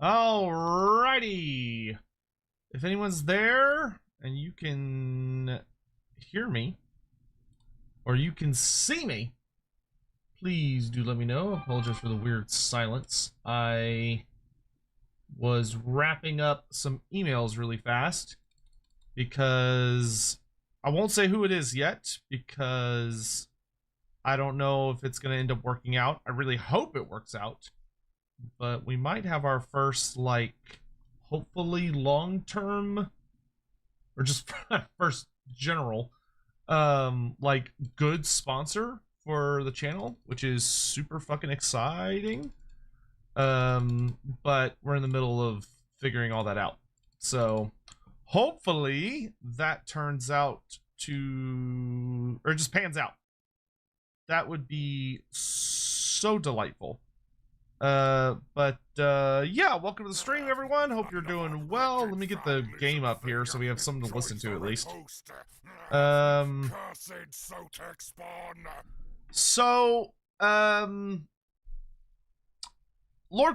Alrighty. If anyone's there and you can hear me or you can see me, please do let me know. Apologize for the weird silence. I was wrapping up some emails really fast because I won't say who it is yet because I don't know if it's going to end up working out. I really hope it works out. But we might have our first, like, hopefully long-term, or just first general, like, good sponsor for the channel, which is super fucking exciting. But we're in the middle of figuring all that out. So, hopefully that turns out to, or just pans out. That would be so delightful. Yeah, welcome to the stream, everyone. Hope you're doing well. Let me get the game up here so we have something to listen to at least. Lord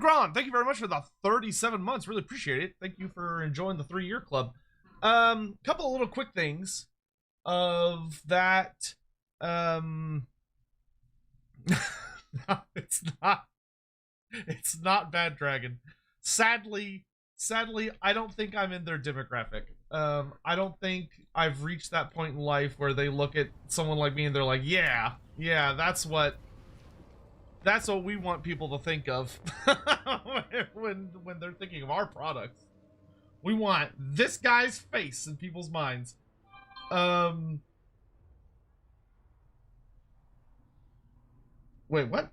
Gron, thank you very much for the 37 months. Really appreciate it. Thank you for enjoying the 3-year club. Couple of little quick things of that. No, it's not Bad Dragon. Sadly, I don't think I'm in their demographic. I don't think I've reached that point in life where they look at someone like me and they're like, yeah, that's what we want people to think of when they're thinking of our products. We want this guy's face in people's minds. Wait, what?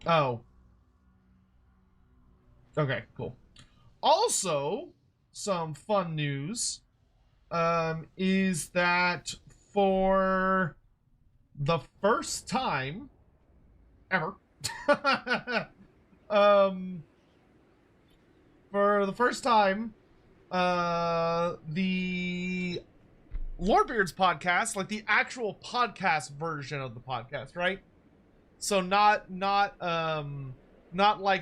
Oh. Okay, cool. Also, some fun news is that for the first time ever, for the first time, the Lorebeards podcast, like the actual podcast version of the podcast, right? So not like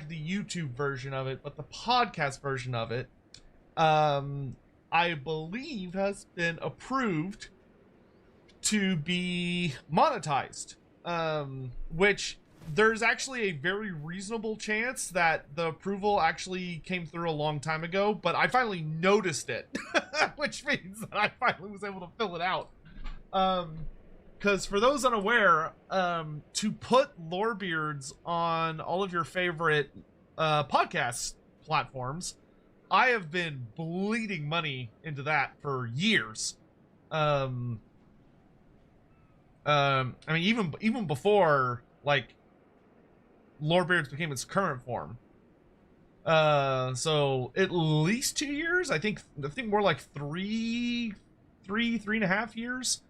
the YouTube version of it, but the podcast version of it, I believe has been approved to be monetized, which there's actually a very reasonable chance that the approval actually came through a long time ago, but I finally noticed it, which means that I finally was able to fill it out. Because for those unaware, to put Lorebeards on all of your favorite podcast platforms, I have been bleeding money into that for years. I mean, even before like Lorebeards became its current form. So at least 2 years. I think more like three and a half years.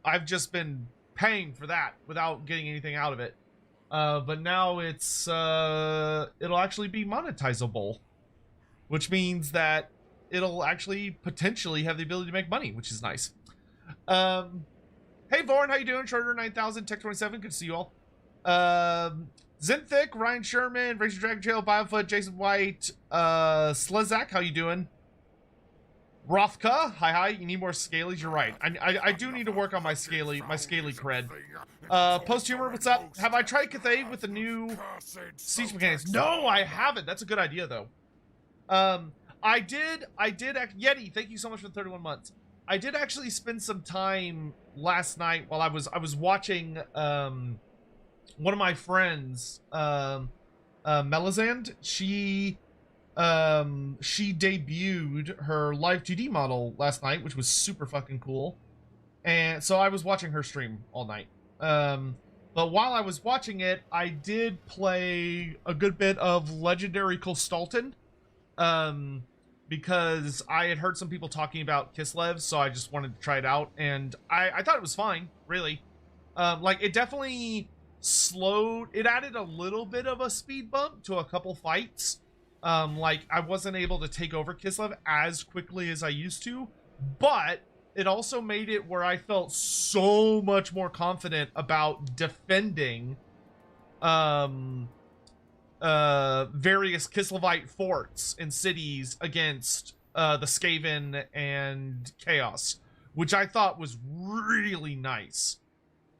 I've just been paying for that without getting anything out of it. But now it's it'll actually be monetizable, which means that it'll actually potentially have the ability to make money, which is nice. Hey Vorn, how you doing? Charter 9000, Tech 27, good to see you all. Zinthic, Ryan Sherman, Rachel Dragon Trail, Biofoot, Jason White, Slezak, how you doing? Rothka, hi, you need more scalies, you're right. I do need to work on my scaly cred. Post-humor, what's up? Have I tried Cathay with the new siege mechanics? No, I haven't. That's a good idea, though. I did, Yeti, thank you so much for the 31 months. I did actually spend some time last night while I was watching, one of my friends, Melizand, she debuted her live 2D model last night, which was super fucking cool. And so I was watching her stream all night. But while I was watching it, I did play a good bit of Legendary Kostalton. Because I had heard some people talking about Kislev, so I just wanted to try it out. And I thought it was fine, really. Like, it definitely slowed, it added a little bit of a speed bump to a couple fights. Like, I wasn't able to take over Kislev as quickly as I used to, but it also made it where I felt so much more confident about defending various Kislevite forts and cities against the Skaven and Chaos, which I thought was really nice.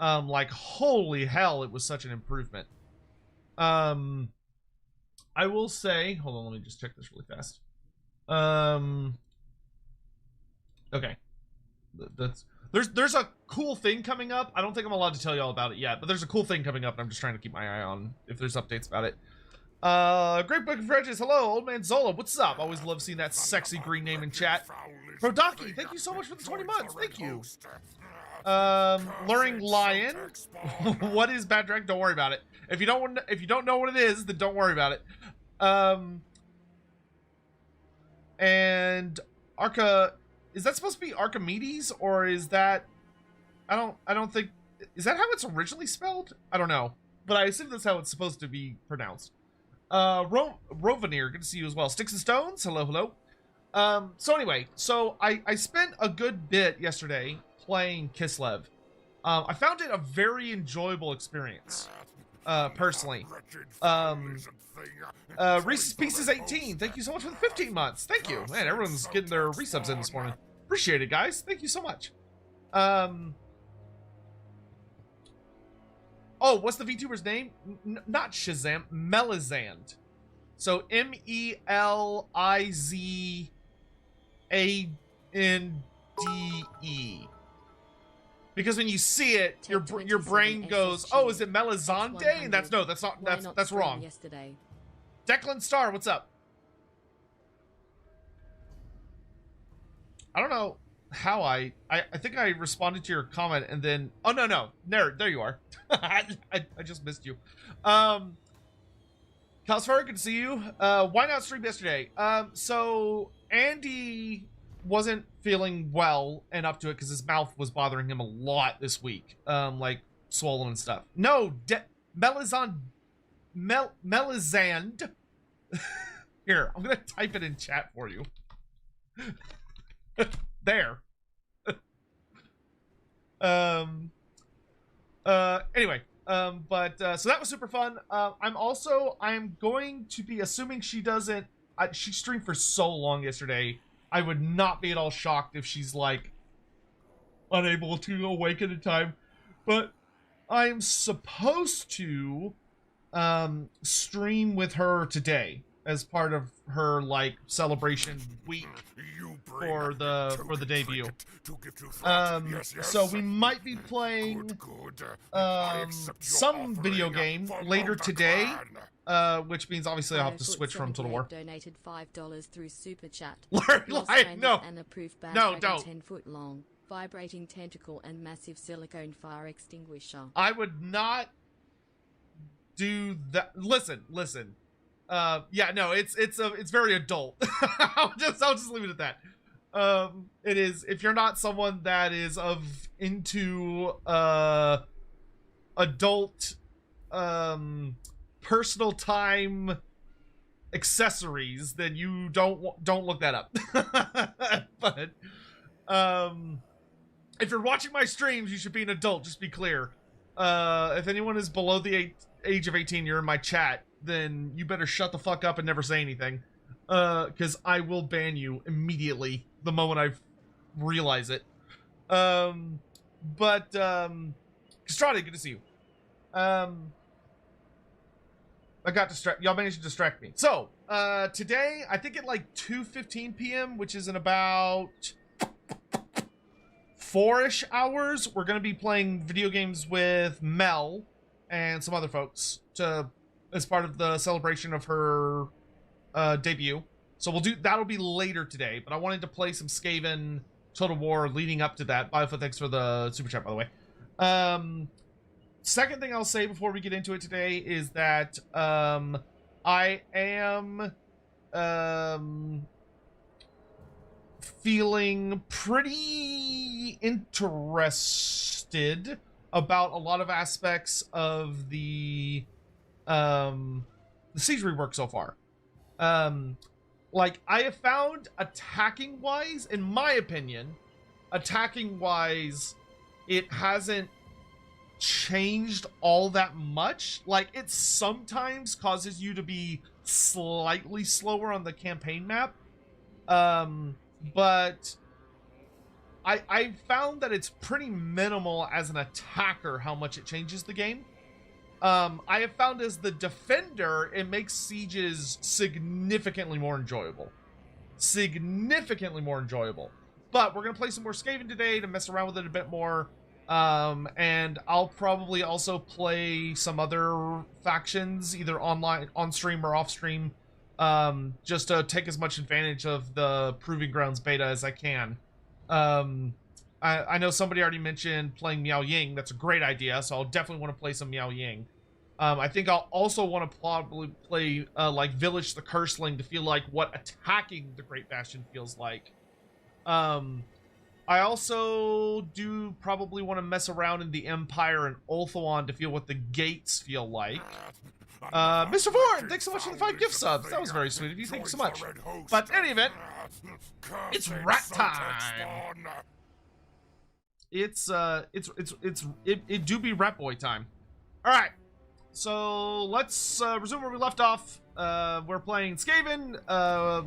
Like, holy hell, it was such an improvement. I will say, hold on, let me just check this really fast. Okay. There's a cool thing coming up. I don't think I'm allowed to tell you all about it yet, but there's a cool thing coming up, and I'm just trying to keep my eye on if there's updates about it. Great Book of Frenches. Hello, Old Man Zola. What's up? Always love seeing that sexy green name in chat. Prodaki, thank you so much for the 20 months. Thank you. Luring Lion. What is Bad Drag? Don't worry about it. If you don't know what it is, then don't worry about it. And Arca, is that supposed to be Archimedes, or is that, I don't think, is that how it's originally spelled? I don't know, but I assume that's how it's supposed to be pronounced. Rovanir, good to see you as well. Sticks and Stones, hello. So anyway, so I spent a good bit yesterday playing Kislev. I found it a very enjoyable experience, personally. Reese's Pieces 18, thank you so much for the 15 months. Thank you. Man, everyone's getting their resubs in this morning. Appreciate it, guys. Thank you so much. Oh, what's the VTuber's name? Not Shazam, Melizand. So Melizande. Because when you see it, your brain goes, "Oh, is it Melizande?" And that's wrong. Yesterday. Declan Star, what's up? I don't know how I think I responded to your comment and then, oh no, there you are. I just missed you. Calsfar, good to see you. Why not stream yesterday? So Andy wasn't feeling well and up to it because his mouth was bothering him a lot this week, like swollen and stuff. No, Melizand. Here, I'm gonna type it in chat for you. There. Anyway, so that was super fun. I'm going to be assuming she doesn't, she streamed for so long yesterday. I would not be at all shocked if she's like unable to awaken in time, but I'm supposed to stream with her today as part of her like celebration week for the debut. So we might be playing some video game later today, which means obviously I'll have to switch from Total War. Donated $5 through Super Chat. No, An approved bad no, dragon, don't. 10-foot long, vibrating tentacle, and massive silicone fire extinguisher. I would not do that. Listen. Yeah, no, it's very adult. I'll just leave it at that. It is, if you're not someone that is into adult personal time accessories, then you don't look that up. But if you're watching my streams, you should be an adult, just be clear. If anyone is below the age of 18, you're in my chat, then you better shut the fuck up and never say anything, because I will ban you immediately the moment I realize it. Castrati, good to see you. I got distracted. Y'all managed to distract me. So, today, I think at like 2:15 p.m., which is in about 4-ish hours, we're going to be playing video games with Mel and some other folks as part of the celebration of her debut. So that'll be later today, but I wanted to play some Skaven Total War leading up to that. Biofoot, thanks for the super chat, by the way. Second thing I'll say before we get into it today is that I am feeling pretty interested about a lot of aspects of the Siege rework so far. Like, I have found attacking wise, in my opinion, attacking wise, it hasn't changed all that much. Like, it sometimes causes you to be slightly slower on the campaign map, but I found that it's pretty minimal as an attacker how much it changes the game. I have found as the defender, it makes sieges significantly more enjoyable. Significantly more enjoyable. But we're going to play some more Skaven today to mess around with it a bit more. And I'll probably also play some other factions, either online, on stream or off stream, just to take as much advantage of the Proving Grounds beta as I can. I know somebody already mentioned playing Miao Ying. That's a great idea, so I'll definitely want to play some Miao Ying. I think I'll also want to probably play like Village the Curseling to feel like what attacking the Great Bastion feels like. I also do probably want to mess around in the Empire and Ulthuan to feel what the gates feel like. Mr. Vorn, thanks so much for the 5 gift subs. That was very sweet of you. Thank you so much. But in any event, it's rat time. It do be rat boy time. All right, so let's resume where we left off. We're playing Skaven.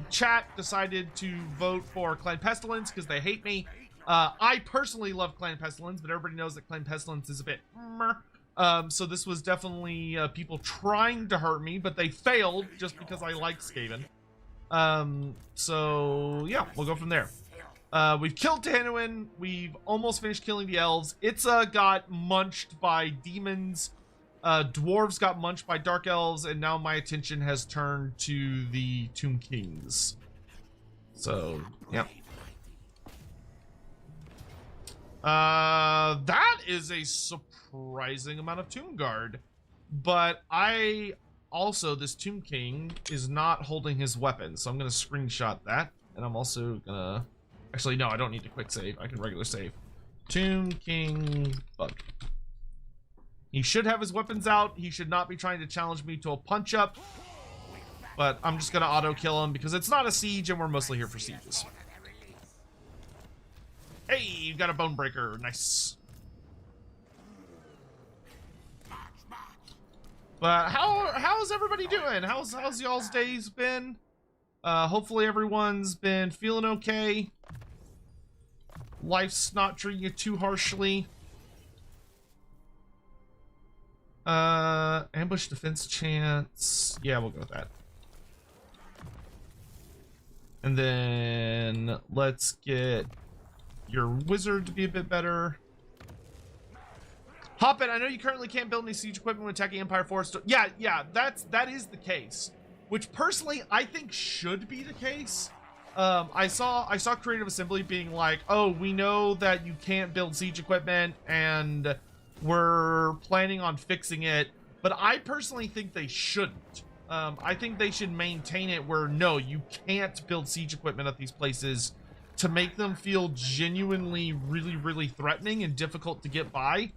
Chat decided to vote for Clan Pestilens because they hate me. I personally love Clan Pestilens, but everybody knows that Clan Pestilens is a bit so this was definitely people trying to hurt me, but they failed just because I like Skaven. So yeah, we'll go from there. We've killed Tehanuin. We've almost finished killing the elves. It's got munched by demons. Dwarves got munched by dark elves, and now my attention has turned to the Tomb Kings. So yeah. That is a surprising amount of Tomb Guard, but this Tomb King is not holding his weapon, so I'm gonna screenshot that, and I'm also gonna, actually no, I don't need to quick save, I can regular save. Tomb King bug. He should have his weapons out. He should not be trying to challenge me to a punch up, but I'm just gonna auto kill him because it's not a siege and we're mostly here for sieges. Hey, you got a bone breaker. Nice. But how's everybody doing? How's y'all's days been? Hopefully everyone's been feeling okay. Life's not treating you too harshly. Ambush defense chance. Yeah, we'll go with that. And then let's get your wizard to be a bit better. Hoppin, I know you currently can't build any siege equipment when attacking Empire Forest. Yeah, that is the case. Which personally I think should be the case. I saw Creative Assembly being like, oh, we know that you can't build siege equipment and we're planning on fixing it, but I personally think they shouldn't. I think they should maintain it where no, you can't build siege equipment at these places to make them feel genuinely really threatening and difficult to get by.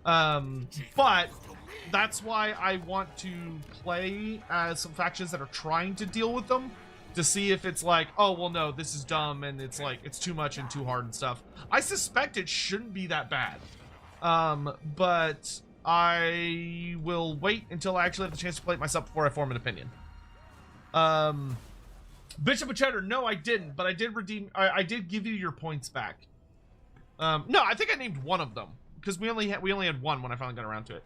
But that's why I want to play as some factions that are trying to deal with them, to see if it's like, oh well no, this is dumb and it's like it's too much and too hard and stuff. I suspect it shouldn't be that bad, but I will wait until I actually have the chance to play it myself before I form an opinion. Bishop of Cheddar, no I didn't, but I did redeem, I did give you your points back. No, I think I named one of them because we only had one when I finally got around to it.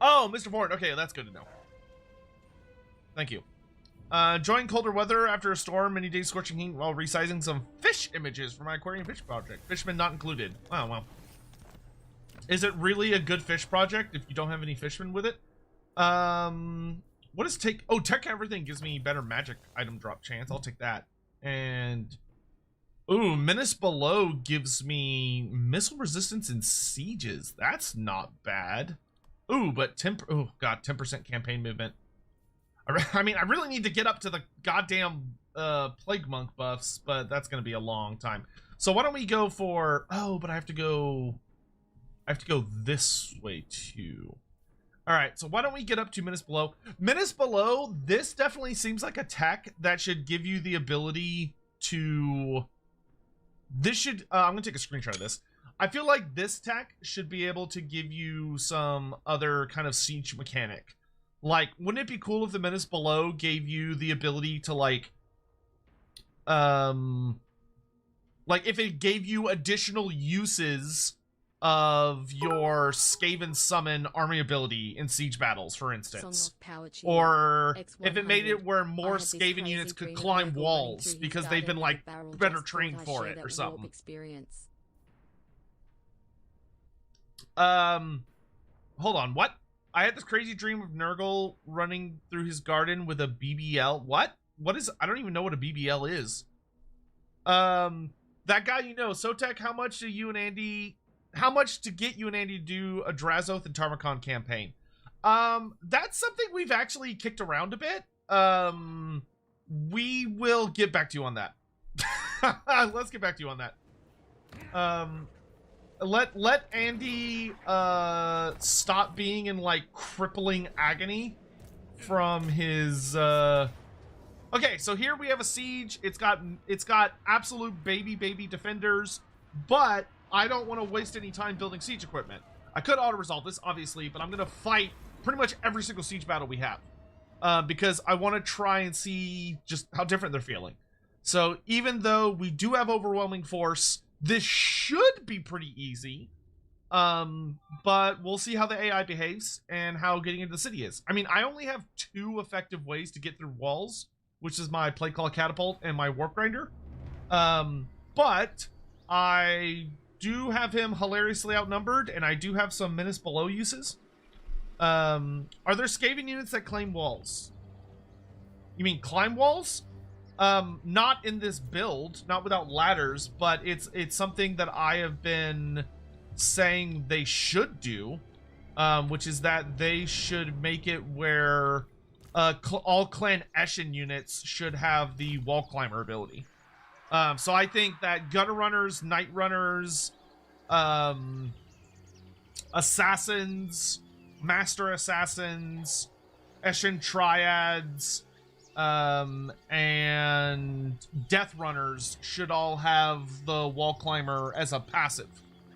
Oh, Mr. Ford, okay, that's good to know. Thank you. Enjoying colder weather after a storm, many days scorching heat while resizing some fish images for my aquarium fish project. Fishermen not included. Oh, well. Is it really a good fish project if you don't have any fishermen with it? What does take? Oh, tech everything gives me better magic item drop chance. I'll take that. And ooh, Menace Below gives me missile resistance in sieges. That's not bad. Ooh, but 10% campaign movement. I mean, I really need to get up to the goddamn Plague Monk buffs, but that's going to be a long time. So why don't we go for... Oh, but I have to go this way too. All right, so why don't we get up to Menace Below? Menace Below, this definitely seems like a tech that should give you the ability to... This should... I'm going to take a screenshot of this. I feel like this tech should be able to give you some other kind of siege mechanic. Like, wouldn't it be cool if the Menace Below gave you the ability to, like if it gave you additional uses of your Skaven summon army ability in siege battles, for instance. Or if it made it where more Skaven units could climb walls because they've been, like, better trained for it or something. Hold on, what? I had this crazy dream of Nurgle running through his garden with a BBL. What? What is... I don't even know what a BBL is. That guy you know, Sotek, how much to get you and Andy to do a Drazoth and Tarmacon campaign? That's something we've actually kicked around a bit. We will get back to you on that. Let's get back to you on that. Let Andy stop being in, like, crippling agony from his Okay, so here we have a siege. It's got absolute baby defenders, but I don't want to waste any time building siege equipment. I could auto-resolve this, obviously, but I'm going to fight pretty much every single siege battle we have. Because I want to try and see just how different they're feeling. So even though we do have overwhelming force, this should be pretty easy. But we'll see how the AI behaves and how getting into the city is. I mean, I only have 2 effective ways to get through walls, which is my Plate Call Catapult and my Warp Grinder. But I do have him hilariously outnumbered, and I do have some Menace Below uses. Are there Skaven units that claim walls? You mean climb walls? Not in this build, not without ladders, but it's something that I have been saying they should do, which is that they should make it where all Clan Eshin units should have the wall climber ability. So I think that Gutter Runners, Night Runners, Assassins, Master Assassins, Eshin Triads, and Death Runners should all have the wall climber as a passive.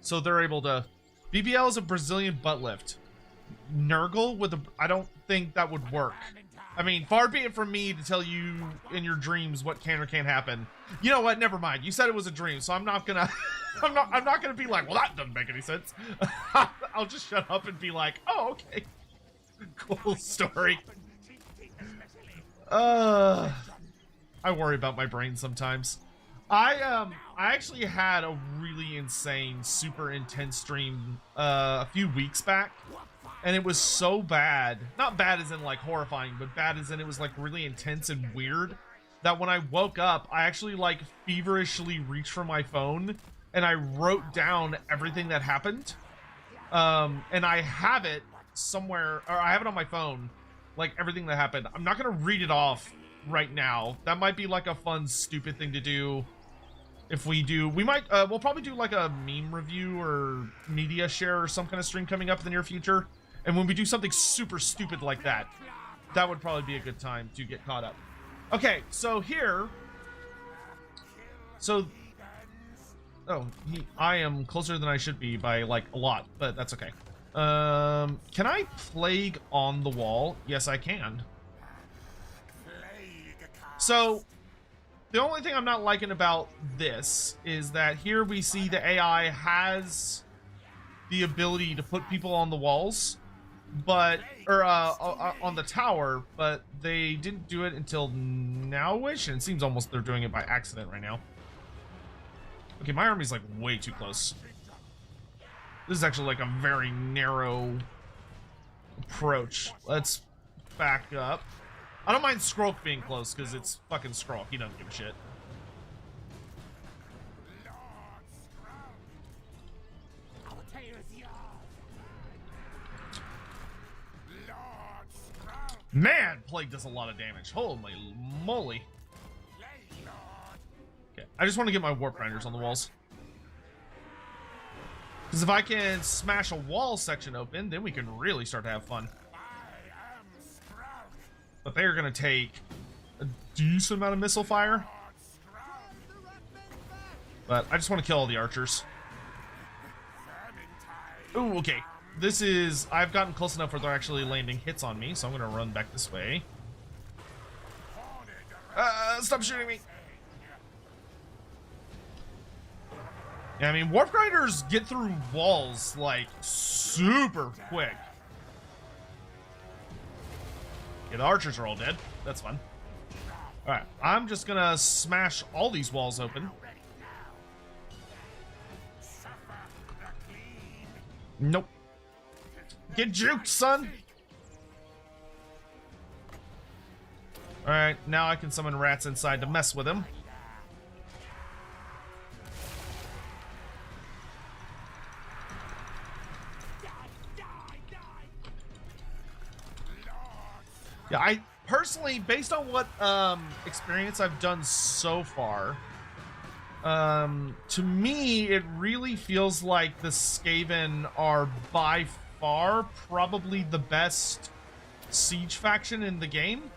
So they're able to... BBL is a Brazilian butt lift. Nurgle with a... I don't think that would work. I mean, far be it from me to tell you in your dreams what can or can't happen. You know what? Never mind. You said it was a dream, so I'm not gonna... I'm not gonna be like, well, that doesn't make any sense. I'll just shut up and be like, oh, okay. Cool story. I worry about my brain sometimes. I actually had a really insane, super intense stream a few weeks back, and it was so bad. Not bad as in like horrifying, but bad as in it was like really intense and weird that when I woke up, I actually like feverishly reached for my phone and I wrote down everything that happened. And I have it somewhere, or I have it on my phone, like everything that happened. I'm not gonna read it off right now. That might be like a fun, stupid thing to do. If we do, we might, we'll probably do like a meme review or media share or some kind of stream coming up in the near future. And when we do something super stupid like that, that would probably be a good time to get caught up. Okay, so here, so, oh, I am closer than I should be by like a lot, but that's okay. Can I plague on the wall? Yes, I can. So, the only thing I'm not liking about this is that here we see the AI has the ability to put people on the walls, but, or, on the tower, but they didn't do it until now-ish, and it seems almost they're doing it by accident right now. Okay, my army's like way too close. This is actually like a very narrow approach. Let's back up. I don't mind Skrulk being close because it's fucking Skrulk. He doesn't give a shit. Man, Plague does a lot of damage. Holy moly. Okay, I just want to get my Warp Grinders on the walls. Because if I can smash a wall section open, then we can really start to have fun. But they're going to take a decent amount of missile fire. But I just want to kill all the archers. Ooh, okay. This is... I've gotten close enough where they're actually landing hits on me, so I'm going to run back this way. Stop shooting me! Yeah, I mean, warp grinders get through walls, like, super quick. Yeah, the archers are all dead. That's fun. Alright, I'm just gonna smash all these walls open. Nope. Get juked, son! Alright, now I can summon rats inside to mess with him. Yeah, I personally, based on what experience I've done so far, to me, it really feels like the Skaven are by far probably the best siege faction in the game.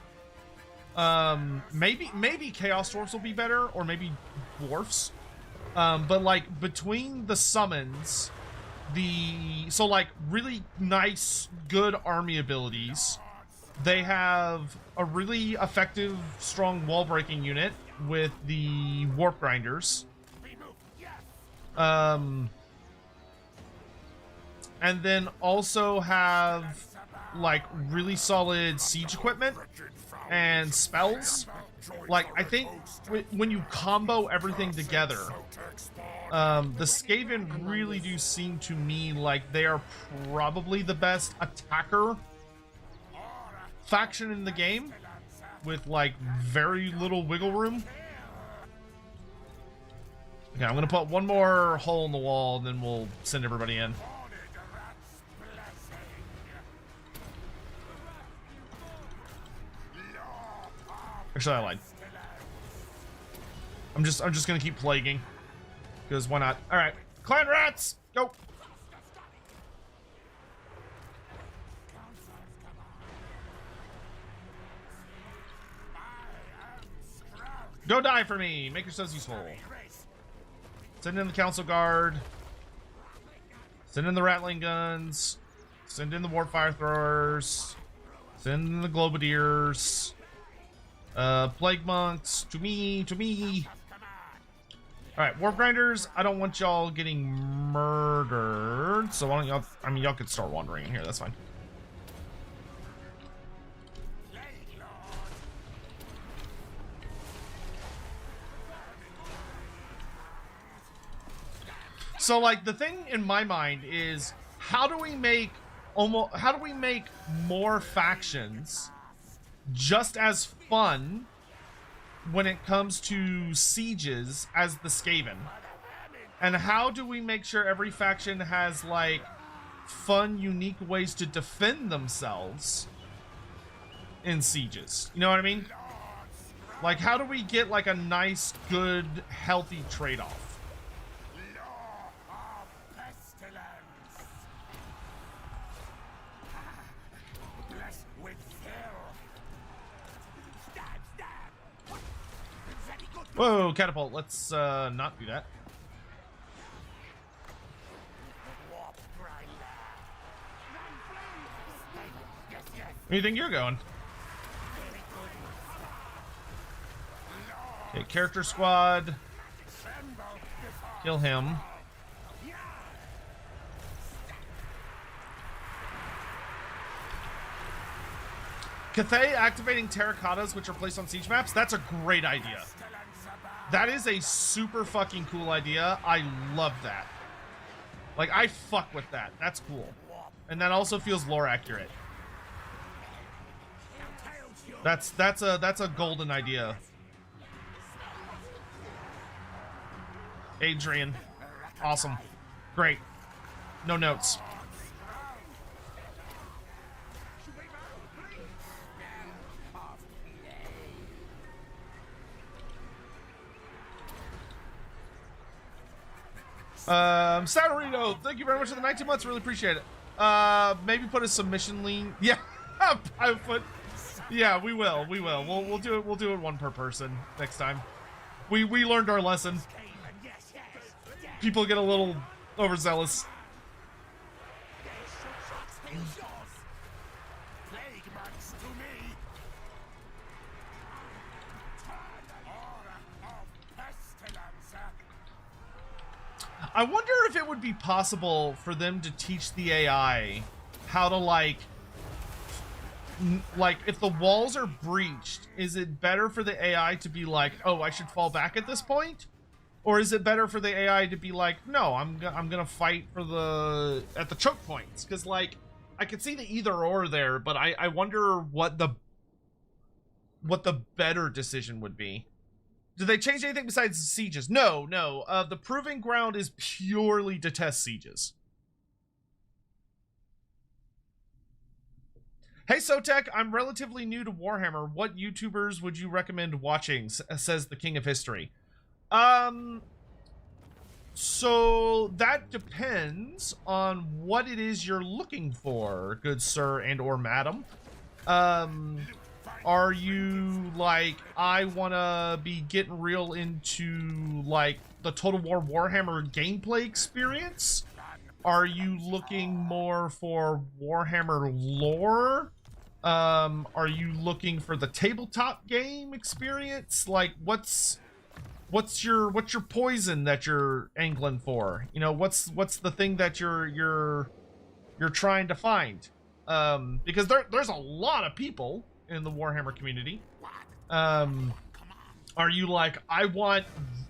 Maybe Chaos Dwarfs will be better, or maybe Dwarfs. But like between the summons, so like really nice, good army abilities. They have a really effective, strong wall breaking unit with the warp grinders. And then also have like really solid siege equipment and spells. Like, I think when you combo everything together, the Skaven really do seem to me like they are probably the best attacker faction in the game, with like very little wiggle room. Okay, I'm gonna put one more hole in the wall, and then we'll send everybody in. Actually, I lied. I'm just gonna keep plaguing, because why not? All right, clan rats, go. Go die for me. Make yourselves useful. Send in the council guard. Send in the rattling guns. Send in the warp fire throwers. Send in the globadiers. Plague monks. To me. To me. Alright, warp grinders. I don't want y'all getting murdered. So why don't y'all... I mean, y'all could start wandering in here. That's fine. So, like, the thing in my mind is, how do we make more factions just as fun when it comes to sieges as the Skaven? And how do we make sure every faction has, like, fun, unique ways to defend themselves in sieges? You know what I mean? Like, how do we get, like, a nice, good, healthy trade-off? Whoa, catapult. Let's not do that. Where do you think you're going? Okay, character squad. Kill him. Cathay activating terracottas, which are placed on siege maps. That's a great idea. That is a super fucking cool idea. I love that. Like, I fuck with that. That's cool. And that also feels lore accurate. That's a golden idea. Adrian. Awesome. Great. No notes. Saturino, thank you very much for the 19 months. Really appreciate it. Maybe put a submission lean. Yeah, I put. Yeah, we will. We'll do it. We'll do it one per person next time. We learned our lesson. People get a little overzealous. I wonder if it would be possible for them to teach the AI how to like if the walls are breached, is it better for the AI to be like, oh, I should fall back at this point? Or is it better for the AI to be like, no, I'm gonna fight for at the choke points? Because like I could see the either or there, but I wonder what the better decision would be. Do they change anything besides sieges? No. The proving ground is purely to test sieges. Hey Sotek, I'm relatively new to Warhammer. What YouTubers would you recommend watching? Says the King of History. So that depends on what it is you're looking for, good sir and or madam. Are you like, I want to be getting real into like the Total War Warhammer gameplay experience? Are you looking more for Warhammer lore? Are you looking for the tabletop game experience? Like what's your poison that you're angling for? You know, what's the thing that you're trying to find? Because there's a lot of people in the Warhammer community. Are you like, I want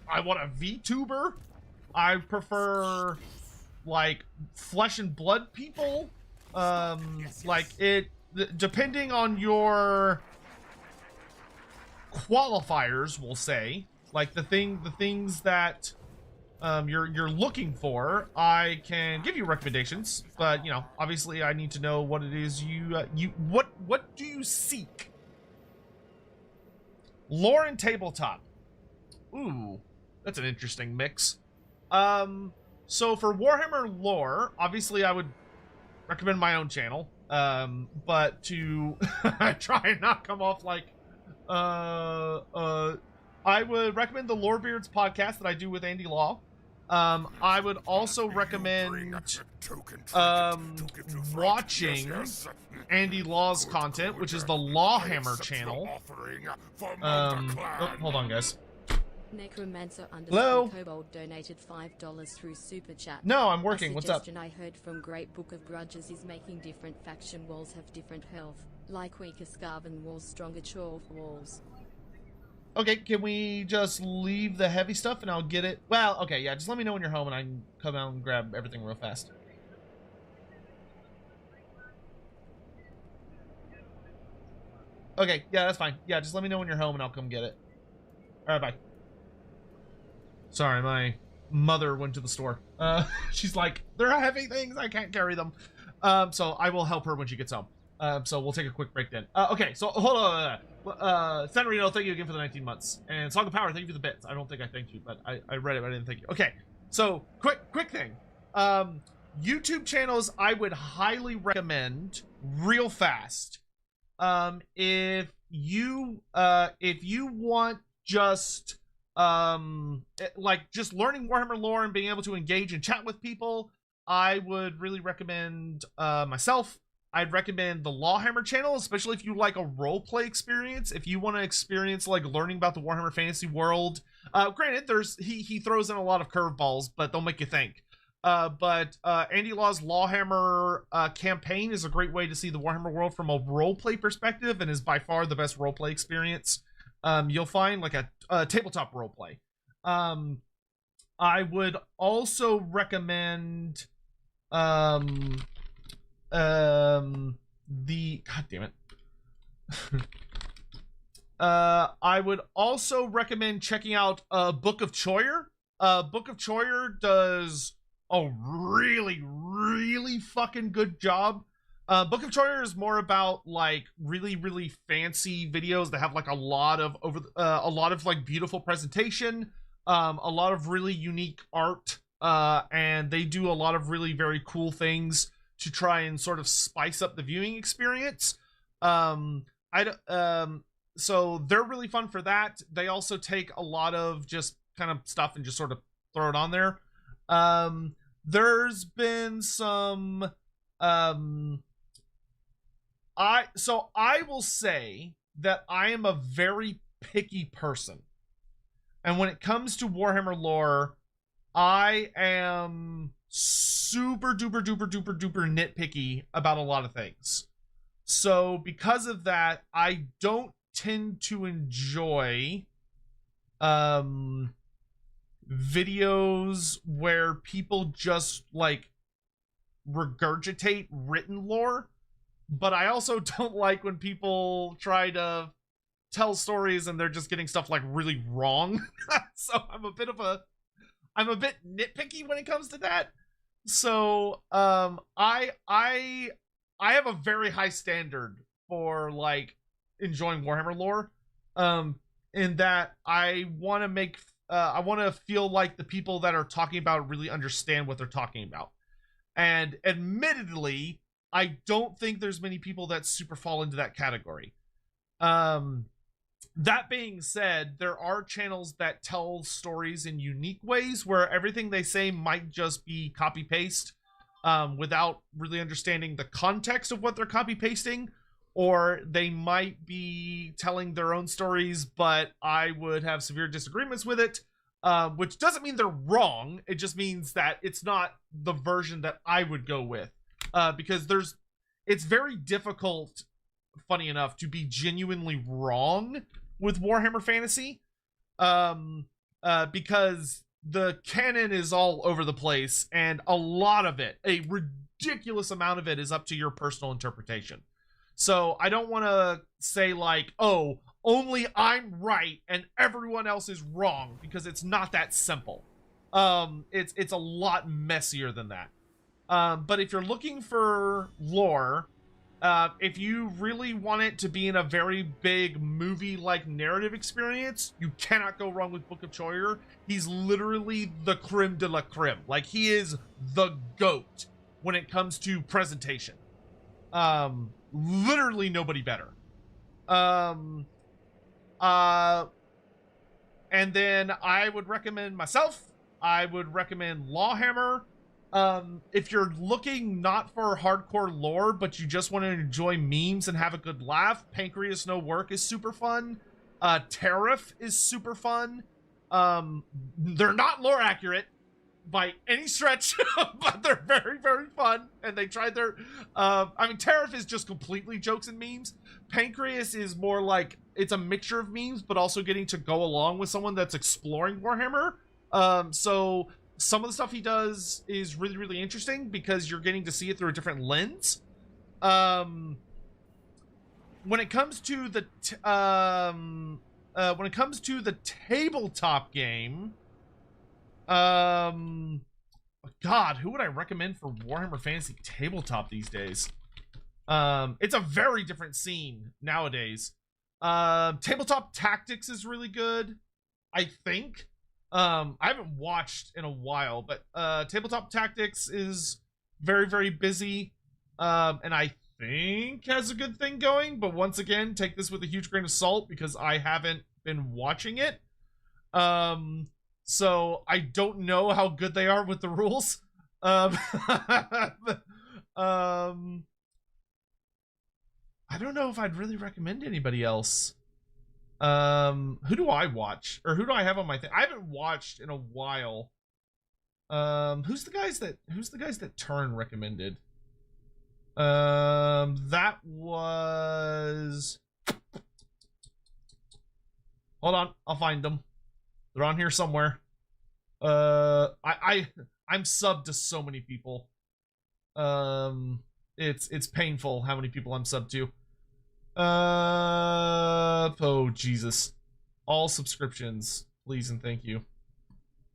a VTuber? I prefer like flesh and blood people. Like it, depending on your qualifiers, we'll say, like the things that you're looking for, I can give you recommendations, but you know, obviously I need to know what it is what do you seek? Lore and tabletop. Ooh, that's an interesting mix. So for Warhammer lore, obviously I would recommend my own channel, but to try and not come off like I would recommend the Lorebeards podcast that I do with Andy Law. I would also recommend watching Andy Law's content, which is the Lawhammer channel. Oh, hold on, guys. Necromancer Hello? Kobold donated $5 through Super Chat. No, I'm working. What's up? A suggestion I heard from Great Book of Grudges is making different faction walls have different health, like weaker Skaven walls, stronger Chorv walls. Okay, can we just leave the heavy stuff and I'll get it? Well, okay, yeah, just let me know when you're home and I can come out and grab everything real fast. Okay, yeah, that's fine. Yeah, just let me know when you're home and I'll come get it. Alright, bye. Sorry, my mother went to the store. She's like, there are heavy things, I can't carry them. So I will help her when she gets home. So we'll take a quick break then. Okay, so hold on. Senorito, thank you again for the 19 months. And Song of Power, thank you for the bits. I don't think I thanked you, but I read it, but I didn't thank you. Okay, so quick thing. YouTube channels I would highly recommend real fast. If you want just like just learning Warhammer lore and being able to engage and chat with people, I would really recommend myself. I'd recommend the Lawhammer channel, especially if you like a roleplay experience. If you want to experience like learning about the Warhammer fantasy world, granted, he throws in a lot of curveballs, but they'll make you think. But Andy Law's Lawhammer campaign is a great way to see the Warhammer world from a roleplay perspective, and is by far the best roleplay experience you'll find, like a tabletop roleplay. I would also recommend the god damn it I would also recommend checking out Book of Choyer. Book of Choyer does a really fucking good job. Book of Choyer is more about like really fancy videos that have like a lot of like beautiful presentation, a lot of really unique art and they do a lot of really very cool things to try and sort of spice up the viewing experience. So they're really fun for that. They also take a lot of just kind of stuff and just sort of throw it on there. There's been some I will say that I am a very picky person. And when it comes to Warhammer lore, I am super duper duper duper duper nitpicky about a lot of things. So because of that, I don't tend to enjoy videos where people just like regurgitate written lore, but I also don't like when people try to tell stories and they're just getting stuff like really wrong. So I'm a bit nitpicky when it comes to that. So I have a very high standard for like enjoying Warhammer lore, in that I want to feel like the people that are talking about it really understand what they're talking about. And admittedly, I don't think there's many people that super fall into that category. That being said, there are channels that tell stories in unique ways where everything they say might just be copy paste, without really understanding the context of what they're copy pasting, or they might be telling their own stories, but I would have severe disagreements with it, which doesn't mean they're wrong. It just means that it's not the version that I would go with, because it's very difficult, funny enough, to be genuinely wrong with Warhammer Fantasy, because the canon is all over the place, and a lot of it, a ridiculous amount of it, is up to your personal interpretation. So I don't want to say like, oh, only I'm right and everyone else is wrong, because it's not that simple. It's a lot messier than that. But if you're looking for lore, if you really want it to be in a very big movie-like narrative experience, you cannot go wrong with Book of Choyer. He's literally the creme de la creme. Like, he is the GOAT when it comes to presentation. Literally nobody better. And then I would recommend myself. I would recommend Lawhammer. If you're looking not for hardcore lore, but you just want to enjoy memes and have a good laugh, Pancreas No Work is super fun. Tariff is super fun. They're not lore accurate by any stretch, but they're very, very fun. And they tried their, Tariff is just completely jokes and memes. Pancreas is more like, it's a mixture of memes, but also getting to go along with someone that's exploring Warhammer. So some of the stuff he does is really, really interesting because you're getting to see it through a different lens. When it comes to the tabletop game, God, who would I recommend for Warhammer Fantasy Tabletop these days? It's a very different scene nowadays. Tabletop Tactics is really good, I think. I haven't watched in a while, but Tabletop Tactics is very, very busy, and I think has a good thing going, but once again, take this with a huge grain of salt because I haven't been watching it. So I don't know how good they are with the rules. I don't know if I'd really recommend anybody else. Who do I watch, or who do I have on my thing? I haven't watched in a while. Who's the guys that Turn recommended? That was, hold on, I'll find them. They're on here somewhere. I'm subbed to so many people. It's painful how many people I'm subbed to. Oh Jesus, all subscriptions, please and thank you.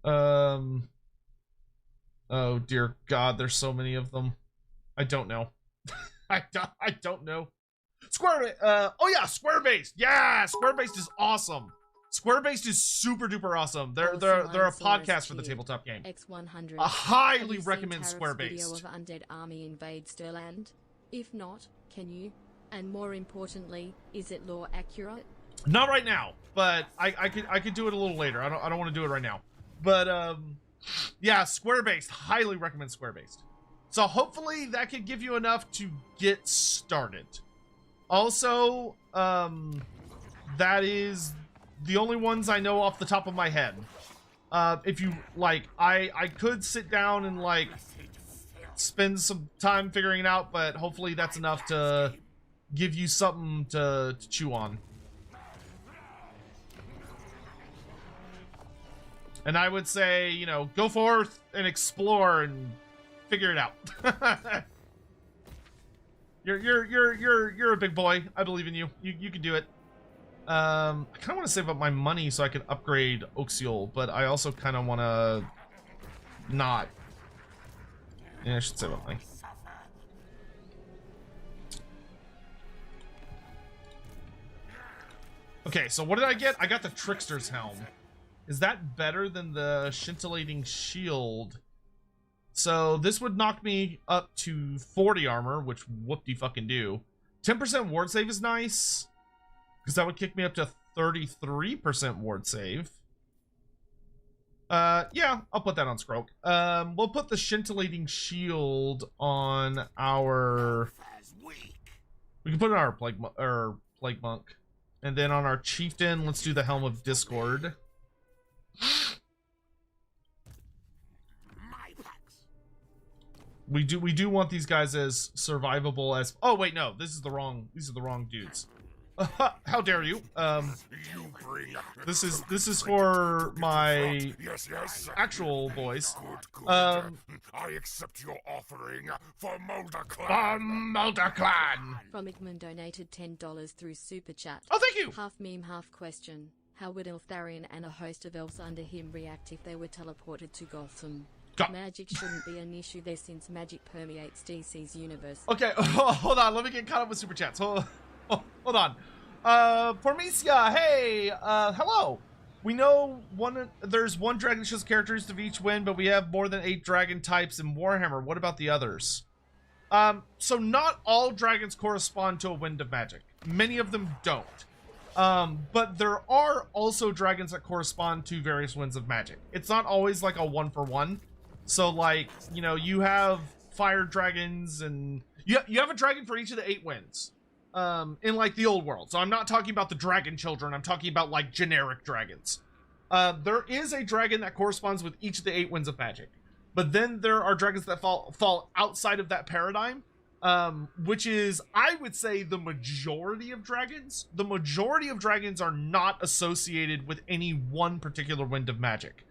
Oh dear God, there's so many of them. I don't know. I don't know. Oh yeah, Square-based. Yeah, Square-based is awesome. Square-based is super duper awesome. They're a podcast for the tabletop game. X100. I highly Have recommend you seen Tarif's Square-based. video of Undead Army invade Stirland? If not, can you? And more importantly, is it lore accurate? Not right now, but I could do it a little later. I don't want to do it right now. But yeah, Square-based. Highly recommend Square-based. So hopefully that could give you enough to get started. Also, that is the only ones I know off the top of my head. If you like, I could sit down and like spend some time figuring it out, but hopefully that's enough to give you something to chew on. And I would say, you know, go forth and explore and figure it out. You're a big boy. I believe in you. You can do it. I kind of want to save up my money so I can upgrade Oxiol, but I also kind of want to not. Yeah, I should save up money. Okay, so what did I get? I got the Trickster's Helm. Is that better than the Scintillating Shield? So this would knock me up to 40 armor, which whoop-de-fucking do. 10% ward save is nice, because that would kick me up to 33% ward save. Yeah, I'll put that on Skroak. We'll put the Scintillating Shield on our... We can put it on our Plague Monk. And then on our Chieftain, let's do the Helm of Discord. We do want these guys as survivable as... Oh wait, no, these are the wrong dudes. How dare you? This is for my actual boys. I accept your offering for Mulder Clan. Mulder Clan. Fromigman donated $10 through Super Chat. Oh, thank you. Half meme, half question. How would Eltharion and a host of elves under him react if they were teleported to Gotham? Magic shouldn't be an issue there since magic permeates DC's universe. Okay, hold on. Let me get caught up with Super Chats. Hold on. Pormesia, hey, hello. We know there's one dragon that shows characteristics of each wind, but we have more than 8 dragon types in Warhammer. What about the others? So not all dragons correspond to a wind of magic. Many of them don't. But there are also dragons that correspond to various winds of magic. It's not always like a 1-for-1. So like, you know, you have fire dragons and you have a dragon for each of the 8 winds. In like the old world. So I'm not talking about the dragon children. I'm talking about like generic dragons. There is a dragon that corresponds with each of the 8 winds of magic. But then there are dragons that fall outside of that paradigm. Which is, I would say, the majority of dragons. The majority of dragons are not associated with any one particular wind of magic.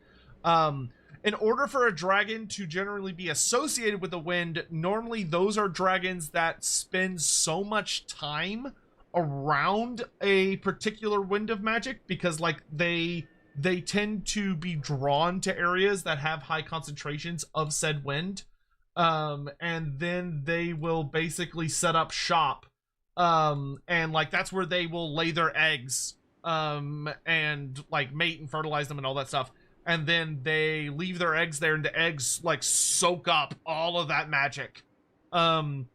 In order for a dragon to generally be associated with a wind, normally those are dragons that spend so much time around a particular wind of magic because, like, they tend to be drawn to areas that have high concentrations of said wind. And then they will basically set up shop, and like that's where they will lay their eggs, and like mate and fertilize them and all that stuff, and then they leave their eggs there, and the eggs like soak up all of that magic, and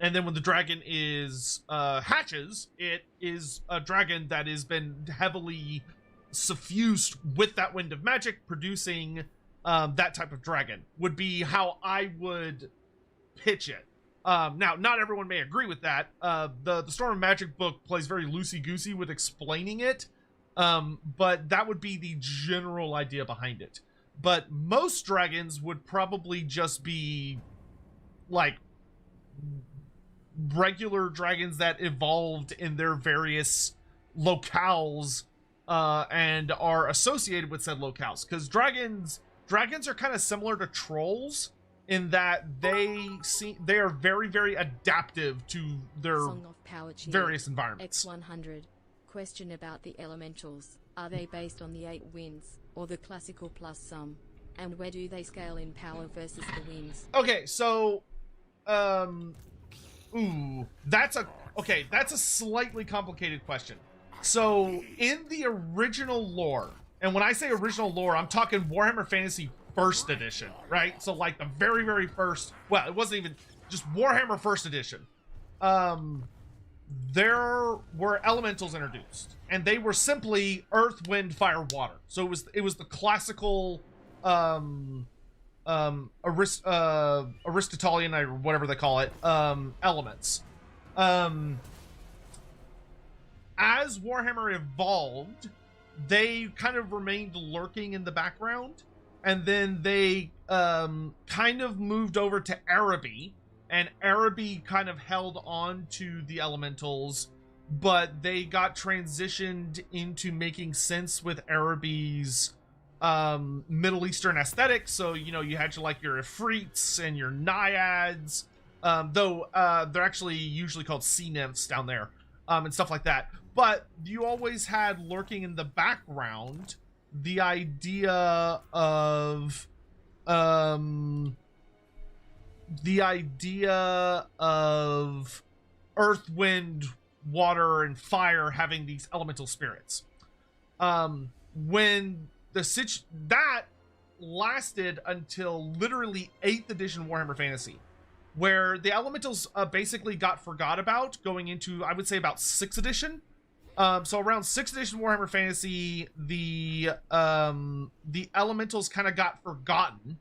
then when the dragon is hatches, it is a dragon that has been heavily suffused with that wind of magic, producing that type of dragon would be how I would pitch it. Now, not everyone may agree with that. The Storm of Magic book plays very loosey-goosey with explaining it, but that would be the general idea behind it. But most dragons would probably just be like regular dragons that evolved in their various locales and are associated with said locales, because dragons are kind of similar to trolls in that they are very, very adaptive to their various environments. X100. Question about the elementals. Are they based on the 8 winds or the classical plus some? And where do they scale in power versus the winds? Okay, so that's a slightly complicated question. So in the original lore, and when I say original lore, I'm talking Warhammer Fantasy First Edition, right? So like the very, very first, well, it wasn't even just Warhammer First Edition. There were elementals introduced, and they were simply earth, wind, fire, water. So it was the classical Aristotelian, or whatever they call it, elements. As Warhammer evolved, they kind of remained lurking in the background, and then they kind of moved over to Araby, and Araby kind of held on to the elementals, but they got transitioned into making sense with Araby's Middle Eastern aesthetic. So, you know, you had your Ifrits and your Naiads, though they're actually usually called sea nymphs down there, and stuff like that. But you always had lurking in the background the idea of earth, wind, water, and fire having these elemental spirits. When that lasted until literally 8th edition Warhammer Fantasy, where the elementals basically got forgot about going into, I would say, about 6th edition. So around 6th edition Warhammer Fantasy, the elementals kind of got forgotten,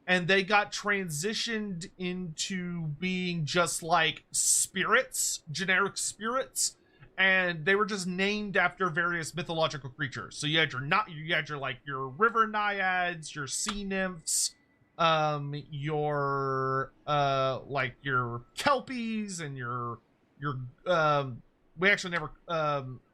and they got transitioned into being just like spirits, generic spirits, and they were just named after various mythological creatures. So you had your river naiads, your sea nymphs, your kelpies, and your we actually never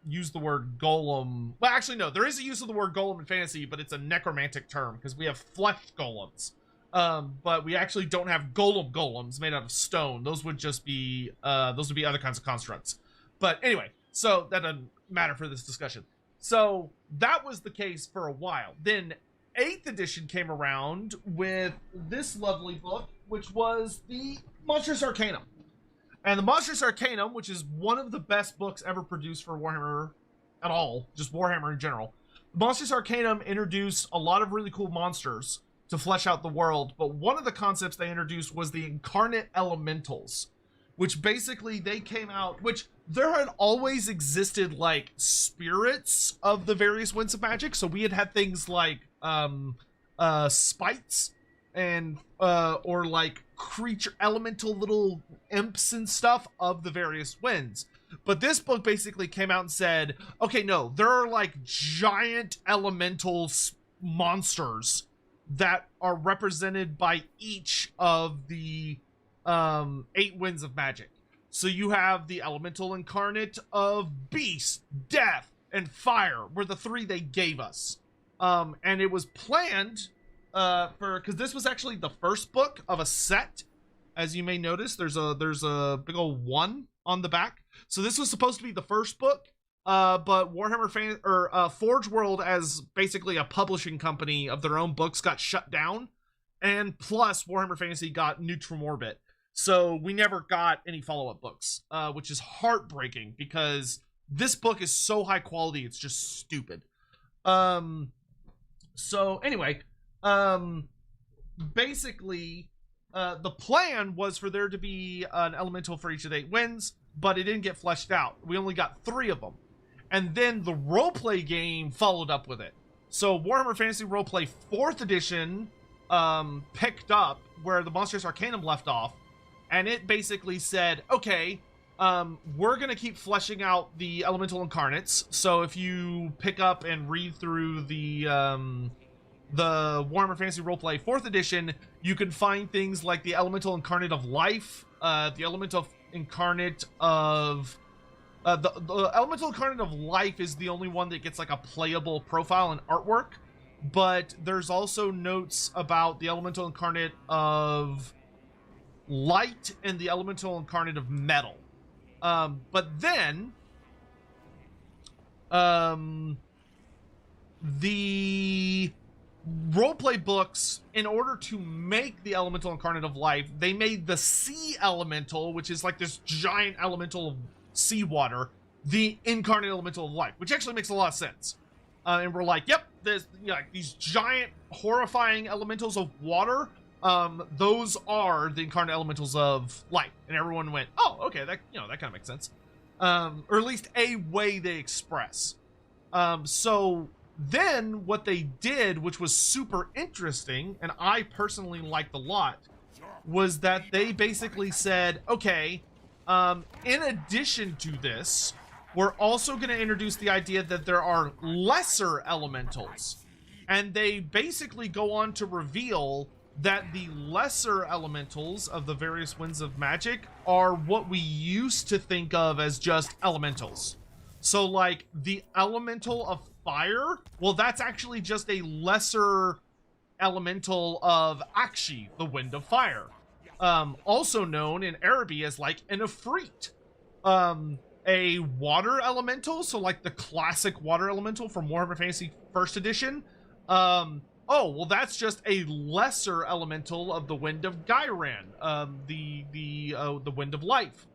use the word golem. Well, actually, no, there is a use of the word golem in fantasy, but it's a necromantic term because we have flesh golems. But we actually don't have golems made out of stone. Those would just be other kinds of constructs. But anyway, so that doesn't matter for this discussion. So that was the case for a while. Then 8th edition came around with this lovely book, which was the Monstrous Arcanum. And the Monstrous Arcanum, which is one of the best books ever produced for Warhammer at all, just Warhammer in general. The Monstrous Arcanum introduced a lot of really cool monsters to flesh out the world, but one of the concepts they introduced was the incarnate elementals, which basically they came out, which there had always existed like spirits of the various winds of magic. So we had things like spites and or like creature elemental little imps and stuff of the various winds. But this book basically came out and said, okay, no, there are like giant elemental monsters that are represented by each of the 8 winds of magic. So you have the elemental incarnate of beast, death, and fire were the 3 they gave us. And it was planned because this was actually the first book of a set. As you may notice, there's a big old 1 on the back. So this was supposed to be the first book. But Warhammer Forge World, as basically a publishing company of their own books, got shut down, and plus Warhammer Fantasy got nuked from orbit, so we never got any follow-up books, which is heartbreaking because this book is so high quality, it's just stupid. So anyway, basically, the plan was for there to be an elemental for each of the 8 winds, but it didn't get fleshed out. We only got 3 of them. And then the roleplay game followed up with it. So Warhammer Fantasy Roleplay 4th Edition picked up where the Monstrous Arcanum left off. And it basically said, okay, we're going to keep fleshing out the elemental incarnates. So if you pick up and read through the Warhammer Fantasy Roleplay 4th Edition, you can find things like the elemental incarnate of life, the elemental incarnate of... the elemental incarnate of life is the only one that gets like a playable profile and artwork, but there's also notes about the elemental incarnate of light and the elemental incarnate of metal. But then the roleplay books, in order to make the elemental incarnate of life, they made the sea elemental, which is like this giant elemental of seawater, the incarnate elemental of life, which actually makes a lot of sense. And we're like, yep, there's like these giant, horrifying elementals of water. Those are the incarnate elementals of light. And everyone went, oh, okay, that that kind of makes sense. Or at least a way they express. So then what they did, which was super interesting, and I personally liked a lot, was that they basically said, okay, in addition to this, we're also going to introduce the idea that there are lesser elementals. And they basically go on to reveal that the lesser elementals of the various winds of magic are what we used to think of as just elementals. So like the elemental of fire, well, that's actually just a lesser elemental of Akshi, the wind of fire. Also known in Araby as like an Ifrit. A water elemental, so like the classic water elemental from Warhammer Fantasy First Edition. Oh, well, that's just a lesser elemental of the Wind of Gyran, the Wind of Life.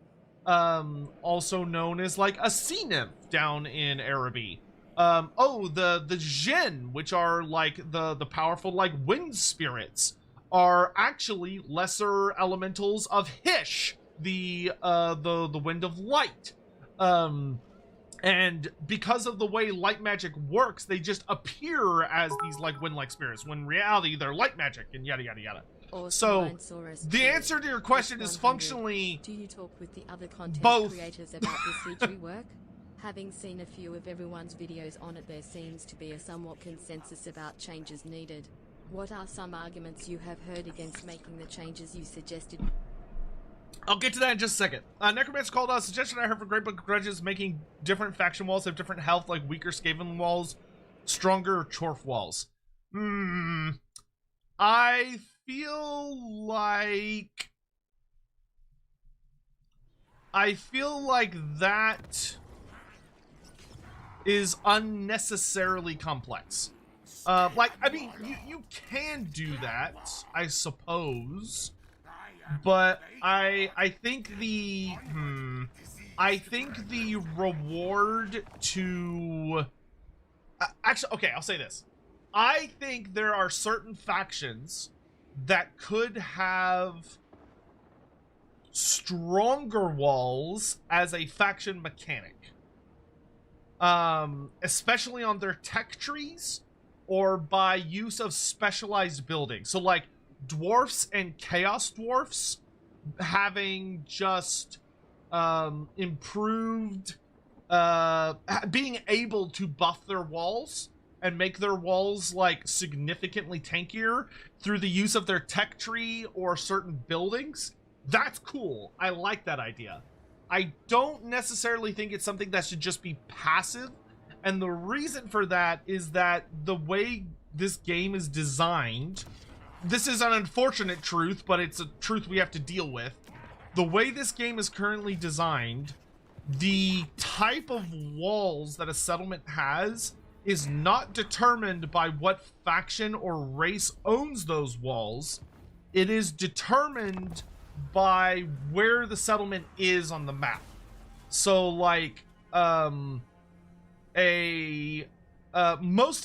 Also known as like a sea nymph down in Araby. The Jinn, which are like the powerful like wind spirits, are actually lesser elementals of Hish, the Wind of Light. And because of the way light magic works, they just appear as these like wind-like spirits, when in reality they're light magic and yada yada yada. So the answer to your question is functionally, do you talk with the other content both. Creators about this siege rework? Having seen a few of everyone's videos on it, there seems to be a somewhat consensus about changes needed. What are some arguments you have heard against making the changes you suggested? I'll get to that in just a second. Necromancer called out a suggestion I heard from Great Book of Grudges, making different faction walls have different health, like weaker Skaven walls, stronger Dwarf walls. I feel like that is unnecessarily complex. Like, I mean, you can do that, I suppose. But I think the reward to actually, okay, I'll say this. I think there are certain factions that could have stronger walls as a faction mechanic. Especially on their tech trees or by use of specialized buildings. So like dwarfs and chaos dwarfs having just improved being able to buff their walls and make their walls like significantly tankier through the use of their tech tree or certain buildings. That's cool. I like that idea. I don't necessarily think it's something that should just be passive, and the reason for that is that the way this game is designed, this is an unfortunate truth, but it's a truth we have to deal with. The way this game is currently designed, the type of walls that a settlement has is not determined by what faction or race owns those walls. It is determined by where the settlement is on the map. So like most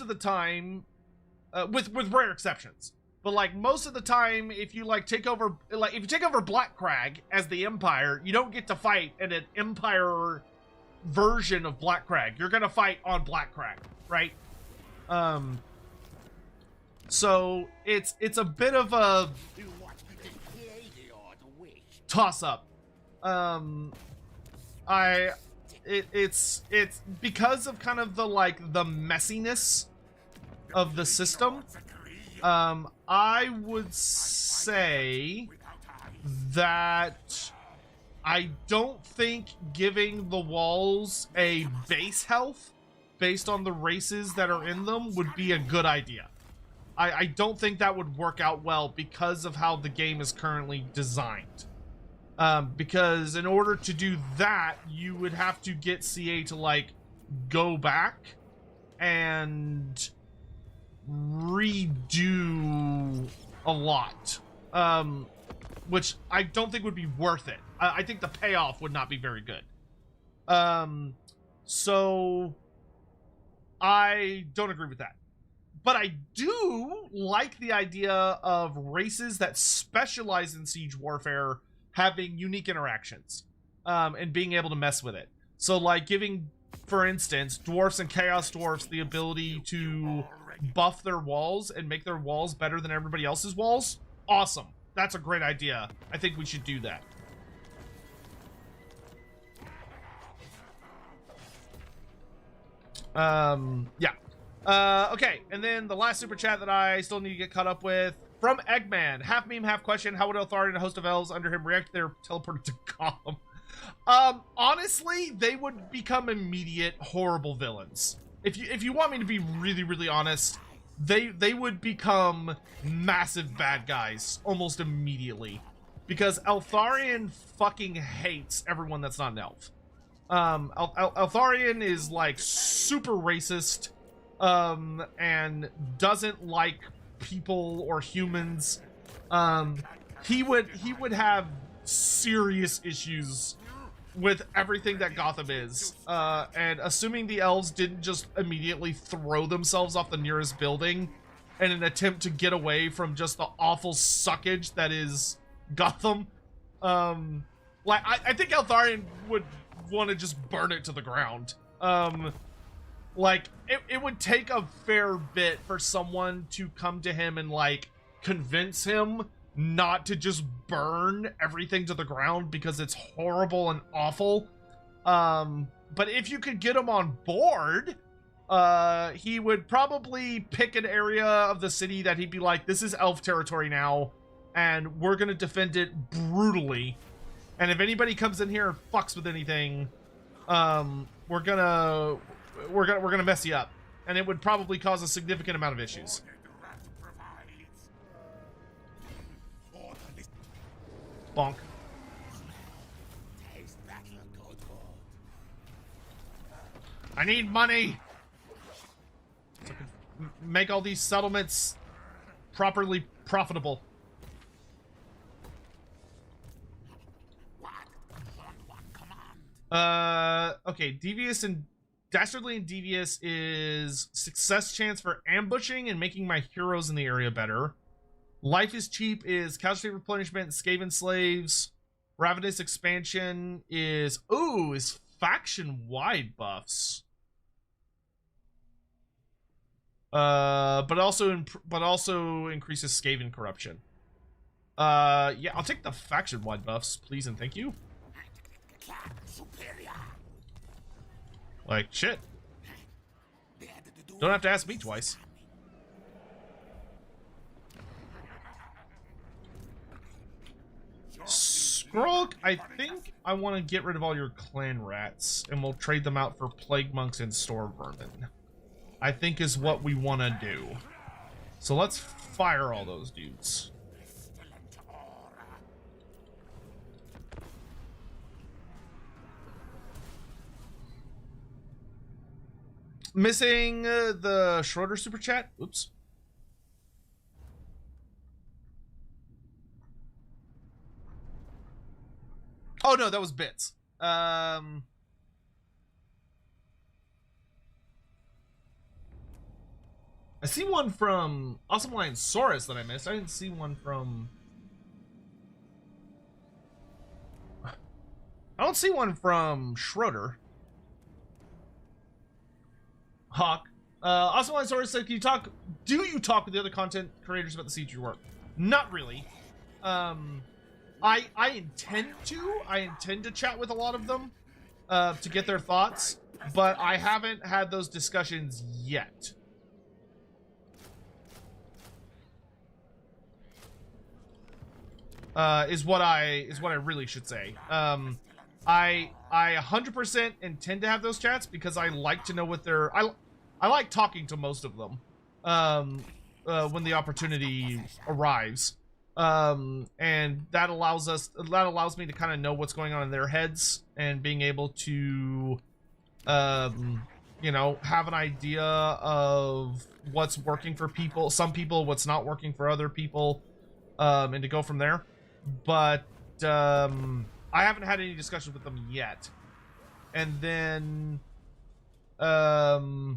of the time, with rare exceptions, but like most of the time, if you like take over Black Crag as the Empire, you don't get to fight in an Empire version of Black Crag. You're gonna fight on Black Crag, right? So it's a bit of a toss up. It's because of kind of the like the messiness of the system. I would say that I don't think giving the walls a base health based on the races that are in them would be a good idea. I don't think that would work out well because of how the game is currently designed. Because in order to do that, you would have to get CA to like go back and redo a lot, which I don't think would be worth it. I think the payoff would not be very good. So I don't agree with that. But I do like the idea of races that specialize in siege warfare having unique interactions, and being able to mess with it. So, like, giving, for instance, dwarfs and chaos dwarfs the ability to buff their walls and make their walls better than everybody else's walls. Awesome. That's a great idea. I think we should do that. Yeah. Okay, and then the last super chat that I still need to get caught up with, from Eggman, half meme, half question, how would Eltharion and a host of elves under him react if they were teleported to Gotham? Honestly, they would become immediate horrible villains. If you want me to be really, really honest, they would become massive bad guys almost immediately. Because Eltharion fucking hates everyone that's not an elf. Eltharion is like super racist, and doesn't like people or humans. He would have serious issues with everything that Gotham is. And assuming the elves didn't just immediately throw themselves off the nearest building in an attempt to get away from just the awful suckage that is Gotham, like I think Eltharion would want to just burn it to the ground. Like it would take a fair bit for someone to come to him and like convince him not to just burn everything to the ground because it's horrible and awful. But if you could get him on board, he would probably pick an area of the city that he'd be like, this is elf territory now, and we're gonna defend it brutally. And if anybody comes in here and fucks with anything, we're gonna mess you up, and it would probably cause a significant amount of issues. Bonk. I need money so I can make all these settlements properly profitable. Okay, devious and dastardly and devious is success chance for ambushing and making my heroes in the area better. Life is cheap is casualty replenishment, Skaven slaves. Ravenous expansion is faction wide buffs. But also increases Skaven corruption. Yeah, I'll take the faction wide buffs, please and thank you. Like, shit. Don't have to ask me twice. Skrulk, I think I want to get rid of all your clan rats, and we'll trade them out for plague monks and store vermin. I think is what we want to do. So let's fire all those dudes. Missing the Schroeder super chat. Oops. Oh no, that was bits. I see one from Awesome Lion Saurus that I missed. I didn't see one from. I don't see one from Schroeder. Hawk. Awesome Lion Saurus said, do you talk with the other content creators about the siege you work? Not really. I intend to chat with a lot of them to get their thoughts, but I haven't had those discussions yet. Is what I really should say. I 100% intend to have those chats because I like to know what they're. I like talking to most of them when the opportunity arrives. And that allows me to kind of know what's going on in their heads and being able to, you know, have an idea of what's working for some people, what's not working for other people, and to go from there. But, I haven't had any discussions with them yet. And then, I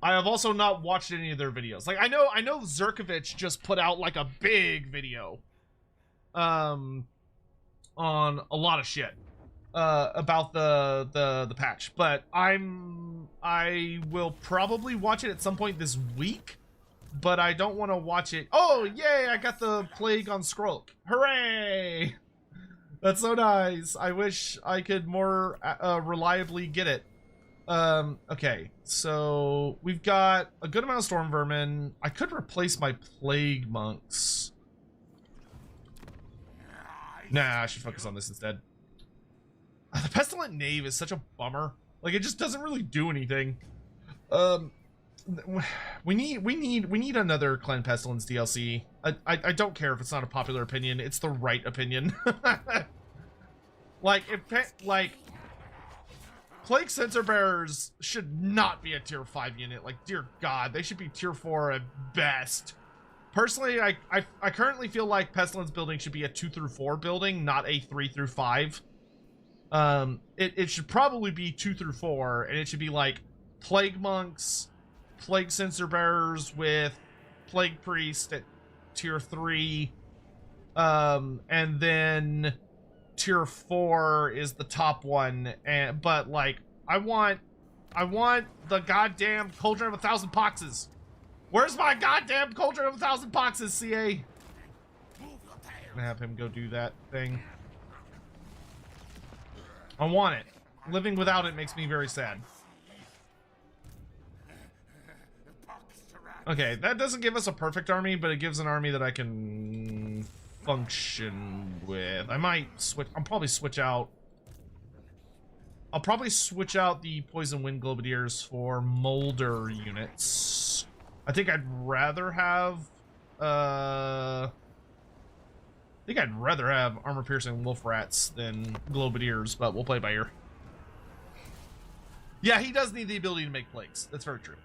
have also not watched any of their videos. Like I know Zerkovich just put out like a big video on a lot of shit about the patch, but I will probably watch it at some point this week, but I don't want to watch it. Oh yay, I got the plague on Skrulk. Hooray! That's so nice. I wish I could more reliably get it. Okay, so we've got a good amount of storm vermin. I could replace my plague monks. Nah, I should focus on this instead. The pestilent knave is such a bummer. Like, it just doesn't really do anything. We need another Clan Pestilence DLC. I don't care if it's not a popular opinion. It's the right opinion. Like, Plague Sensor Bearers should not be a tier 5 unit. Like, dear God, they should be tier 4 at best. Personally, I currently feel like Pestilence building should be a 2 through 4 building, not a 3 through 5. It should probably be 2 through 4, and it should be like Plague Monks, Plague Sensor Bearers with Plague Priest at tier 3, and then tier 4 is the top one, but like I want the goddamn Cauldron of 1,000 Poxes. Where's my goddamn Cauldron of 1,000 Poxes, CA? I'm gonna have him go do that thing. I want it. Living without it makes me very sad. Okay, that doesn't give us a perfect army, but it gives an army that I can function with. I might switch. I'll probably switch out the Poison Wind Globadiers for Molder units. I think I'd rather have armor piercing wolf rats than Globadiers, but we'll play by ear. Yeah, he does need the ability to make plagues. That's very true.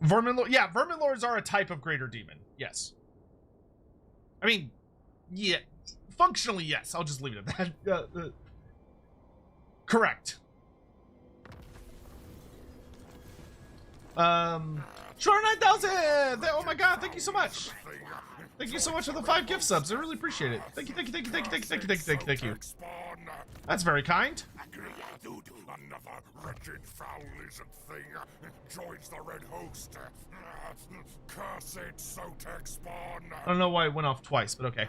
Vermin Lords are a type of greater demon. Yes. I mean, yeah, functionally yes. I'll just leave it at that. Correct. Sure 9,000. Oh my God! Thank you so much. Thank you so much for the 5 gift subs. I really appreciate it. Thank you. That's very kind. Another wretched foul lizard thing joins the red host. Cursed Sotek spawn. I don't know why it went off twice, but okay.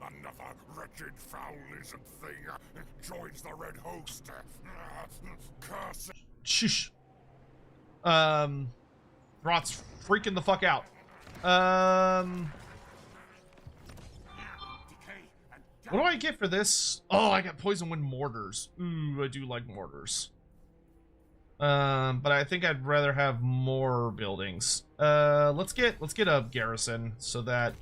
Another wretched foul lizard thing joins the red host. Cursed. Shush. Rot's freaking the fuck out. What do I get for this? Oh, I got Poison Wind Mortars. Ooh, I do like mortars. But I think I'd rather have more buildings. Let's get a garrison so that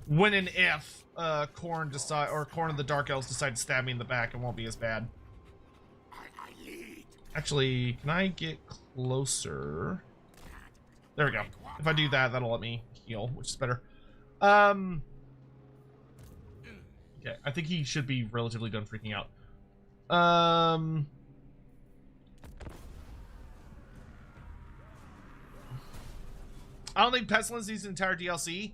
when and if Khorne of the Dark Elves decide to stab me in the back, it won't be as bad. Actually, can I get closer? There we go. If I do that, that'll let me heal, which is better. Okay, I think he should be relatively done freaking out. I don't think Pestilence needs an entire DLC.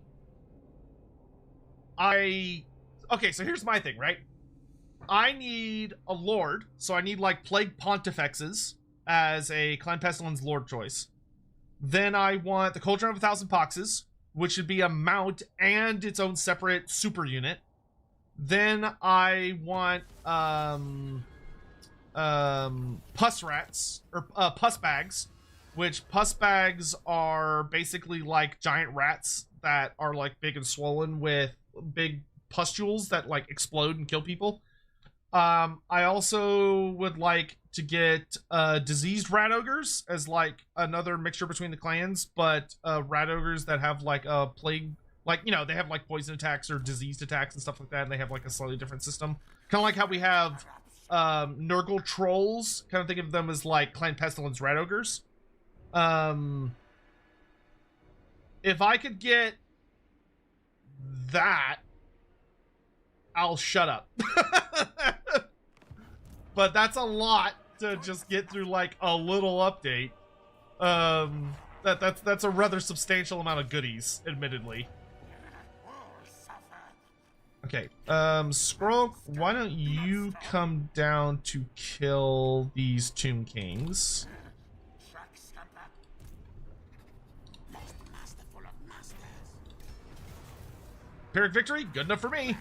Okay, so here's my thing, right? I need a Lord, so I need like Plague Pontifexes as a Clan Pestilence Lord choice. Then I want the Cauldron of 1,000 Poxes, which should be a mount and its own separate super unit. Then I want pus rats or pus bags, which pus bags are basically like giant rats that are like big and swollen with big pustules that like explode and kill people. I also would like to get diseased rat ogres as like another mixture between the clans, but rat ogres that have like a plague. Like, you know, they have like poison attacks or diseased attacks and stuff like that, and they have like a slightly different system. Kind of like how we have Nurgle trolls. Kind of think of them as like Clan Pestilence rat ogres. If I could get that, I'll shut up. But that's a lot to just get through like a little update. That's a rather substantial amount of goodies, admittedly. Okay, Scroll, why don't you come down to kill these Tomb Kings? Pyrrhic victory, good enough for me.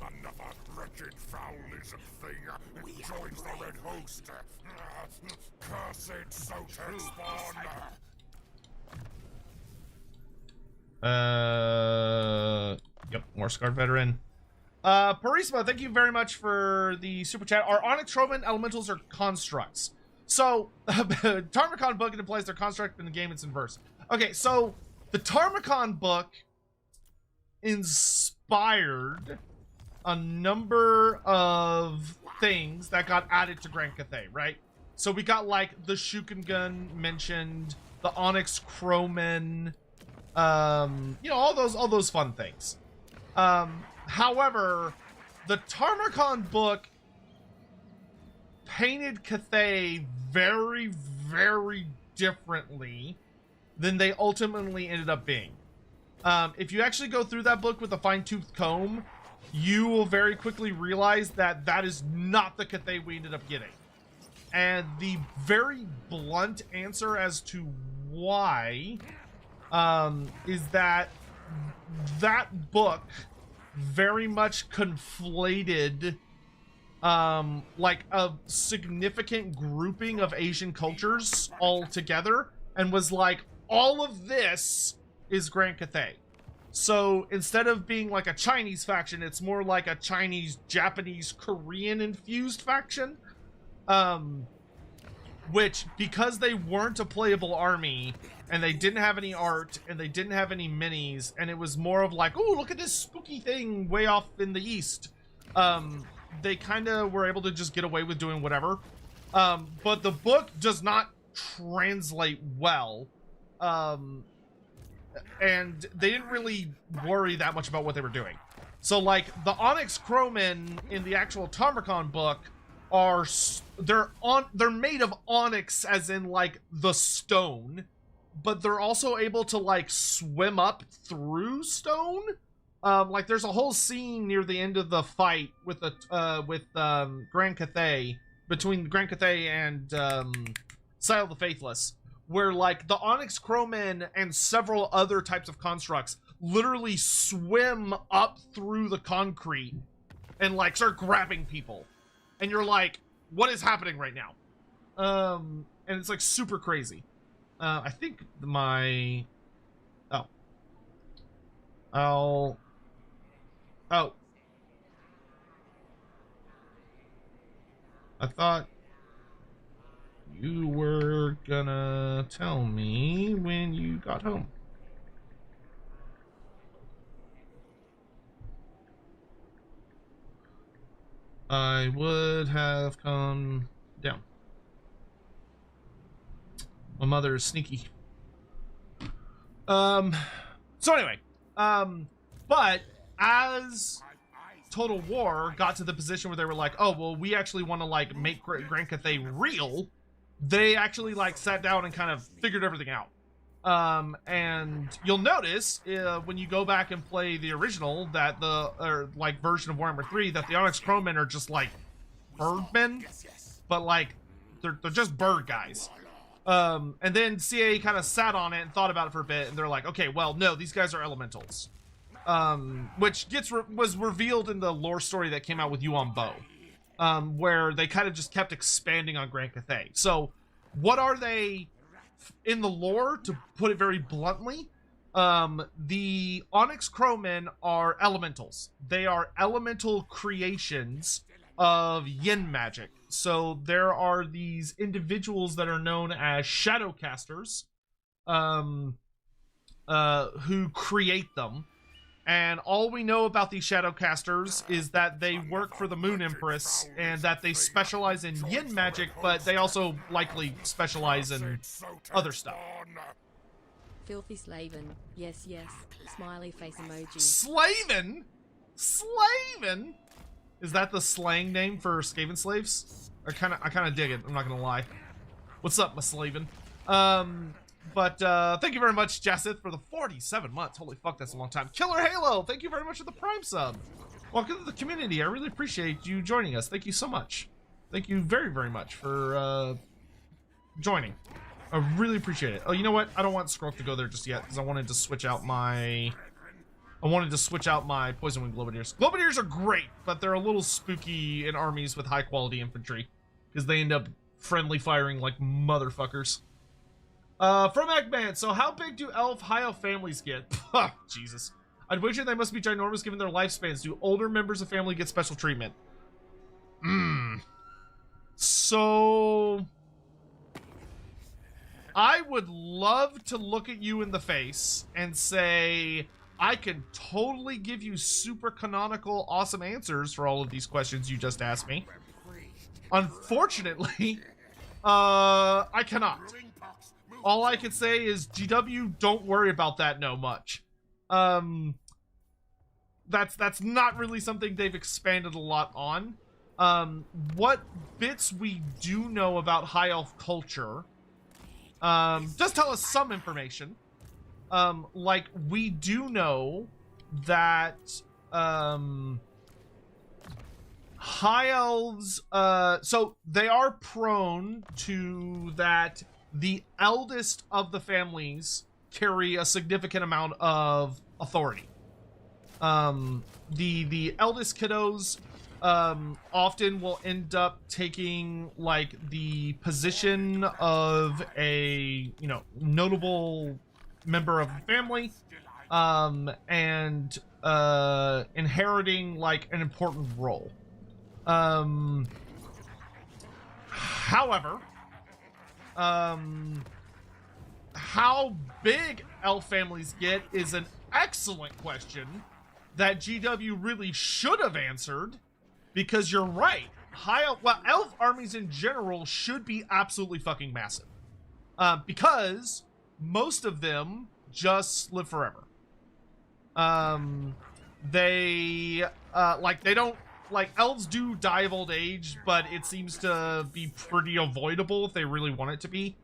Another wretched foul-lizard thing joins the red host. Cursed Sotek spawn. Yep, more Scarred Veteran. Parisma, thank you very much for the super chat. Are Onyx Troman elementals or constructs? So, Tarmacon book, it implies they're construct in the game, it's in verse. Okay, so, the Tarmacon book inspired a number of things that got added to Grand Cathay, right? So we got like the Shukengun mentioned, the Onyx Croman, you know, all those fun things. However, the Tarmacon book painted Cathay very, very differently than they ultimately ended up being. If you actually go through that book with a fine-tooth comb, you will very quickly realize that that is not the Cathay we ended up getting. And the very blunt answer as to why is that that book very much conflated like a significant grouping of Asian cultures all together and was like, all of this is Grand Cathay. So instead of being like a Chinese faction, it's more like a Chinese, Japanese, Korean infused faction. Which, because they weren't a playable army, and they didn't have any art, and they didn't have any minis, and it was more of like, oh, look at this spooky thing way off in the east. They kind of were able to just get away with doing whatever. But the book does not translate well. And they didn't really worry that much about what they were doing. So, like, the Onyx Croman in the actual Tarmacon book are, they're made of onyx, as in, like, the stone, but they're also able to, like, swim up through stone. Like, there's a whole scene near the end of the fight with the Grand Cathay, between Grand Cathay and Sile the Faithless, where like the Onyx Croman and several other types of constructs literally swim up through the concrete and like start grabbing people, and you're like, what is happening right now? And it's like super crazy. I think my I thought you were gonna tell me when you got home. I would have come down. My mother is sneaky. So anyway, but as Total War got to the position where they were like, oh, well, we actually want to like make Grand Cathay real, they actually like sat down and kind of figured everything out. And you'll notice when you go back and play the original that like version of Warhammer 3, that the Onyx Croman are just like birdmen, but like they're just bird guys. And then CA kind of sat on it and thought about it for a bit, and they're like, okay, well, no, these guys are elementals. Which was revealed in the lore story that came out with Yuan Bo, where they kind of just kept expanding on Grand Cathay. So, what are they in the lore, to put it very bluntly? The Onyx Croman are elementals. They are elemental creations of yin magic. So, there are these individuals that are known as Shadowcasters, who create them. And all we know about these Shadowcasters is that they work for the Moon Empress and that they specialize in yin magic, but they also likely specialize in other stuff. Filthy Slaven. Yes, yes. Smiley face emoji. Slaven? Slaven? Is that the slang name for Skaven slaves? I kind of dig it. I'm not gonna lie. What's up, my Slaven? But thank you very much, Jasseth, for the 47 months. Holy fuck, that's a long time. Killer Halo, thank you very much for the Prime sub. Welcome to the community. I really appreciate you joining us. Thank you so much. Thank you very, very much for joining. I really appreciate it. Oh, you know what? I don't want Skrull to go there just yet because I wanted to switch out my Poison Wing Globadiers. Globadiers are great, but they're a little spooky in armies with high quality infantry because they end up friendly firing like motherfuckers. From Eggman, so how big do high elf families get? Jesus. I'd wager they must be ginormous given their lifespans. Do older members of family get special treatment? So I would love to look at you in the face and say, I can totally give you super canonical, awesome answers for all of these questions you just asked me. Unfortunately, I cannot. All I can say is, GW, don't worry about that no much. That's not really something they've expanded a lot on. What bits we do know about High Elf culture, does tell us some information. Like, we do know that, High Elves, so they are prone to that the eldest of the families carry a significant amount of authority. The eldest kiddos often will end up taking like the position of a, you know, notable member of the family, and inheriting like an important role. However, how big elf families get is an excellent question that GW really should have answered, because you're right. Elf armies in general should be absolutely fucking massive, because most of them just live forever. They don't, like, elves do die of old age, but it seems to be pretty avoidable if they really want it to be.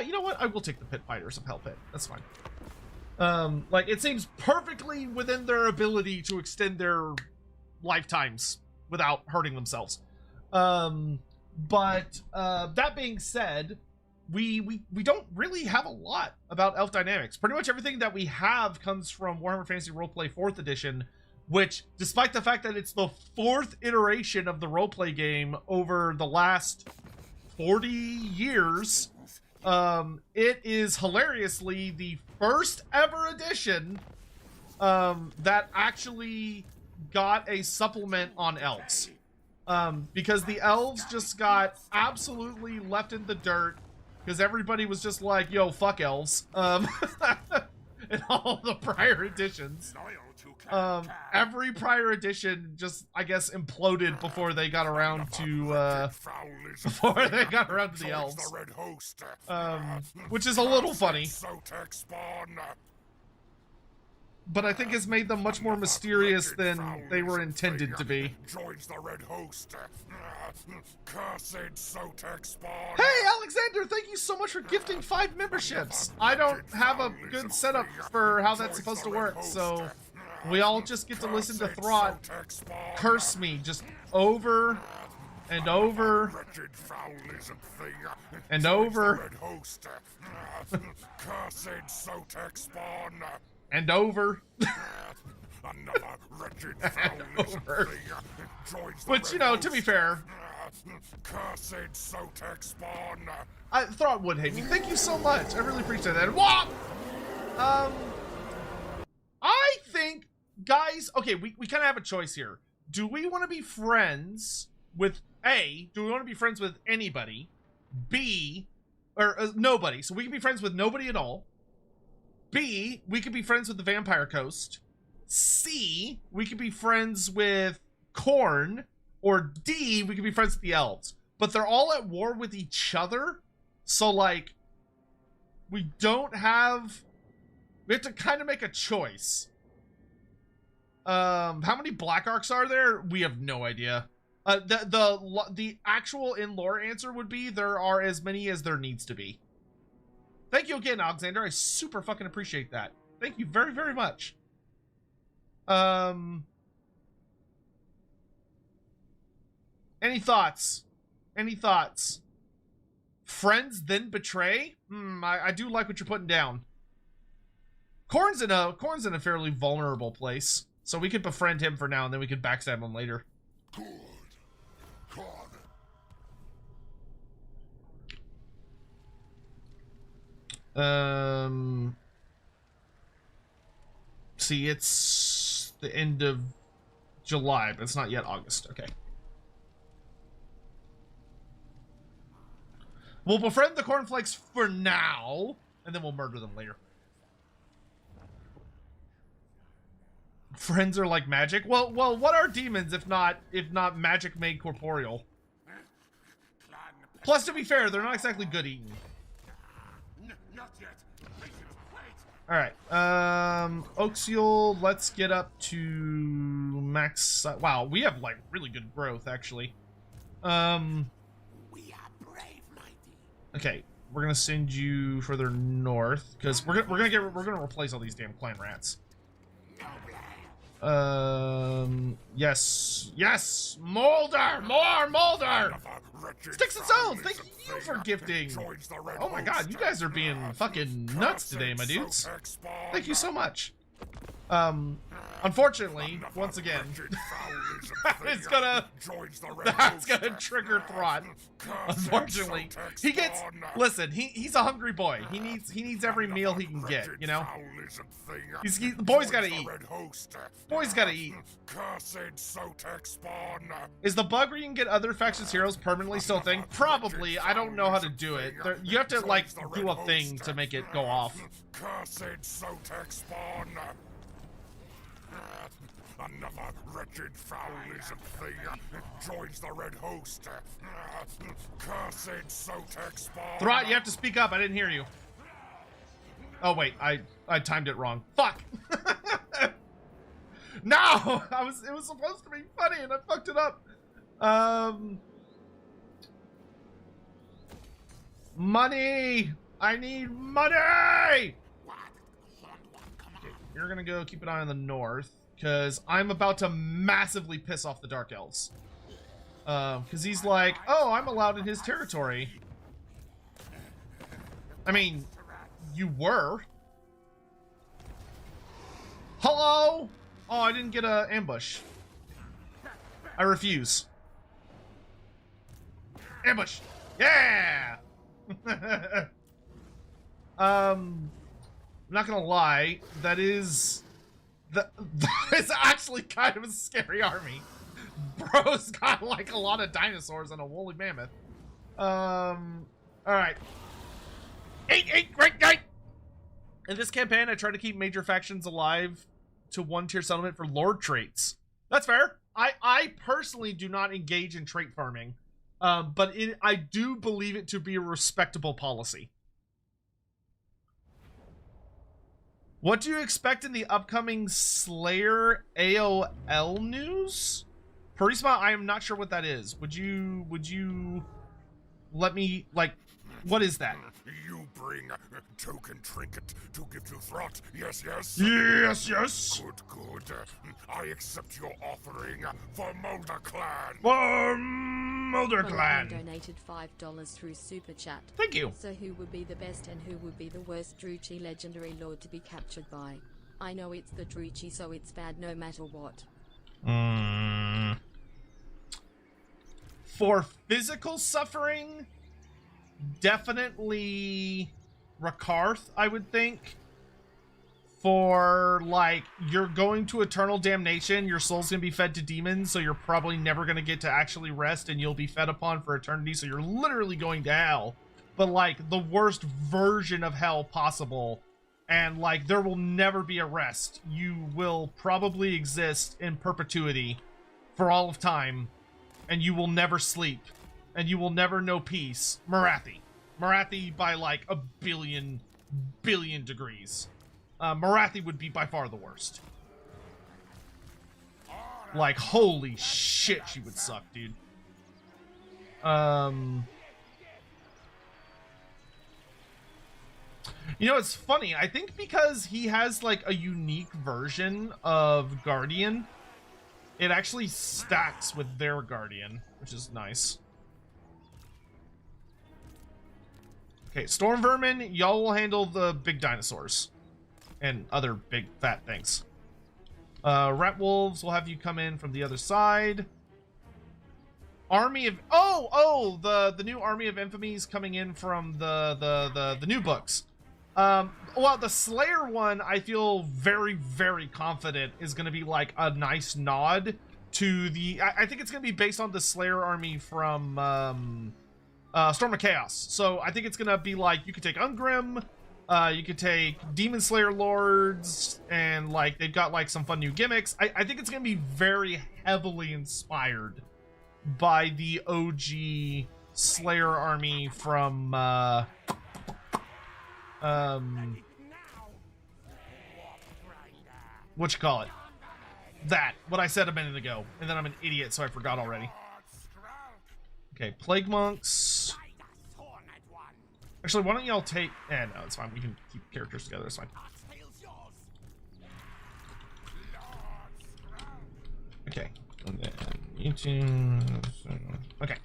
You know what? I will take the Pit Fighters of Hell Pit. That's fine. Like, it seems perfectly within their ability to extend their lifetimes without hurting themselves. But that being said, we don't really have a lot about elf dynamics. Pretty much everything that we have comes from Warhammer Fantasy Roleplay 4th edition, which, despite the fact that it's the 4th iteration of the roleplay game over the last 40 years, it is hilariously the first ever edition that actually got a supplement on elves. Because the elves just got absolutely left in the dirt because everybody was just like, yo, fuck elves. In all the prior editions. Every prior edition just, I guess, imploded before they got around to the elves. Which is a little funny. But I think it's made them much more mysterious than they were intended to be. Hey, Alexander, thank you so much for gifting 5 memberships. I don't have a good setup for how that's supposed to work, so we all just get to listen to Throt curse me just over and over and over and over. Which, you know, to be fair, Throt would hate me. Thank you so much. I really appreciate that. Whoa! I think, guys, okay, we kind of have a choice here. Do we want to be friends with A, do we want to be friends with anybody? B, or nobody. So we can be friends with nobody at all. B, we could be friends with the Vampire Coast. C, we could be friends with Khorne, or D, we could be friends with the elves. But they're all at war with each other, so like we have to kind of make a choice. How many Black Arcs are there? We have no idea. The actual in-lore answer would be there are as many as there needs to be. Thank you again, Alexander. I super fucking appreciate that. Thank you very, very much. Any thoughts? Any thoughts? Friends then betray? I do like what you're putting down. Khorne's in a fairly vulnerable place, so we could befriend him for now, and then we could backstab him later. Good. God. See, it's the end of July, but it's not yet August. Okay. We'll befriend the cornflakes for now, and then we'll murder them later. Friends are like magic. Well, what are demons if not magic made corporeal? Plus, to be fair, they're not exactly good eating. Not yet. All right, Oxial, let's get up to max. Wow, we have like really good growth actually. We are brave, mighty. Okay, we're gonna send you further north because we're gonna replace all these damn clan rats. Yes, Molder, more Molder. Sticks and Stones, thank you for gifting. Oh my god, you guys are being fucking nuts today, my dudes. Thank you so much. Unfortunately, once again, that's gonna trigger Throt. Unfortunately, he gets. Listen, he's a hungry boy. He needs every meal he can get. You know, the boy's gotta eat. Boy's gotta eat. Is the bug where you can get other factions heroes permanently still a thing? Probably. I don't know how to do it. You have to like do a thing to make it go off. Cursed Sotek spawn. Another wretched foul lizard thing joins the red host. Cursed Sotek spawn. Throt, you have to speak up. I didn't hear you. Oh wait, I timed it wrong. Fuck. No, it was supposed to be funny and I fucked it up. Money. I need money. Okay, you're gonna go keep an eye on the north. Because I'm about to massively piss off the Dark Elves. Because he's like, oh, I'm allowed in his territory. I mean, you were. Hello? Oh, I didn't get an ambush. I refuse. Ambush! Yeah! I'm not gonna lie, that is actually kind of a scary army. Bro's got like a lot of dinosaurs and a woolly mammoth. Alright. Great guy! In this campaign, I try to keep major factions alive to one-tier settlement for lord traits. That's fair. I personally do not engage in trait farming. But I do believe it to be a respectable policy. What do you expect in the upcoming Slayer AOL news? Purisma, I am not sure what that is. Would you let me, like, what is that? You bring token trinket to give to Throt. Yes. Yes. Good. I accept your offering for Molder Clan. For Molder Clan. Donated $5 through Super Chat. Thank you. So who would be the best and who would be the worst Druchii legendary lord to be captured by? I know it's the Druchii, so it's bad no matter what. For physical suffering, definitely Rakarth, I would think. For, like, you're going to eternal damnation, your soul's gonna be fed to demons, so you're probably never gonna get to actually rest, and you'll be fed upon for eternity, so you're literally going to hell. But, like, the worst version of hell possible And like, there will never be a rest. You will probably exist in perpetuity for all of time, and you will never sleep, and you will never know peace. Marathi by like a billion degrees. Marathi would be by far the worst. Like, holy shit, she would suck, dude. You know, it's funny. I think because he has like a unique version of Guardian, it actually stacks with their Guardian, which is nice. Okay, Storm Vermin, y'all will handle the big dinosaurs and other big fat things. Rat Wolves will have you come in from the other side. Army of the new Army of Infamies coming in from the new books. Well, the Slayer one, I feel very, very confident is going to be like a nice nod to the... I think it's going to be based on the Slayer army from Storm of Chaos. So I think it's going to be like, you could take Ungrim, you could take Demon Slayer Lords, and like they've got like some fun new gimmicks. I think it's going to be very heavily inspired by the OG Slayer army from... what you call it? What I said a minute ago, and then I'm an idiot, so I forgot already. Okay, Plague Monks. Actually, why don't y'all take... no, it's fine. We can keep characters together. It's fine. Okay. And then you two... Okay.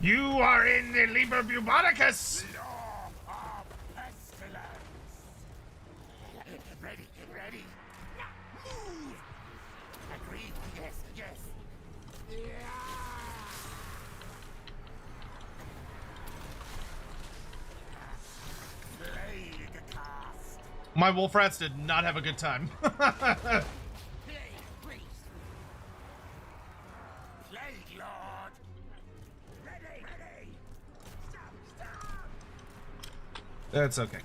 You are in the Liber Bubonicus! Law of Pestilens! Ready, ready. Move! Agreed, yes, yes. Plague cast. My wolf rats did not have a good time. That's okay.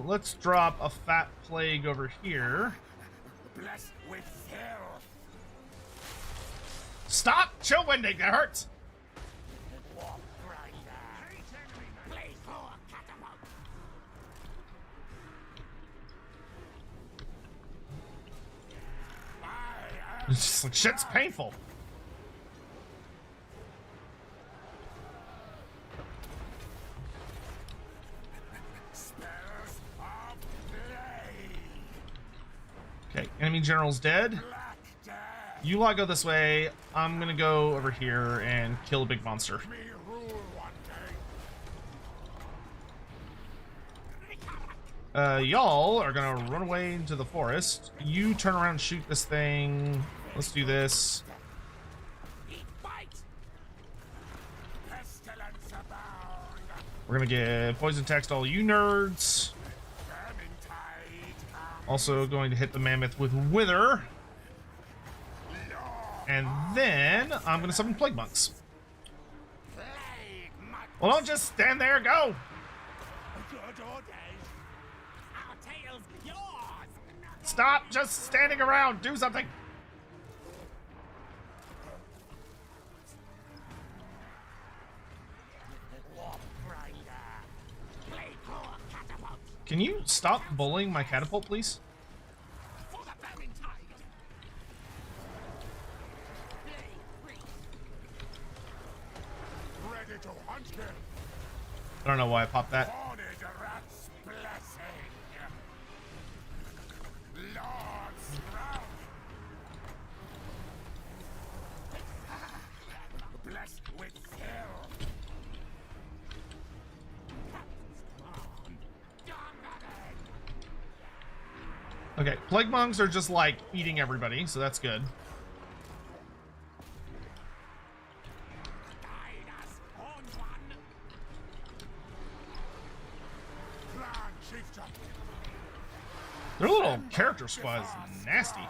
Let's drop a fat plague over here. Blessed with filth. Stop! Chill, Wendig, that hurts! It's just like, shit's painful. Okay, enemy general's dead. You lot go this way. I'm gonna go over here and kill a big monster. Y'all are gonna run away into the forest. You turn around and shoot this thing. Let's do this. We're gonna get poison text all you nerds. Also going to hit the mammoth with Wither. And then I'm going to summon Plague Monks. Well, don't just stand there, go! Stop just standing around, do something! Can you stop bullying my catapult, please? I don't know why I popped that. Okay, plague monks are just like eating everybody, so that's good. Their little character squad is nasty.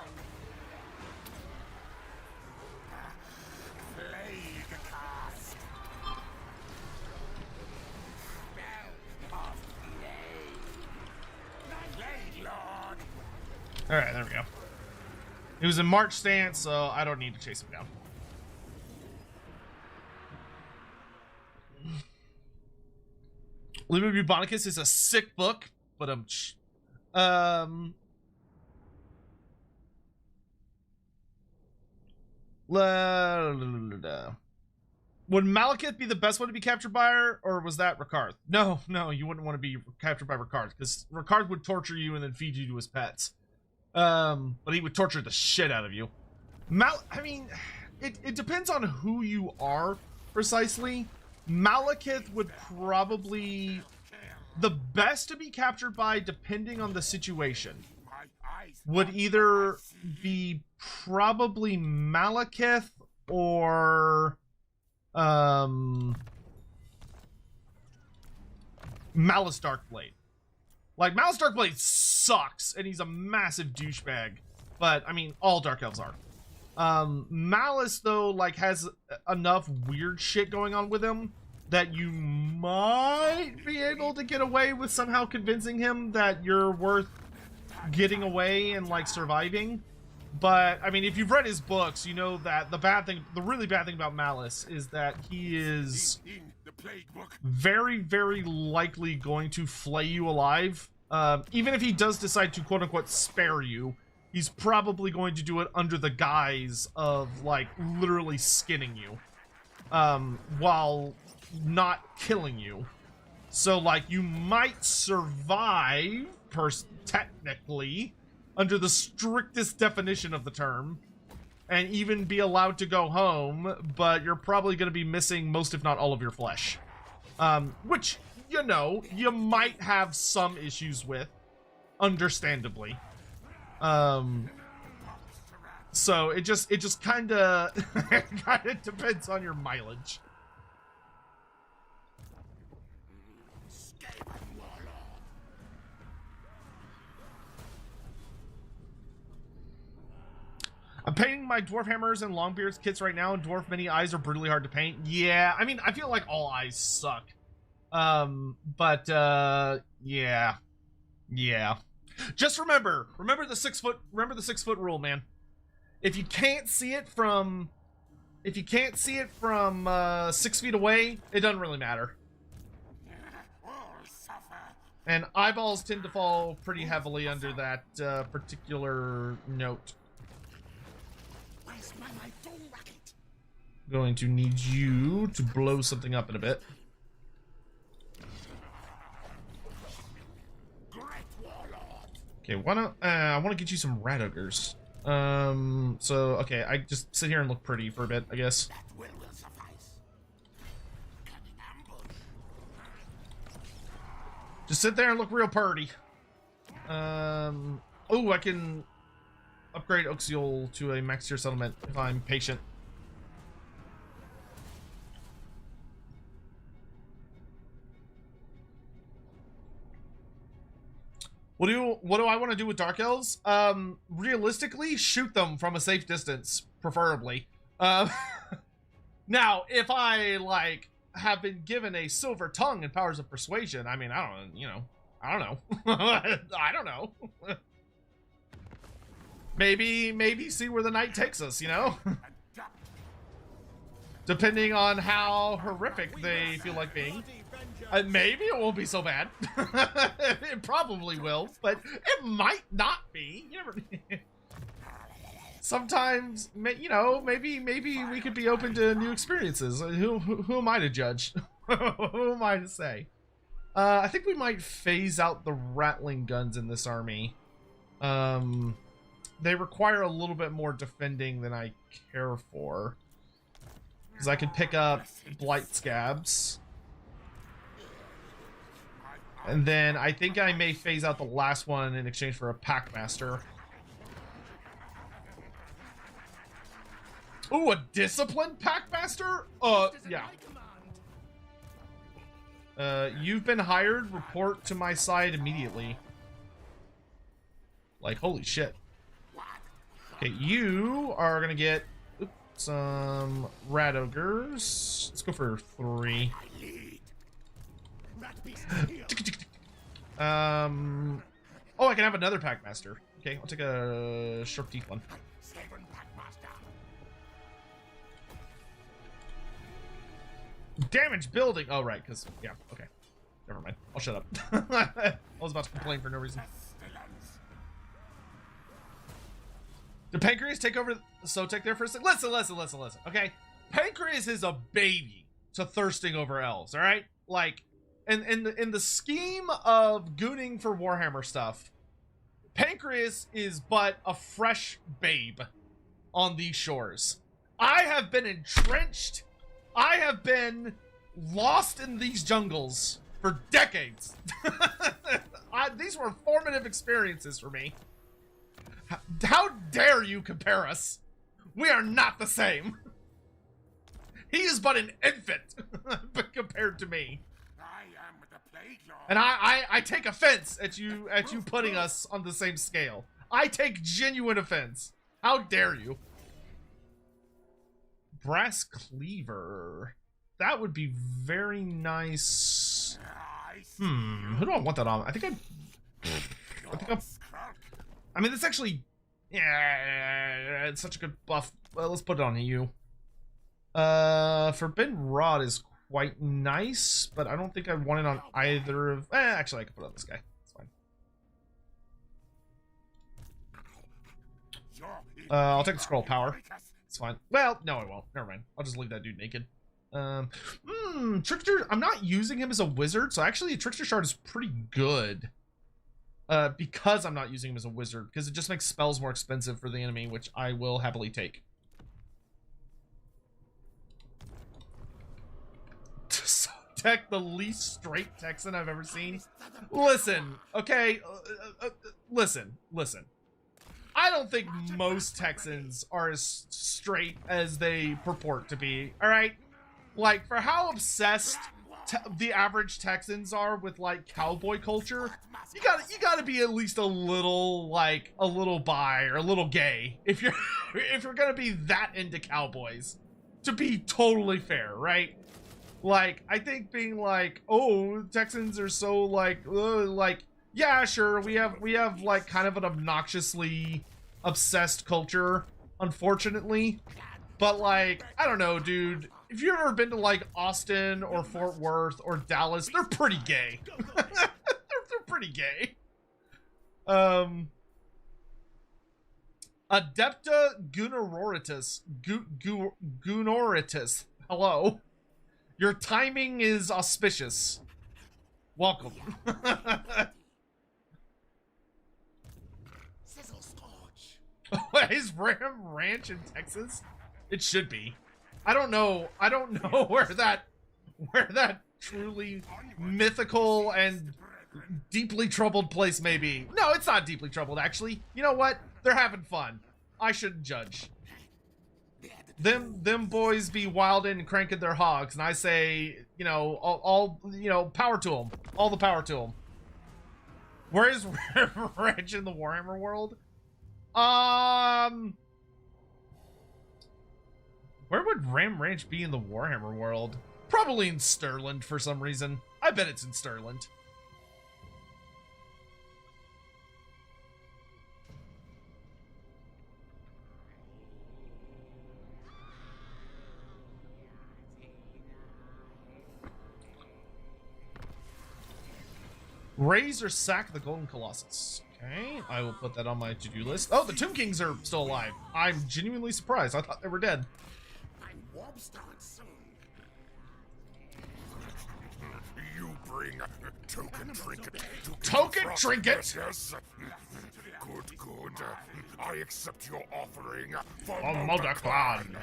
Alright, there we go. He was in March stance, so I don't need to chase him down. Living Bubonicus is a sick book, but would Malekith be the best one to be captured by her, or was that Ricard? No, you wouldn't want to be captured by Ricard, because Ricard would torture you and then feed you to his pets. But he would torture the shit out of you. I mean, it depends on who you are, precisely. Malekith would probably... The best to be captured by, depending on the situation, would either be probably Malekith or... Malice Darkblade. Like, Malice Darkblade sucks, and he's a massive douchebag. But, I mean, all Dark Elves are. Malice, though, like, has enough weird shit going on with him that you might be able to get away with somehow convincing him that you're worth getting away and, like, surviving. But, I mean, if you've read his books, you know that the really bad thing about Malice is that he is very, very likely going to flay you alive. Even if he does decide to quote-unquote spare you, he's probably going to do it under the guise of, like, literally skinning you, while not killing you. So, like, you might survive, technically, under the strictest definition of the term, and even be allowed to go home, but you're probably going to be missing most, if not all, of your flesh. Which, you know, you might have some issues with, understandably. So it just kind of depends on your mileage. I'm painting my Dwarf Hammers and Longbeards kits right now, and Dwarf Mini Eyes are brutally hard to paint. Yeah, I mean, I feel like all eyes suck. Yeah. Just remember the 6 foot rule, man. If you can't see it from 6 feet away, it doesn't really matter. And eyeballs tend to fall pretty heavily under that particular note. Going to need you to blow something up in a bit. Okay, why don't I want to get you some rat ogres. So okay, I just sit here and look pretty for a bit, I guess. Just sit there and look real purty. Oh, I can upgrade Oxiol to a max tier settlement if I'm patient. What do I want to do with Dark Elves? Realistically, shoot them from a safe distance, preferably. Now, if I, like, have been given a silver tongue and powers of persuasion, I mean, I don't know. I don't know. Maybe see where the night takes us, you know? Depending on how horrific they feel like being. Maybe it won't be so bad. It probably will, but it might not be. You never... Sometimes, you know, maybe we could be open to new experiences. Who am I to judge? Who am I to say? I think we might phase out the rattling guns in this army. They require a little bit more defending than I care for. Because I could pick up blight scabs. And then I think I may phase out the last one in exchange for a Packmaster. Ooh, a disciplined Packmaster? Yeah. You've been hired. Report to my side immediately. Like, holy shit. Okay, you are gonna get some rat ogres. Let's go for 3. Oh, I can have another Packmaster. Okay, I'll take a short teeth one. Damage building. Oh, right, because, yeah, okay. Never mind. I'll shut up. I was about to complain for no reason. Did Pancreas take over Sotek there for a second? Listen. Okay, Pancreas is a baby to thirsting over elves. All right, like, in the scheme of gooning for Warhammer stuff, Pancreas is but a fresh babe on these shores. I have been entrenched. I have been lost in these jungles for decades. These were formative experiences for me. How dare you compare us? We are not the same. He is but an infant compared to me. I am the plague lord. And I take offense at you putting us on the same scale. I take genuine offense. How dare you? Brass cleaver. That would be very nice. Who do I want that on? I think I mean, it's actually, yeah, it's such a good buff. Well, let's put it on you. Forbidden Rod is quite nice, but I don't think I want it on either of. Actually, I can put it on this guy. It's fine. I'll take the scroll power. It's fine. Well, no, I won't. Never mind. I'll just leave that dude naked. Trickster. I'm not using him as a wizard, so actually, a Trickster Shard is pretty good. Because I'm not using him as a wizard, because it just makes spells more expensive for the enemy, which I will happily take. Sotek, the least straight Texan I've ever seen. Listen, okay, listen. I don't think most Texans are as straight as they purport to be, all right? Like, for how obsessed the average Texans are with, like, cowboy culture, you gotta be at least a little bi or a little gay if you're gonna be that into cowboys, to be totally fair, right? Like, I think being like, oh, Texans are so like, yeah, sure, we have like kind of an obnoxiously obsessed culture, unfortunately, but like, I don't know, dude. If you've ever been to like Austin or Fort Worth or Dallas, they're pretty gay. they're pretty gay. Adepta Gunoritus. Hello. Your timing is auspicious. Welcome. Sizzle scorch. Is Ram Ranch in Texas? It should be. I don't know where that truly mythical and deeply troubled place may be. No, it's not deeply troubled, actually. You know what? They're having fun. I shouldn't judge. Them boys be wildin' and cranking their hogs, and I say, you know, all you know, power to them. All the power to them. Where is Reg in the Warhammer world? Where would Ram Ranch be in the Warhammer world? Probably in Stirland for some reason. I bet it's in Stirland. Raise or sack the Golden Colossus. Okay, I will put that on my to-do list. Oh, the Tomb Kings are still alive. I'm genuinely surprised. I thought they were dead. I'm warp starts soon. You bring a token trinket. Token trinket? Yes. Good. I accept your offering for Modaclan.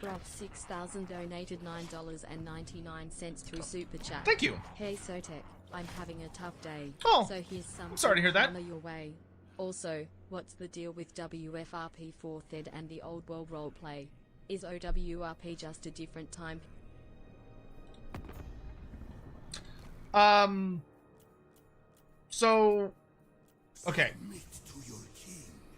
Dwarf 6000 donated $9.99 through Super Chat. Thank you. Hey Sotek, I'm having a tough day. Oh, so here's some. I'm sorry to hear that. Hammer your way. Also, what's the deal with WFRP 4th ed and the old world roleplay? Is OWRP just a different time? So, okay.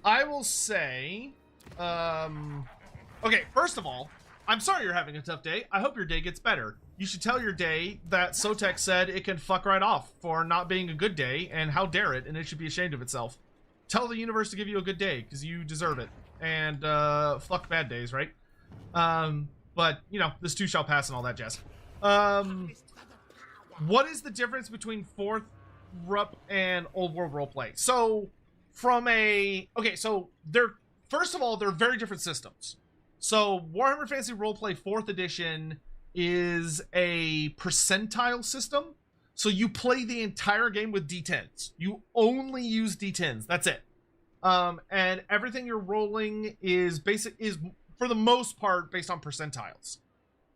I will say, okay, first of all, I'm sorry you're having a tough day. I hope your day gets better. You should tell your day that Sotek said it can fuck right off for not being a good day, and how dare it, and it should be ashamed of itself. Tell the universe to give you a good day, because you deserve it. And, fuck bad days, right? But, you know, this too shall pass and all that jazz. What is the difference between 4th RUP and Old World Roleplay? So, from a... Okay, so, first of all, they're very different systems. So, Warhammer Fantasy Roleplay 4th Edition is a percentile system. So, you play the entire game with D10s. You only use D10s. That's it. And everything you're rolling is for the most part, based on percentiles.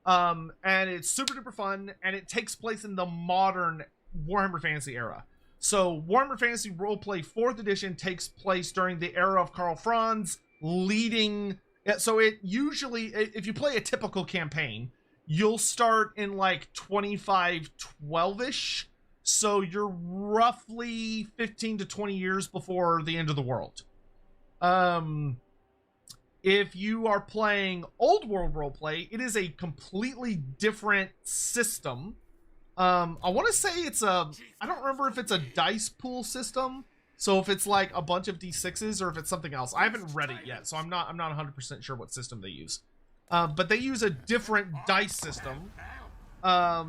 And it's super duper fun, and it takes place in the modern Warhammer Fantasy era. So Warhammer Fantasy Roleplay 4th Edition takes place during the era of Karl Franz, leading... So it usually, if you play a typical campaign, you'll start in like 2512-ish. So you're roughly 15 to 20 years before the end of the world. If you are playing Old World Roleplay, it is a completely different system. I want to say it's I don't remember if it's a dice pool system. So if it's like a bunch of D6s or if it's something else. I haven't read it yet, so I'm not 100% sure what system they use. But they use a different dice system. I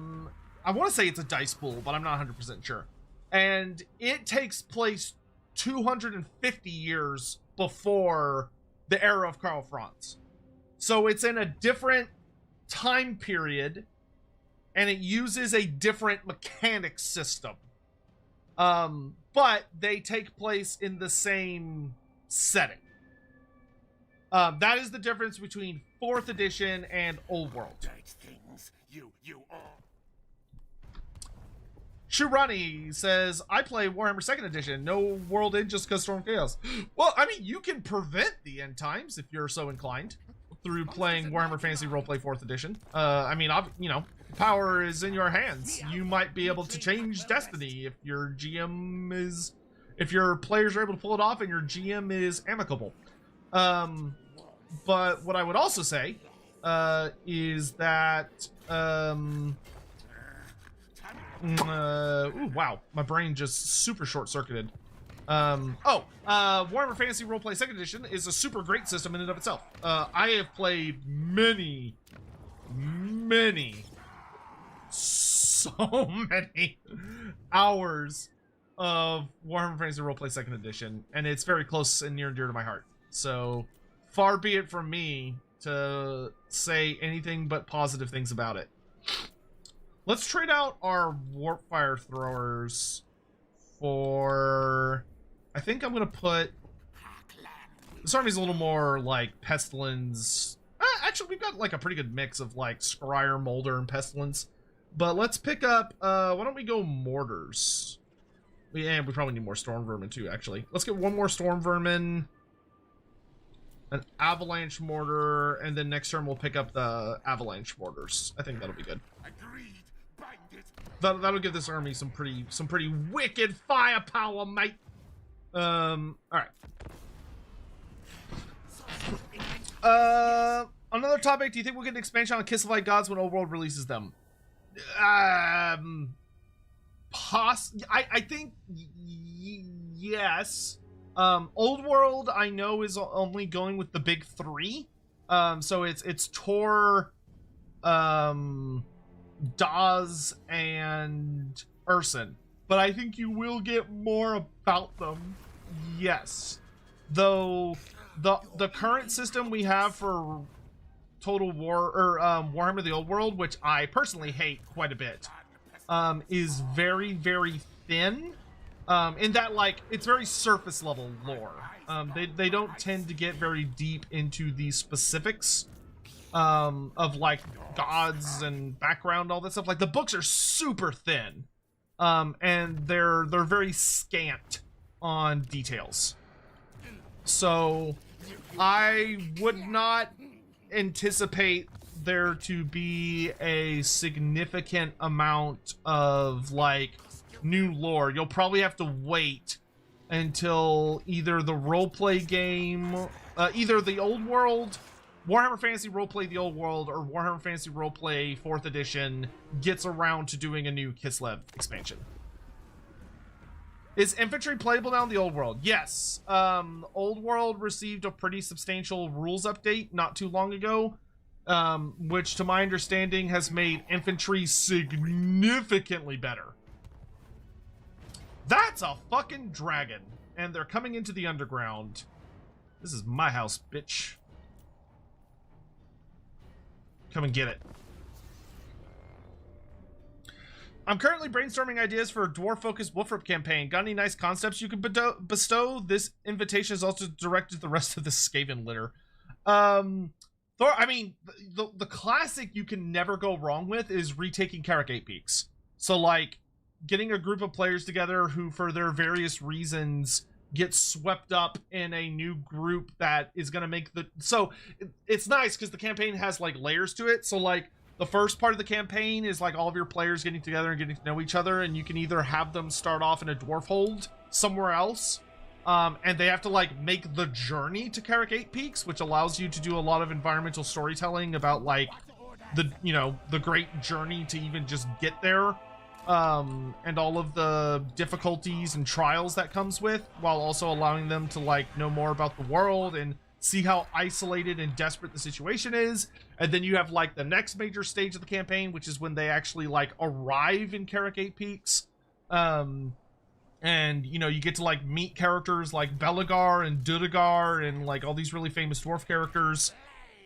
want to say it's a dice pool, but I'm not 100% sure. And it takes place 250 years before the era of Karl Franz. So it's in a different time period, and it uses a different mechanic system. But they take place in the same setting. That is the difference between 4th Edition and Old World. Shurani says, I play Warhammer 2nd Edition. No world end just because Storm Chaos. Well, I mean, you can prevent the end times if you're so inclined through playing Warhammer Fantasy Roleplay 4th Edition. I mean, you know, power is in your hands. You might be able to change destiny if your GM is... If your players are able to pull it off and your GM is amicable. But what I would also say is that... ooh, wow, my brain just super short-circuited. Warhammer Fantasy Roleplay 2nd Edition is a super great system in and of itself. I have played so many hours of Warhammer Fantasy Roleplay 2nd Edition, and it's very close and near and dear to my heart. So, far be it from me to say anything but positive things about it. Let's trade out our warp fire throwers for... I think I'm going to put... This army's a little more like Pestilens. Actually, we've got like a pretty good mix of like Scryer, Molder, and Pestilens. But let's pick up... why don't we go Mortars? We probably need more Storm Vermin too, actually. Let's get one more Storm Vermin. An Avalanche Mortar. And then next turn we'll pick up the Avalanche Mortars. I think that'll be good. That'll give this army some pretty wicked firepower, mate. Alright. Another topic, do you think we'll get an expansion on Kiss of Light Gods when Old World releases them? I think yes. Old World, I know, is only going with the big three. So it's Tor, Daz, and Urson. But I think you will get more about them. Yes. Though the current system we have for Total War or Warhammer the Old World, which I personally hate quite a bit, is very, very thin. In that, like, it's very surface level lore. They don't tend to get very deep into the specifics of like gods and background, all that stuff. Like, the books are super thin. and they're very scant on details. So I would not anticipate there to be a significant amount of like new lore. You'll probably have to wait until either the roleplay game, either the old world, Warhammer Fantasy Roleplay the Old World, or Warhammer Fantasy Roleplay 4th Edition gets around to doing a new Kislev expansion. Is infantry playable now in the Old World? Yes. Old World received a pretty substantial rules update not too long ago, which to my understanding has made infantry significantly better. That's a fucking dragon, and they're coming into the underground. This is my house, bitch. Come and get it. I'm currently brainstorming ideas for a dwarf-focused Wolfrip campaign. Got any nice concepts you could bestow? This invitation is also directed to the rest of the Skaven litter. Thor, I mean, the classic you can never go wrong with is retaking Carrick 8 Peaks. So, like, getting a group of players together who, for their various reasons, get swept up in a new group that is going to make the... So, it's nice because the campaign has, like, layers to it. So, like, the first part of the campaign is, like, all of your players getting together and getting to know each other, and you can either have them start off in a dwarf hold somewhere else, and they have to, like, make the journey to Carrick 8 Peaks, which allows you to do a lot of environmental storytelling about, like, the, you know, the great journey to even just get there. And all of the difficulties and trials that comes with, while also allowing them to like know more about the world and see how isolated and desperate the situation is. And then you have like the next major stage of the campaign, which is when they actually like arrive in Carrick 8 Peaks. And you know, you get to like meet characters like Belagar and Dudagar and like all these really famous dwarf characters.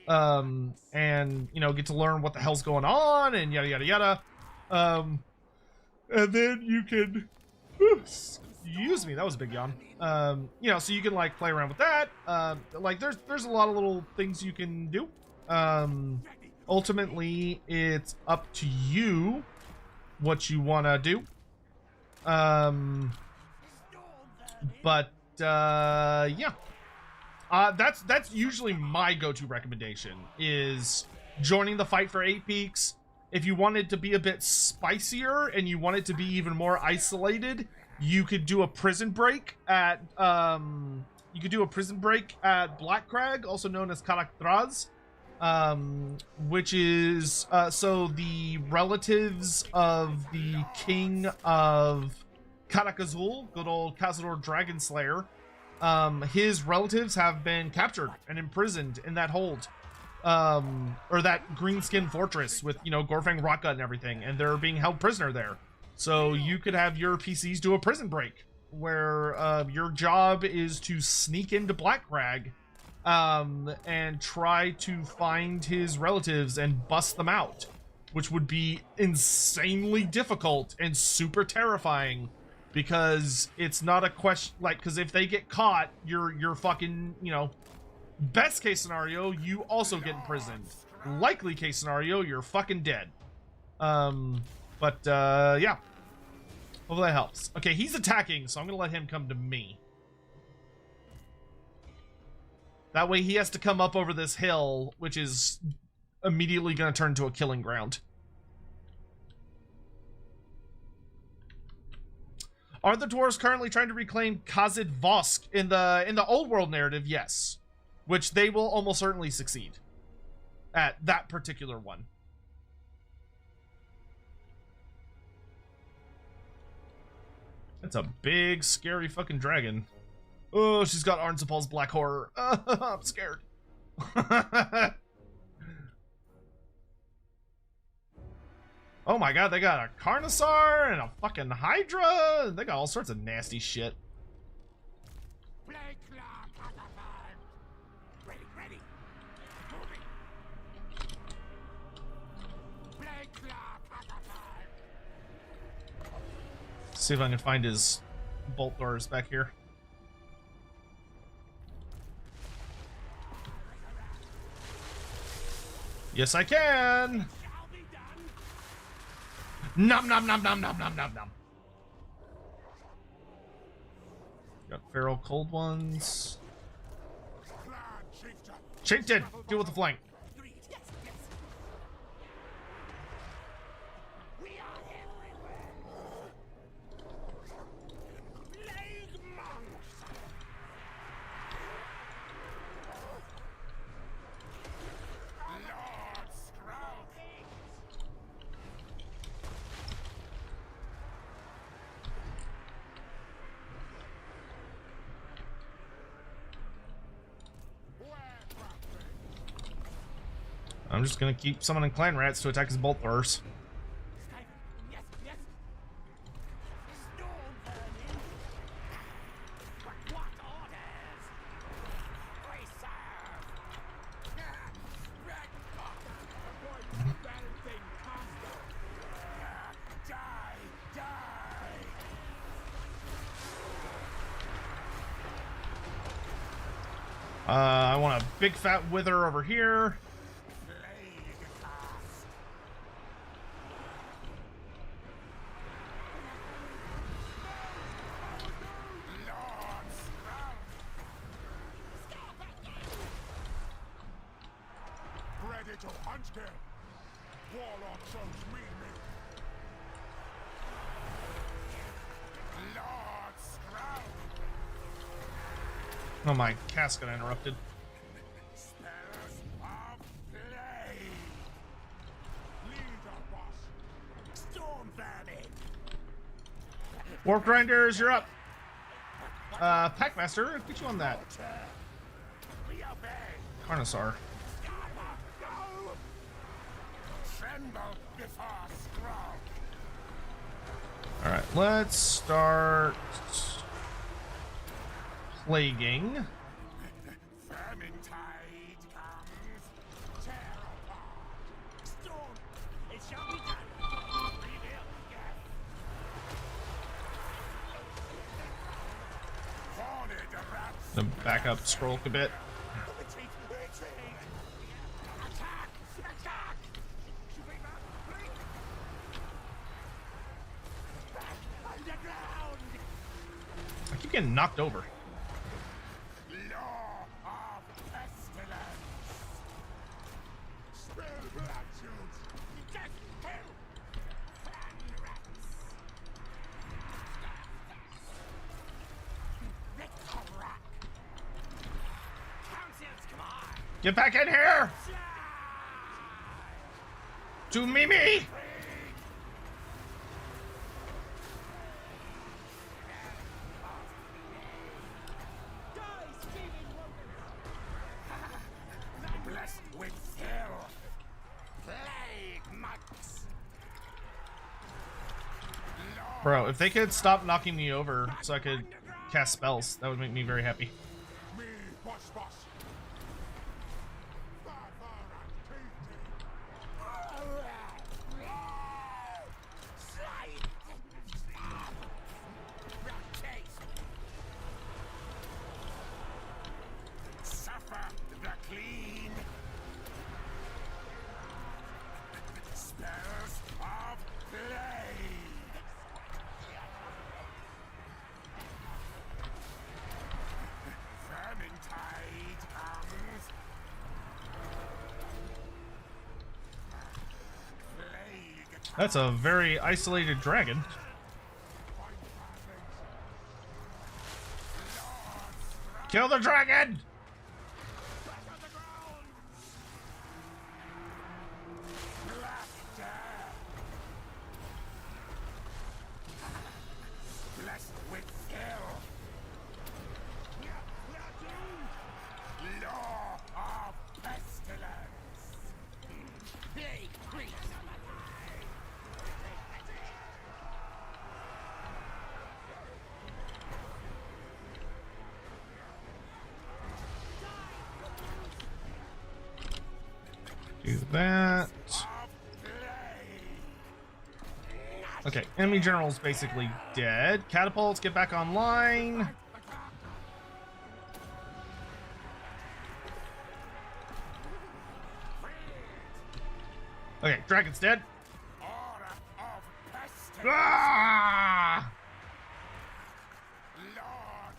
And you know, get to learn what the hell's going on and yada yada yada. And then you can, excuse me, that was a big yawn. You know, so you can like play around with that. Like there's a lot of little things you can do. Ultimately, it's up to you what you want to do. Yeah. That's usually my go-to recommendation is joining the fight for 8 Peaks. If you wanted to be a bit spicier and you want it to be even more isolated, you could do a prison break at Blackcrag, also known as Karakdraz, which is so the relatives of the king of Karakazul, good old Cazador Dragonslayer. His relatives have been captured and imprisoned in that hold. Or that greenskin fortress with, you know, Gorfang Raka and everything, and they're being held prisoner there. So you could have your PCs do a prison break where your job is to sneak into Blackcrag and try to find his relatives and bust them out, which would be insanely difficult and super terrifying because it's not a question, like, because if they get caught, you're fucking, you know, best case scenario, you also get imprisoned. Likely case scenario, you're fucking dead. Yeah. Hopefully that helps. Okay, he's attacking, so I'm gonna let him come to me. That way he has to come up over this hill, which is immediately gonna turn into a killing ground. Are the dwarves currently trying to reclaim Kazid Vosk in the old world narrative? Yes. Which they will almost certainly succeed at that particular one. That's a big, scary fucking dragon. Oh, she's got Arnsapal's Black Horror. I'm scared. Oh my god, they got a Carnosaur and a fucking Hydra. They got all sorts of nasty shit. See if I can find his bolt doors back here. Yes, I can. Nom nom nom nom nom nom nom nom. Got feral cold ones. Plan, chieftain. Chieftain, deal with the flank. Yes, yes. We are everywhere. Plague monks. Lord Scroll. I'm just gonna keep summoning clan rats to attack his bolt throwers. Skaven. Yes, yes. Storm burning. What orders? We serve. Red Avoid balancing constant. Die, die. I want a big fat wither over here. Plague cast. Lord Scroll. Ready to hunt kill. Warlock shows me. Lord Scroll. Oh, my cast got interrupted. Spells of plague. Leader boss. Storm burning. Warp grinders, you're up. Packmaster, get you on that. We obey. Carnosaur. Go. Tremble before Scroll. All right, let's start plaguing. Vermintide comes. Tear apart. Storm. It shall be done. Reveal. Yes. Horned rats. The back up scroll a bit. Retreat. Retreat. Attack. Attack. Underground. I keep getting knocked over. Law of pestilence. Spell latitude. Death. Kill. Fan rats. Victorac. Council's command. Get back in here! To Mimi! Blessed with filth. Plague monks. Bro, if they could stop knocking me over so I could cast spells, that would make me very happy. Me, boss. Barbara Suffer the clean. Spells of plague. Vermintide comes. Plague. That's a very isolated dragon. Kill the dragon! Black Death. Blessed with filth. Law of pestilence. Big creep. Do that. Of plague. Okay, enemy general's basically dead. Catapults, get back online. Okay, dragon's dead. Aura of pestilence. Ah! Lord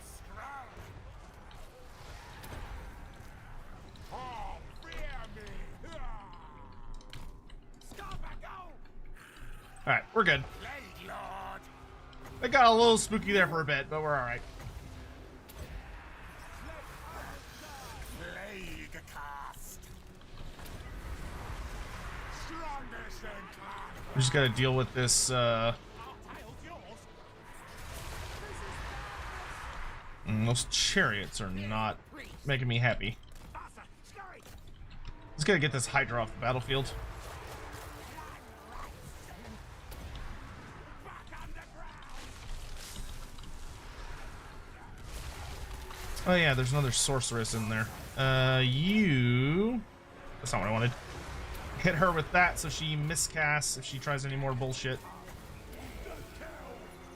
We're good. Plague Lord. It got a little spooky there for a bit, but we're all right. Plague cast. Strongest in class. We just got to deal with this. Our tile's yours. Those chariots are not making me happy. Faster, scurry. Just gotta get this Hydra off the battlefield. Oh yeah, there's another sorceress in there. You... That's not what I wanted. Hit her with that so she miscasts if she tries any more bullshit.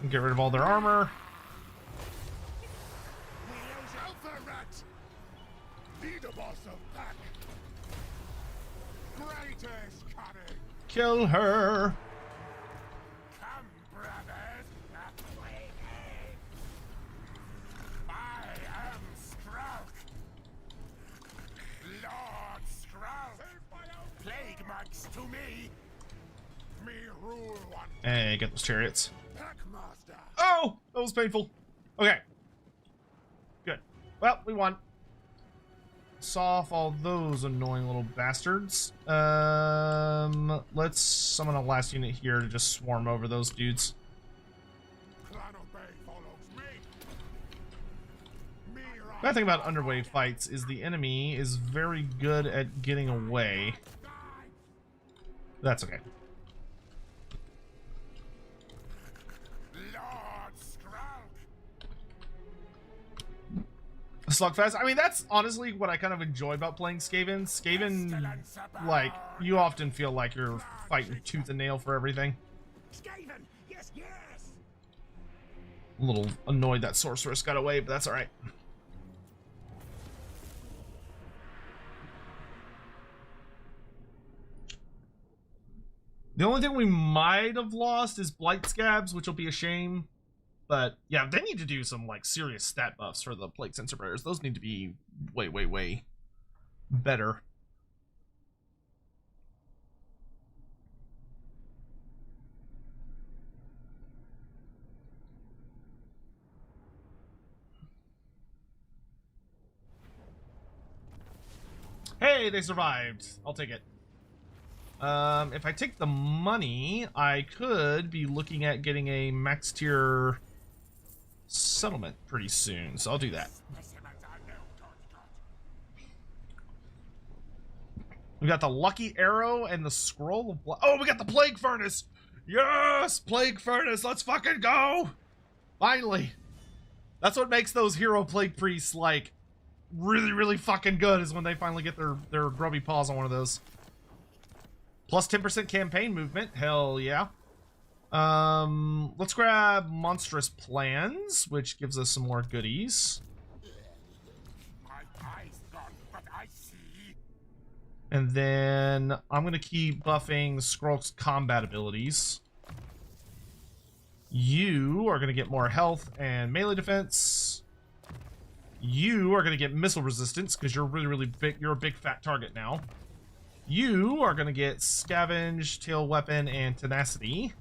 And get rid of all their armor. Leader boss of pack. Greatest cunning. Kill her. Come, brothers. I am Stroke. Lord Stroke. Plague marks to me. Me rule one. Hey, get those chariots. Packmaster. Oh, that was painful. Okay. Good. Well, we won. Saw off all those annoying little bastards. Let's summon a last unit here to just swarm over those dudes. Clan of Bay follows me. Me Bad thing about underway fights is the enemy is very good at getting away. That's okay. Lord Stroke. Slugfest. I mean, that's honestly what I kind of enjoy about playing Skaven. Skaven, like, you often feel like you're fighting tooth and nail for everything. Skaven, yes, yes. I'm a little annoyed that sorceress got away, but that's all right. The only thing we might have lost is Blight Scabs, which will be a shame. But yeah, they need to do some like serious stat buffs for the Plague Sensor Bearers. Those need to be way, way, way better. Hey, they survived. I'll take it. If I take the money, I could be looking at getting a max tier settlement pretty soon, so I'll do that. We got the Lucky Arrow and the Scroll of Blood. Oh, we got the Plague Furnace! Yes! Plague Furnace, let's fucking go! Finally! That's what makes those Hero Plague Priests, like, really, really fucking good, is when they finally get their grubby paws on one of those. Plus 10% campaign movement. Hell yeah. Let's grab Monstrous Plans, which gives us some more goodies. My eyes gone, but I see. And then I'm going to keep buffing Skrull's combat abilities. You are going to get more health and melee defense. You are going to get missile resistance because you're really, really big. You're a big fat target now. You are going to get Scavenge, Tail Weapon, and Tenacity.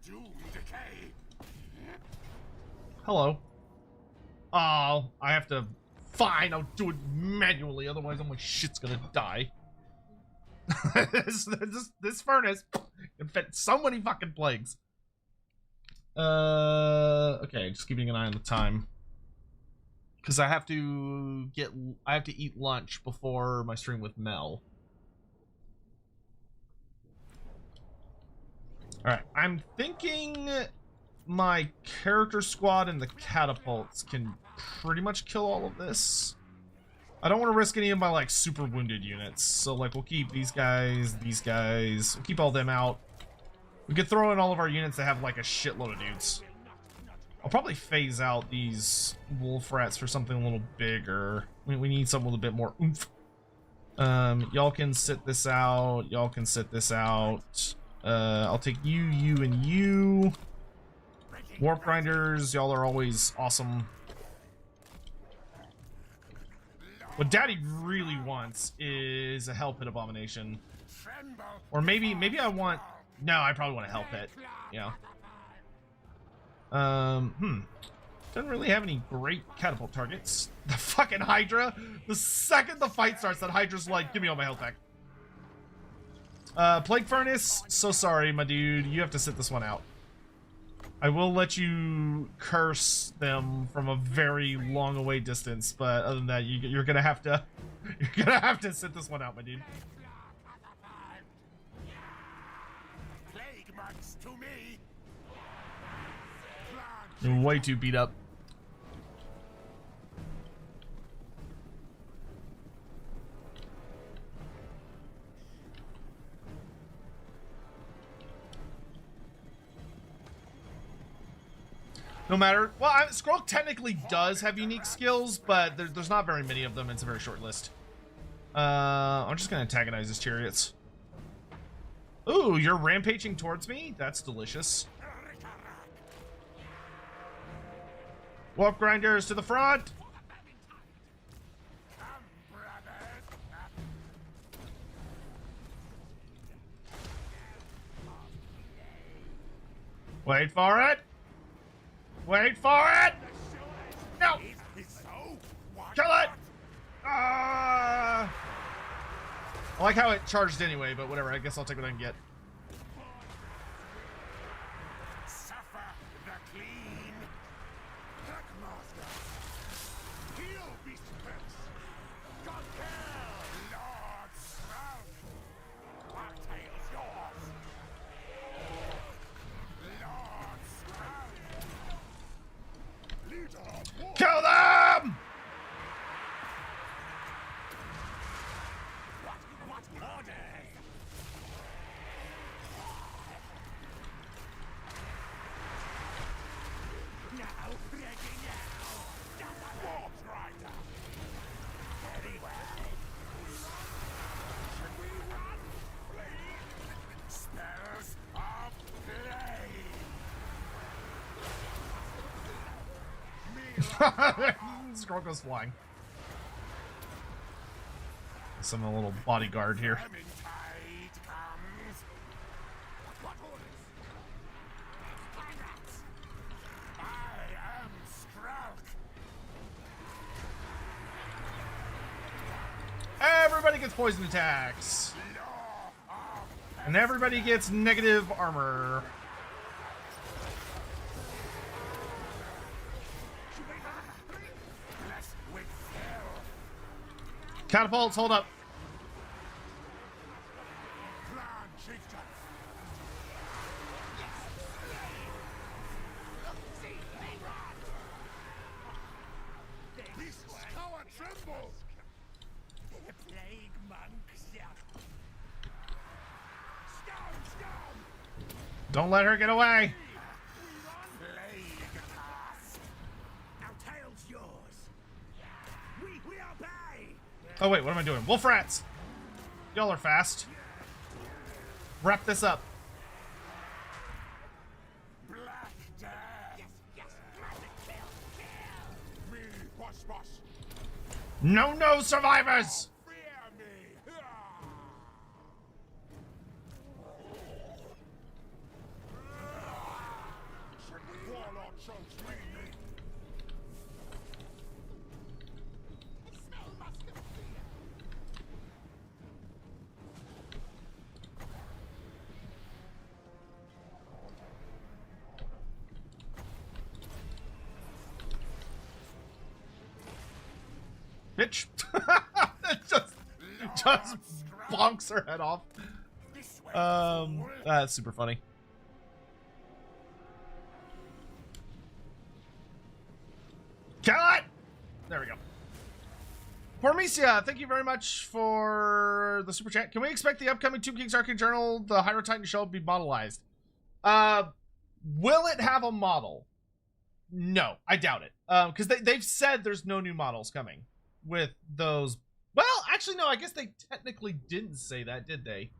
Doom decay. Hello. Oh, I have to... Fine, I'll do it manually, otherwise my shit's gonna die. this furnace infects so many fucking plagues. Okay, just keeping an eye on the time. Because I have to eat lunch before my stream with Mel. Alright, I'm thinking my character squad and the catapults can pretty much kill all of this. I don't want to risk any of my like super wounded units. So like we'll keep these guys, we'll keep all them out. We could throw in all of our units that have like a shitload of dudes. I'll probably phase out these wolf rats for something a little bigger. We need something with a bit more oomph. Y'all can sit this out. Y'all can sit this out. I'll take you, you, and you. Warp grinders, y'all are always awesome. What Daddy really wants is a Hell Pit Abomination. Or maybe I want No, I probably want to help it. Yeah. Doesn't really have any great catapult targets. The fucking Hydra. The second the fight starts, that Hydra's like, give me all my health back. Plague Furnace. So sorry, my dude. You have to sit this one out. I will let you curse them from a very long away distance, but other than that, you're gonna have to, sit this one out, my dude. Plague monks to me. You're way too beat up. No matter. Well, Scroll technically does have unique skills, but there's not very many of them. It's a very short list. I'm just gonna antagonize his chariots. Ooh, you're rampaging towards me? That's delicious. Warp grinders to the front. Wait for it. Wait for it! No! Kill it! I like how it charged anyway, but whatever. I guess I'll take what I can get. Suffer the clean. Hackmaster. Heal beast pets. God kill. Lord Stroud. Our tail's yours. Lord Stroud. Leader of war. Kill them! What order? Now, ready now. Warp Rider. Very well. Should we run? Please. Spells of blade. Scroll goes flying. Some little bodyguard here. Vermintide comes. What orders? Pirates. I am Stroud. Everybody gets poison attacks. And everybody gets negative armor. Blessed with hell. Catapults, hold up. Clan chieftain. Beasts tower tremble. Plague monks. Stone. Don't let her get away. Plague cast. Our tail's yours. We obey. Oh wait, what am I doing? Wolf rats. Y'all are fast. Wrap this up. Black death. Yes. Me, boss. No, survivors. Fear me. Warlord chose me. Bitch. It just bonks her head off. This way. That's super funny. Kill it! There we go. Pormesia, thank you very much for the super chat. Can we expect the upcoming Tomb King's Arcane Journal, the Hydra Titan show, be modelized? Will it have a model? No, I doubt it. Because they've said there's no new models coming with those. Well, actually, no, I guess they technically didn't say that, did they?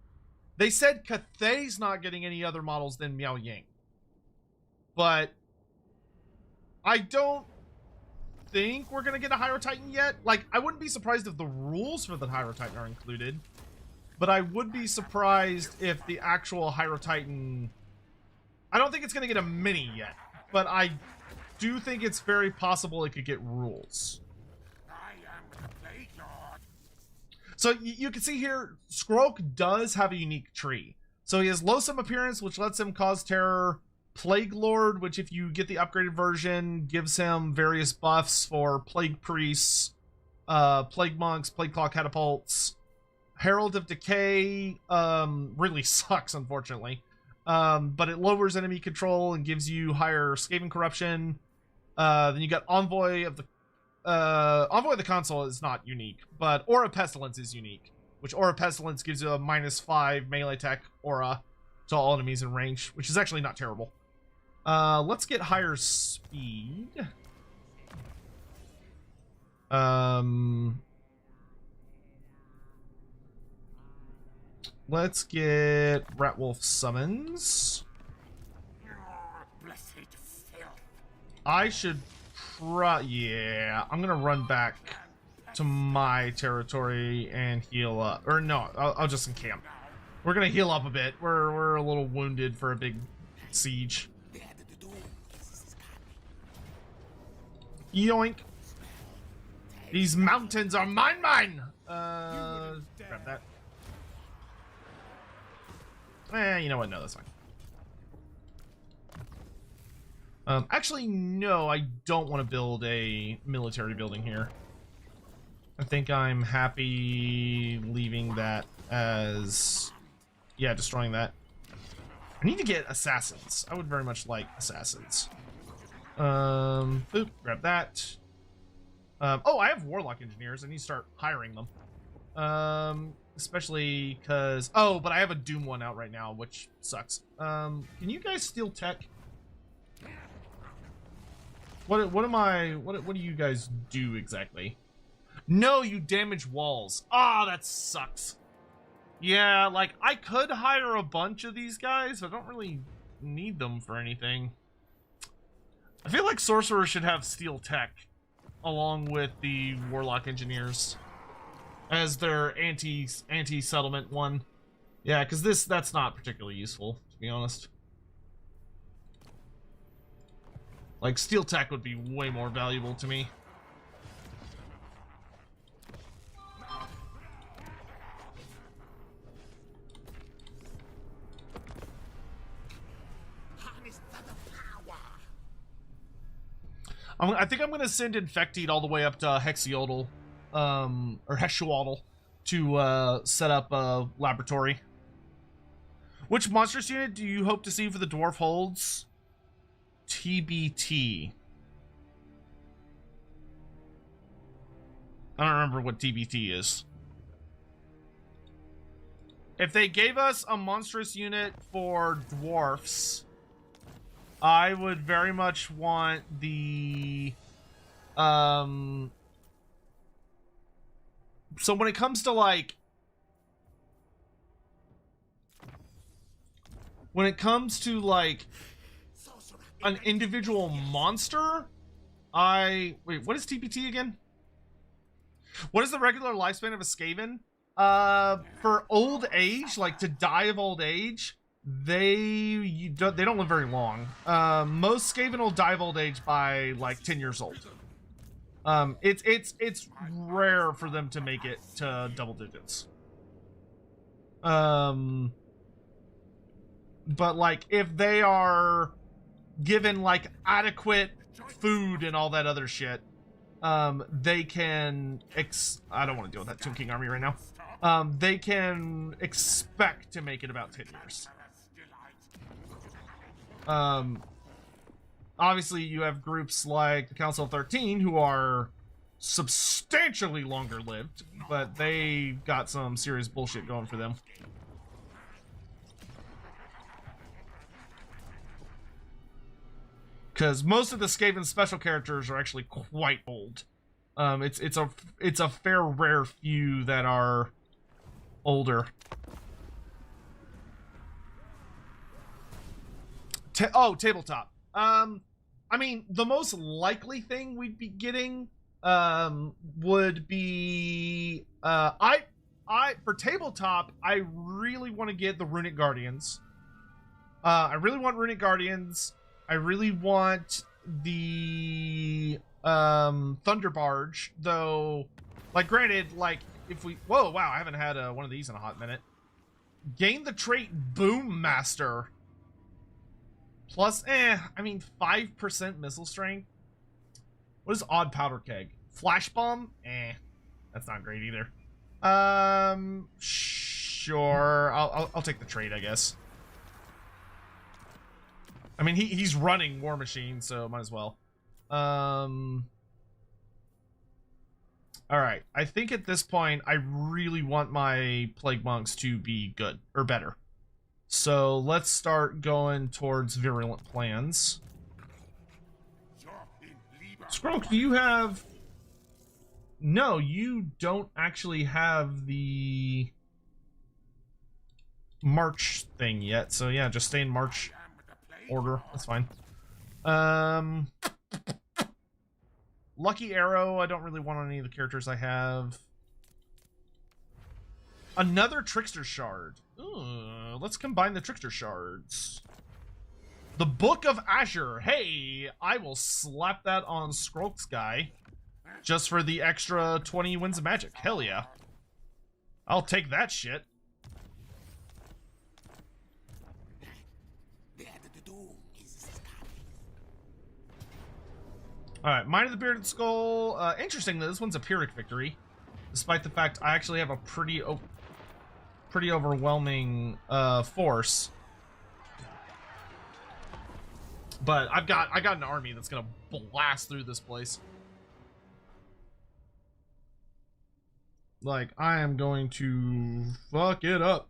They said Cathay's not getting any other models than Miao Ying. But I don't think we're going to get a Hydra Titan yet. Like, I wouldn't be surprised if the rules for the Hydra Titan are included. but I would be surprised if the actual Hyro Titan... I don't think it's going to get a mini yet, but I do think it's very possible it could get rules. I am the Plague Lord. So you can see here, Skrulk does have a unique tree. So he has Loathsome Appearance, which lets him cause terror. Plague Lord, which if you get the upgraded version, gives him various buffs for Plague Priests, Plague Monks, Plague Claw Catapults. Herald of Decay really sucks, unfortunately. But it lowers enemy control and gives you higher Skaven corruption. Then you got Envoy of the Console is not unique, but Aura Pestilence is unique, which Aura Pestilence gives you a -5 melee attack aura to all enemies in range, which is actually not terrible. Let's get higher speed. Let's get Ratwolf Summons. Blessed filth. I should yeah, I'm gonna run back to my territory and heal up. Or no, I'll just encamp. We're gonna heal up a bit. We're a little wounded for a big siege. Yoink. These mountains are mine! Grab that. You know what? No, that's fine. Actually, no, I don't want to build a military building here. I think I'm happy leaving that as... Yeah, destroying that. I need to get assassins. I would very much like assassins. Boop, grab that. Oh, I have warlock engineers. I need to start hiring them. Especially because... Oh, but I have a Doom one out right now, which sucks. Can you guys steal tech? What do you guys do exactly? No, you damage walls. Ah, that sucks. Yeah, like, I could hire a bunch of these guys, but I don't really need them for anything. I feel like sorcerers should have steel tech along with the warlock engineers as their anti-settlement one. Yeah, because that's not particularly useful, to be honest. Like, steel tech would be way more valuable to me. I think I'm going to send Infecteed all the way up to Hexiodal, or Heshuodal, to set up a laboratory. Which monstrous unit do you hope to see for the Dwarf holds? TBT. I don't remember what TBT is. If they gave us a monstrous unit for dwarfs, I would very much want the... So when it comes to, like... When it comes to, like, an individual monster, Wait, what is TPT again? What is the regular lifespan of a Skaven? For old age, like to die of old age, they don't live very long. Most Skaven will die of old age by like 10 years old. It's rare for them to make it to double digits. But like if they are given like adequate food and all that other shit, they can I don't want to deal with that Tomb King army right now. They can expect to make it about 10 years. Obviously you have groups like the Council of 13 who are substantially longer lived, but they got some serious bullshit going for them. Because most of the Skaven special characters are actually quite old. It's a fair rare few that are older. Tabletop. I mean, the most likely thing we'd be getting would be for tabletop, I really want to get the Runic Guardians. I really want Runic Guardians. I really want the Thunder Barge, though. Like, granted, like if we, whoa, wow, I haven't had one of these in a hot minute. Gain the trait Boom Master. Plus, I mean, 5% missile strength. What is Odd Powder Keg? Flash Bomb? That's not great either. Sure. I'll take the trait, I guess. I mean, he's running War Machine, so might as well. Alright, I think at this point, I really want my Plague Monks to be good, or better. So, let's start going towards Virulent Plans. Scroak, do you have... No, you don't actually have the... March thing yet, so yeah, just stay in March order. That's fine. Lucky Arrow, I don't really want on any of the characters I have. Another Trickster Shard. Ooh, let's combine the Trickster Shards. The Book of Azure. Hey, I will slap that on Scroak's guy. Just for the extra 20 Winds of Magic. Hell yeah. I'll take that shit. Alright, Mind of the Bearded Skull. Interesting that this one's a Pyrrhic victory. Despite the fact I actually have a pretty overwhelming force. But I got an army that's gonna blast through this place. Like, I am going to fuck it up.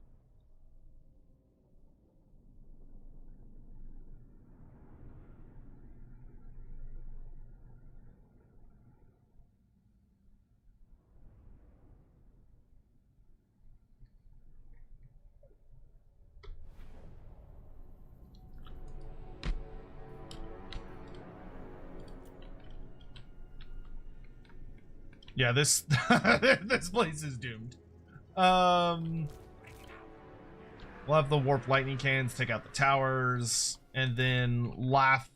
Yeah, this this place is doomed. We'll have the warp lightning cannons take out the towers, and then laugh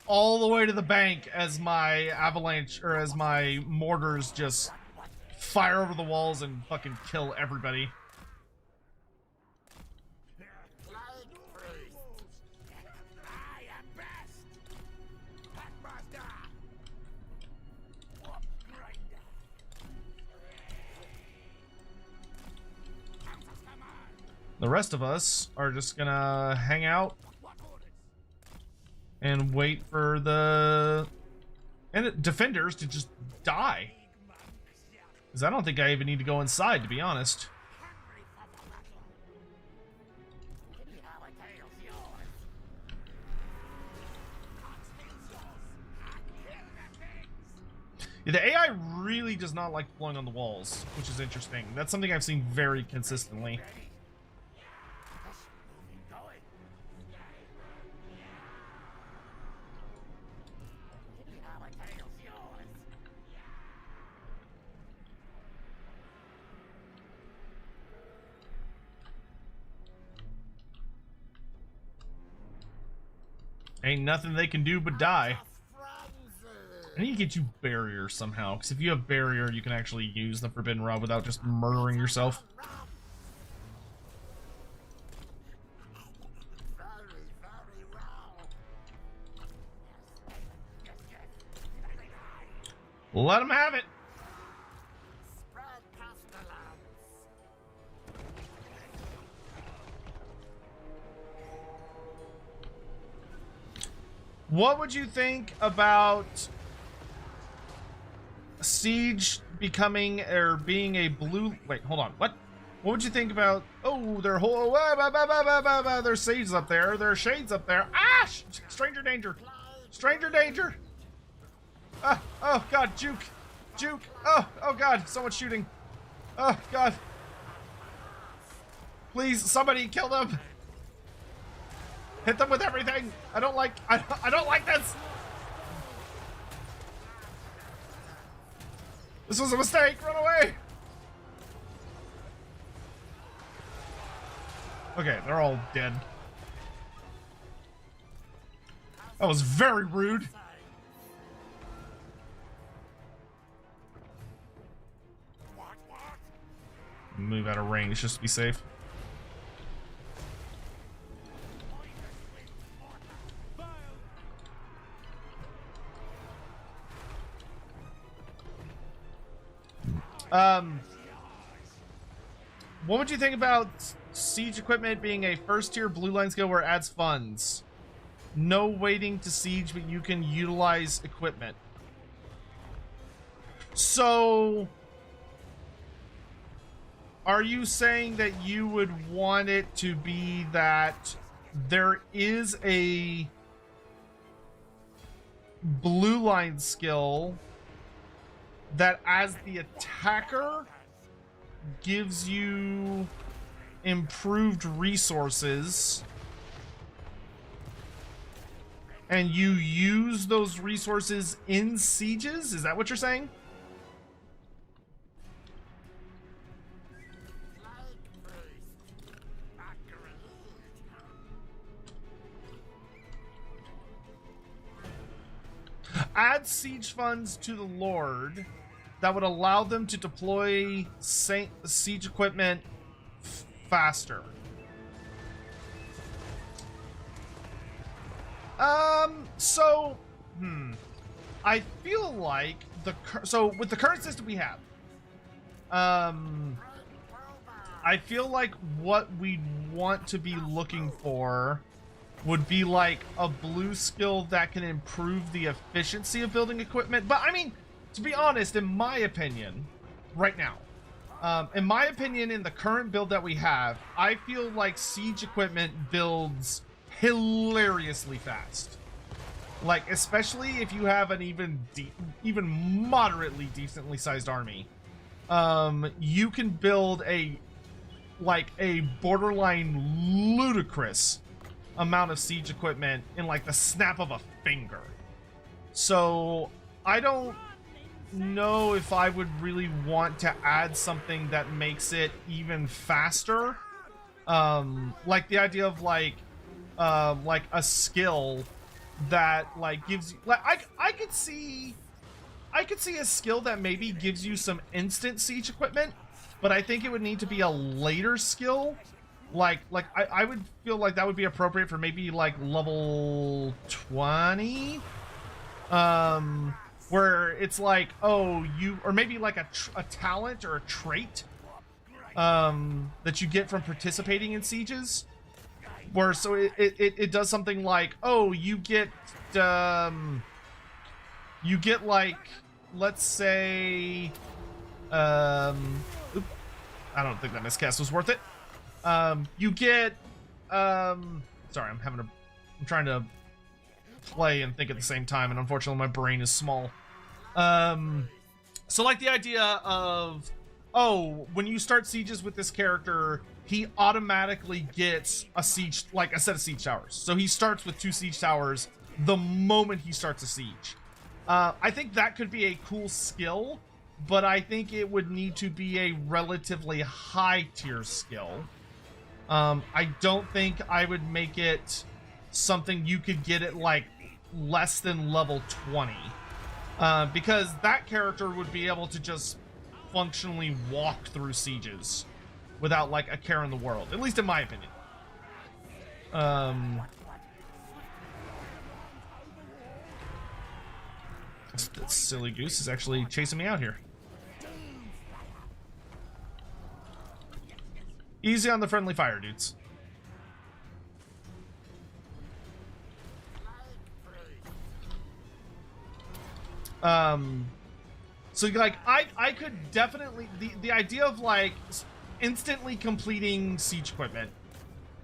all the way to the bank as my avalanche or as my mortars just fire over the walls and fucking kill everybody. The rest of us are just gonna hang out and wait for the defenders to just die. Because I don't think I even need to go inside, to be honest. Yeah, the AI really does not like blowing on the walls, which is interesting. That's something I've seen very consistently. Ain't nothing they can do but die. I need to get you barrier somehow, because if you have barrier, you can actually use the Forbidden Rod without just murdering yourself. Let them have it. What would you think about Siege becoming or being a blue? Wait, hold on. What? What would you think about? Oh, their whole. There's shades up there. There are shades up there. Ah! Stranger danger. Stranger danger. Oh God, juke, juke. Oh God, so much shooting. Oh God. Please, somebody kill them. Hit them with everything. I don't like this. This was a mistake. Run away. Okay, they're all dead. That was very rude. Move out of range just to be safe. What would you think about siege equipment being a first tier blue line skill where it adds funds? No waiting to siege, but you can utilize equipment. So, are you saying that you would want it to be that there is a blue line skill that as the attacker gives you improved resources and you use those resources in sieges? Is that what you're saying? Add siege funds to the Lord that would allow them to deploy siege equipment faster. I feel like with the current system we have, I feel like what we'd want to be looking for would be like a blue skill that can improve the efficiency of building equipment. But I mean, to be honest, in my opinion, right now, in my opinion, in the current build that we have, I feel like siege equipment builds hilariously fast. Like, especially if you have an even moderately decently sized army, you can build a borderline ludicrous amount of siege equipment in like the snap of a finger. So I don't know if I would really want to add something that makes it even faster. Like the idea of like a skill that like gives you like I could see a skill that maybe gives you some instant siege equipment, but I think it would need to be a later skill. Like I would feel like that would be appropriate for maybe like level 20, where it's like, oh, or maybe like a talent or a trait that you get from participating in sieges, where so it does something like, oh, you get like, let's say, I don't think that miscast was worth it. You get, sorry, I'm trying to play and think at the same time, and unfortunately my brain is small. So like the idea of, oh, when you start sieges with this character, he automatically gets a siege, like a set of siege towers. So he starts with 2 siege towers the moment he starts a siege. I think that could be a cool skill, but I think it would need to be a relatively high tier skill. I don't think I would make it something you could get at like less than level 20, because that character would be able to just functionally walk through sieges without like a care in the world, at least in my opinion. That silly goose is actually chasing me out here. Easy on the friendly fire, dudes. So like I could definitely, the idea of like instantly completing siege equipment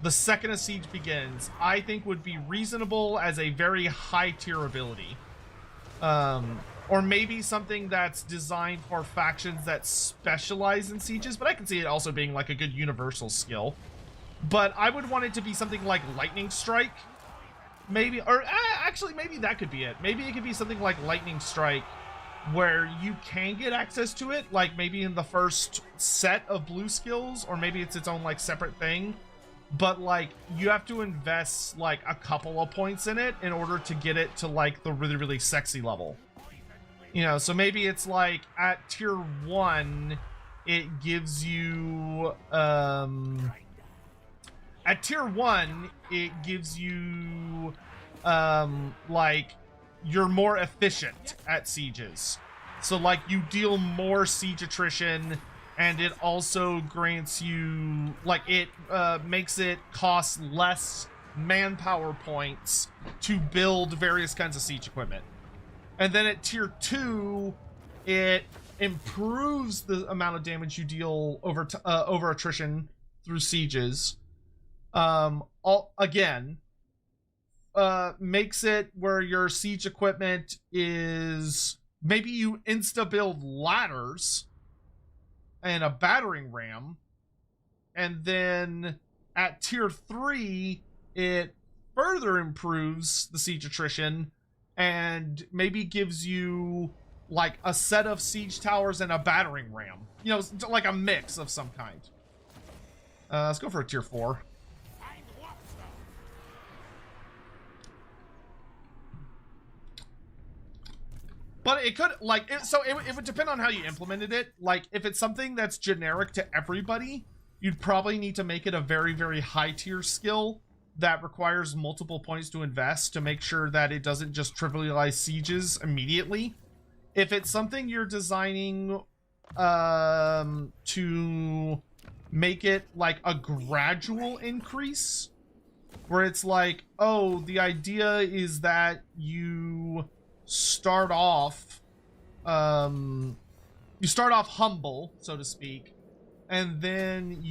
the second a siege begins, I think would be reasonable as a very high tier ability. Or maybe something that's designed for factions that specialize in sieges, but I can see it also being like a good universal skill. But I would want it to be something like Lightning Strike, maybe, or actually maybe that could be it. Maybe it could be something like Lightning Strike, where you can get access to it, like maybe in the first set of blue skills, or maybe it's its own like separate thing. but like you have to invest like a couple of points in it in order to get it to like the really, really sexy level. You know, so maybe it's like at tier 1, it gives you at tier 1 it gives you like you're more efficient at sieges. So like you deal more siege attrition, and it also grants you like it makes it cost less manpower points to build various kinds of siege equipment. And then at tier 2, it improves the amount of damage you deal over attrition through sieges. Makes it where your siege equipment is maybe you insta build ladders and a battering ram, and then at tier 3 it further improves the siege attrition and maybe gives you like a set of siege towers and a battering ram, you know, like a mix of some kind. Let's go for a tier 4. But it could, like, it would depend on how you implemented it. Like, if it's something that's generic to everybody, you'd probably need to make it a very, very high tier skill that requires multiple points to invest to make sure that it doesn't just trivialize sieges immediately. If it's something you're designing to make it like a gradual increase, where it's like, oh, the idea is that you start off humble, so to speak, and then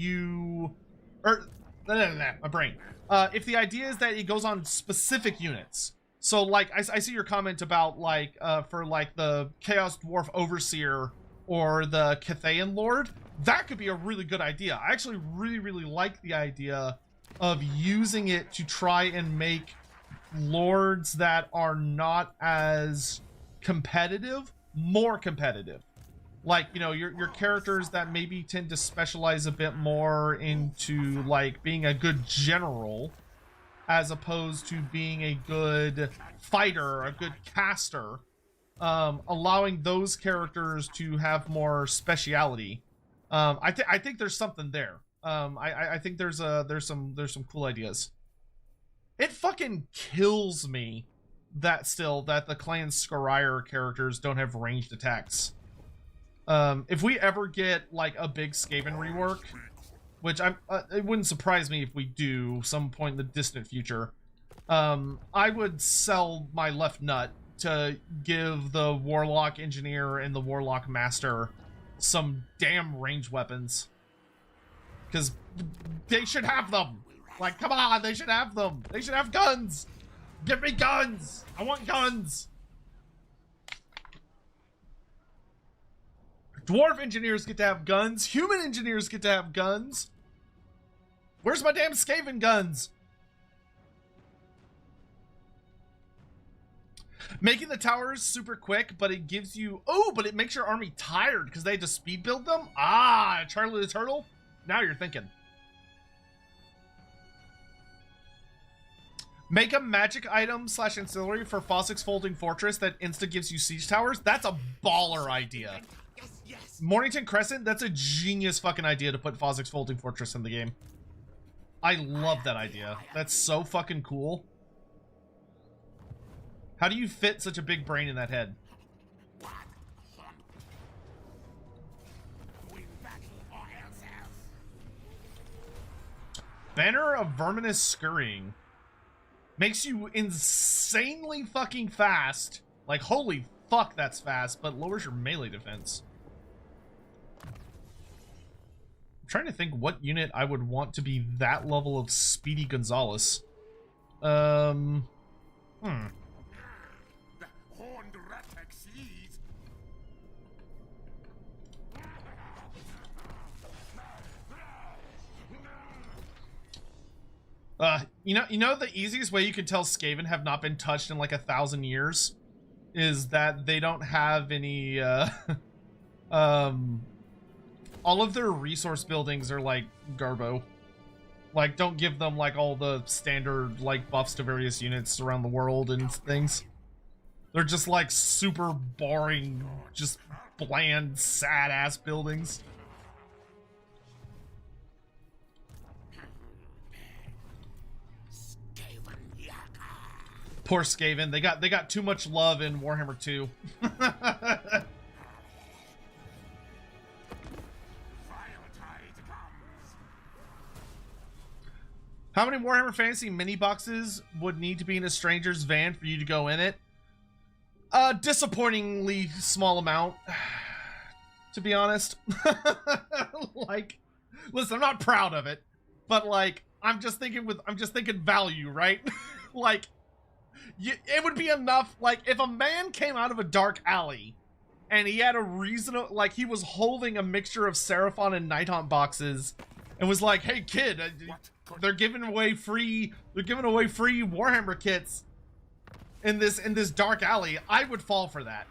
my brain. If the idea is that it goes on specific units, so like I see your comment about like for like the Chaos Dwarf Overseer or the Cathayan Lord, that could be a really good idea. I actually really, really like the idea of using it to try and make lords that are not as competitive more competitive. Like, you know, your characters that maybe tend to specialize a bit more into like being a good general as opposed to being a good fighter, a good caster, allowing those characters to have more speciality. I think there's something there. I think there's some cool ideas. It fucking kills me that the Clan Scryer characters don't have ranged attacks. If we ever get like a big Skaven rework, which it wouldn't surprise me if we do some point in the distant future, I would sell my left nut to give the Warlock Engineer and the Warlock Master some damn range weapons. Because they should have them. Like, come on, they should have them. They should have guns. Give me guns. I want guns. Dwarf engineers get to have guns. Human engineers get to have guns. Where's my damn Skaven guns? Making the towers super quick, but it gives you... Oh, but it makes your army tired because they had to speed build them? Ah, Charlie the Turtle? Now you're thinking. Make a magic item / ancillary for Fozzic's Folding Fortress that insta gives you siege towers. That's a baller idea. Yes. Mornington Crescent, that's a genius fucking idea to put Fozzic's Folding Fortress in the game. I love that idea. That's so fucking cool. How do you fit such a big brain in that head? Banner of Verminous Scurrying. Makes you insanely fucking fast. Like, holy fuck, that's fast, but lowers your melee defense. I'm trying to think what unit I would want to be that level of Speedy Gonzalez. The horned rat exceeds. You know the easiest way you could tell Skaven have not been touched in like 1,000 years is that they don't have any all of their resource buildings are like garbo. Like, don't give them like all the standard like buffs to various units around the world and things. They're just like super boring, just bland, sad ass buildings. Poor Skaven. They got too much love in Warhammer 2. How many Warhammer Fantasy mini boxes would need to be in a stranger's van for you to go in it? Disappointingly small amount, to be honest. Like, listen, I'm not proud of it, but like, I'm just thinking value, right? Like, it would be enough. Like, if a man came out of a dark alley and he had a reason, like he was holding a mixture of Seraphon and Nighthaunt boxes and was like, "Hey kid, they're giving away free Warhammer kits in this dark alley," I would fall for that.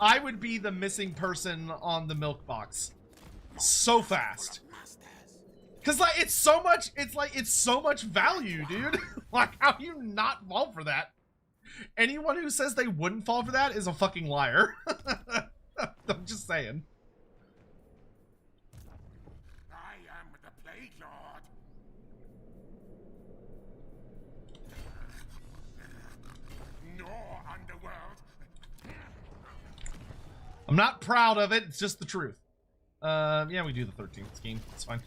I would be the missing person on the milk box so fast. Cause like it's so much value, dude. Like, how do you not fall for that? Anyone who says they wouldn't fall for that is a fucking liar. I'm just saying. I am the Plague Lord. Nor underworld. I'm not proud of it. It's just the truth. Yeah, we do the 13th scheme. It's fine.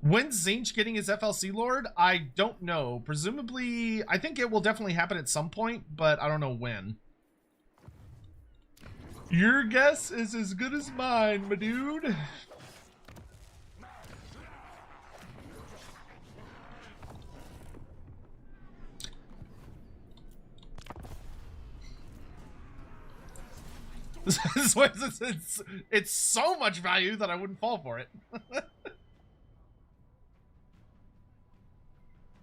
When's Zinch getting his FLC Lord? I don't know. Presumably, I think it will definitely happen at some point, but I don't know when. Your guess is as good as mine, my dude. It's so much value that I wouldn't fall for it.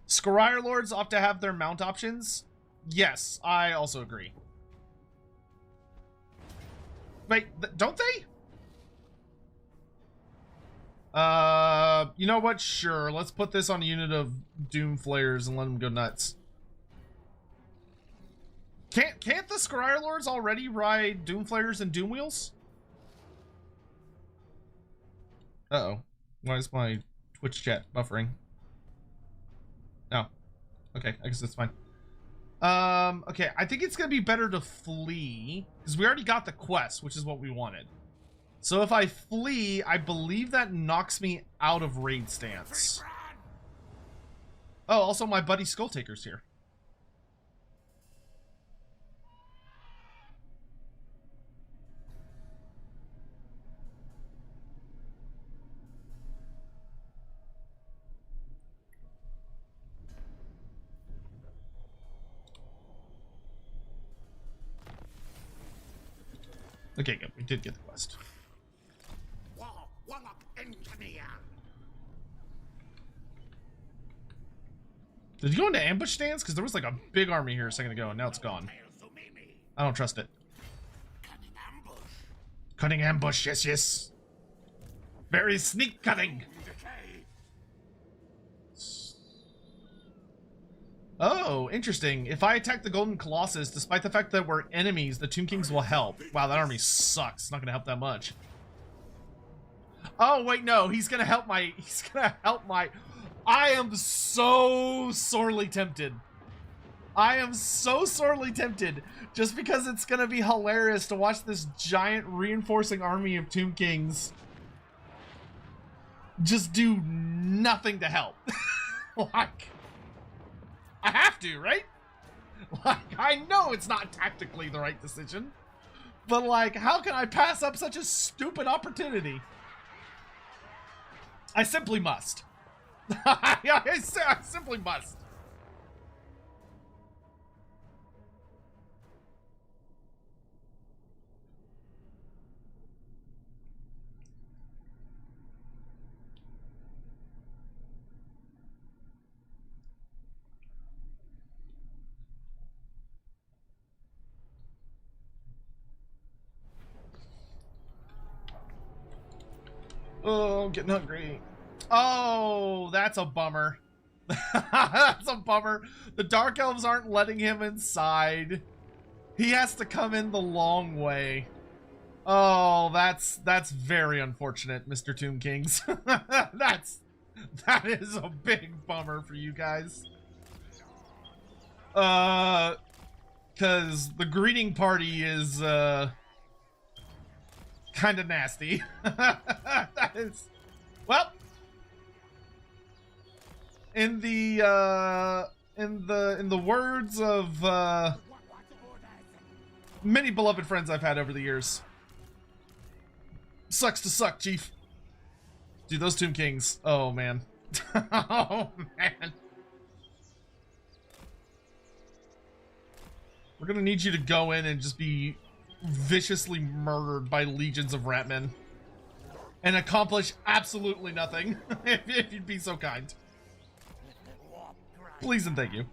Scryer Lords ought to have their mount options. Yes, I also agree. Wait, don't they? You know what? Sure, let's put this on a unit of Doom Flayers and let them go nuts. Can't the Scryer Lords already ride Doom Flayers and Doom Wheels? Uh-oh. Why is my Twitch chat buffering? No. Okay, I guess that's fine. Okay, I think it's gonna be better to flee, because we already got the quest, which is what we wanted. So if I flee, I believe that knocks me out of raid stance. Oh, also my buddy Skulltaker's here. Okay, good. We did get the quest. Did you go into ambush stance? Because there was like a big army here a second ago, and now it's gone. I don't trust it. Cutting ambush, yes, yes. Very sneak cutting. Oh, interesting. If I attack the Golden Colossus, despite the fact that we're enemies, the Tomb Kings will help. Wow, that army sucks. It's not gonna help that much. Oh, wait, no. He's gonna help my... I am so sorely tempted. I am so sorely tempted. Just because it's gonna be hilarious to watch this giant reinforcing army of Tomb Kings just do nothing to help. Like... I have to, right? Like, I know it's not tactically the right decision, but like, how can I pass up such a stupid opportunity? I simply must. I simply must. Oh, I'm getting hungry. Oh, that's a bummer. That's a bummer. The Dark Elves aren't letting him inside. He has to come in the long way. Oh, that's very unfortunate, Mr. Tomb Kings. That is a big bummer for you guys. Cause the greeting party is kind of nasty. That is, well, in the words of many beloved friends I've had over the years, sucks to suck, Chief. Dude, those Tomb Kings. Oh man. Oh man. We're gonna need you to go in and just be viciously murdered by legions of ratmen and accomplish absolutely nothing. if you'd be so kind. Please and thank you.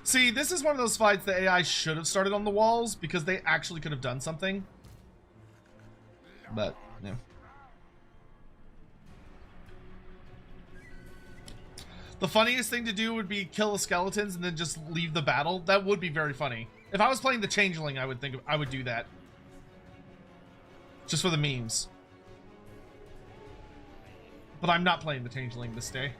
See, this is one of those fights the AI should have started on the walls because they actually could have done something. But, yeah. The funniest thing to do would be kill the skeletons and then just leave the battle. That would be very funny. If I was playing the Changeling, I would do that. Just for the memes. But I'm not playing the Changeling this day.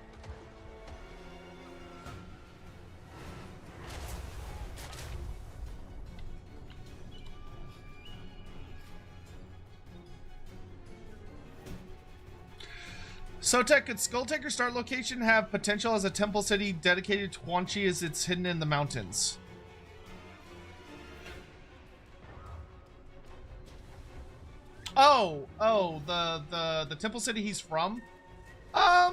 Sotek, could Skulltaker start location have potential as a temple city dedicated to Quan Chi as it's hidden in the mountains? Oh, the temple city he's from? I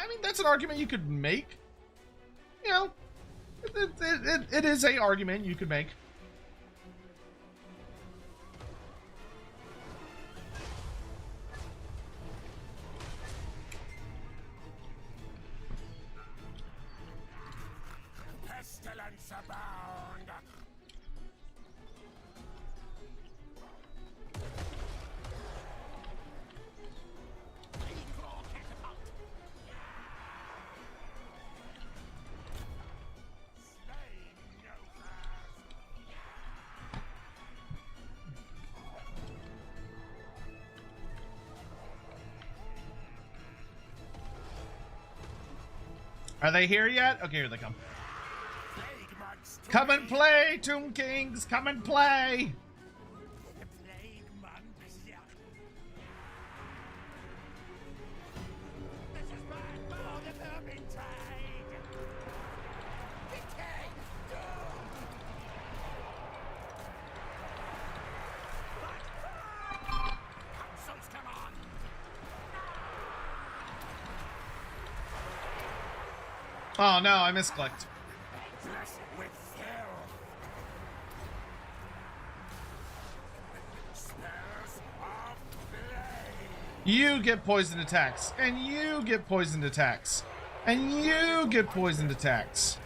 mean, that's an argument you could make. You know, it is a argument you could make. Pestilens abound. Are they here yet? Okay, here they come. Come and play, Tomb Kings! Come and play! Oh no, I misclicked. You get poisoned attacks, and you get poisoned attacks, and you get poisoned attacks.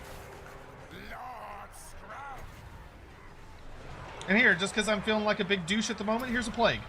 And here, just because I'm feeling like a big douche at the moment, here's a plague.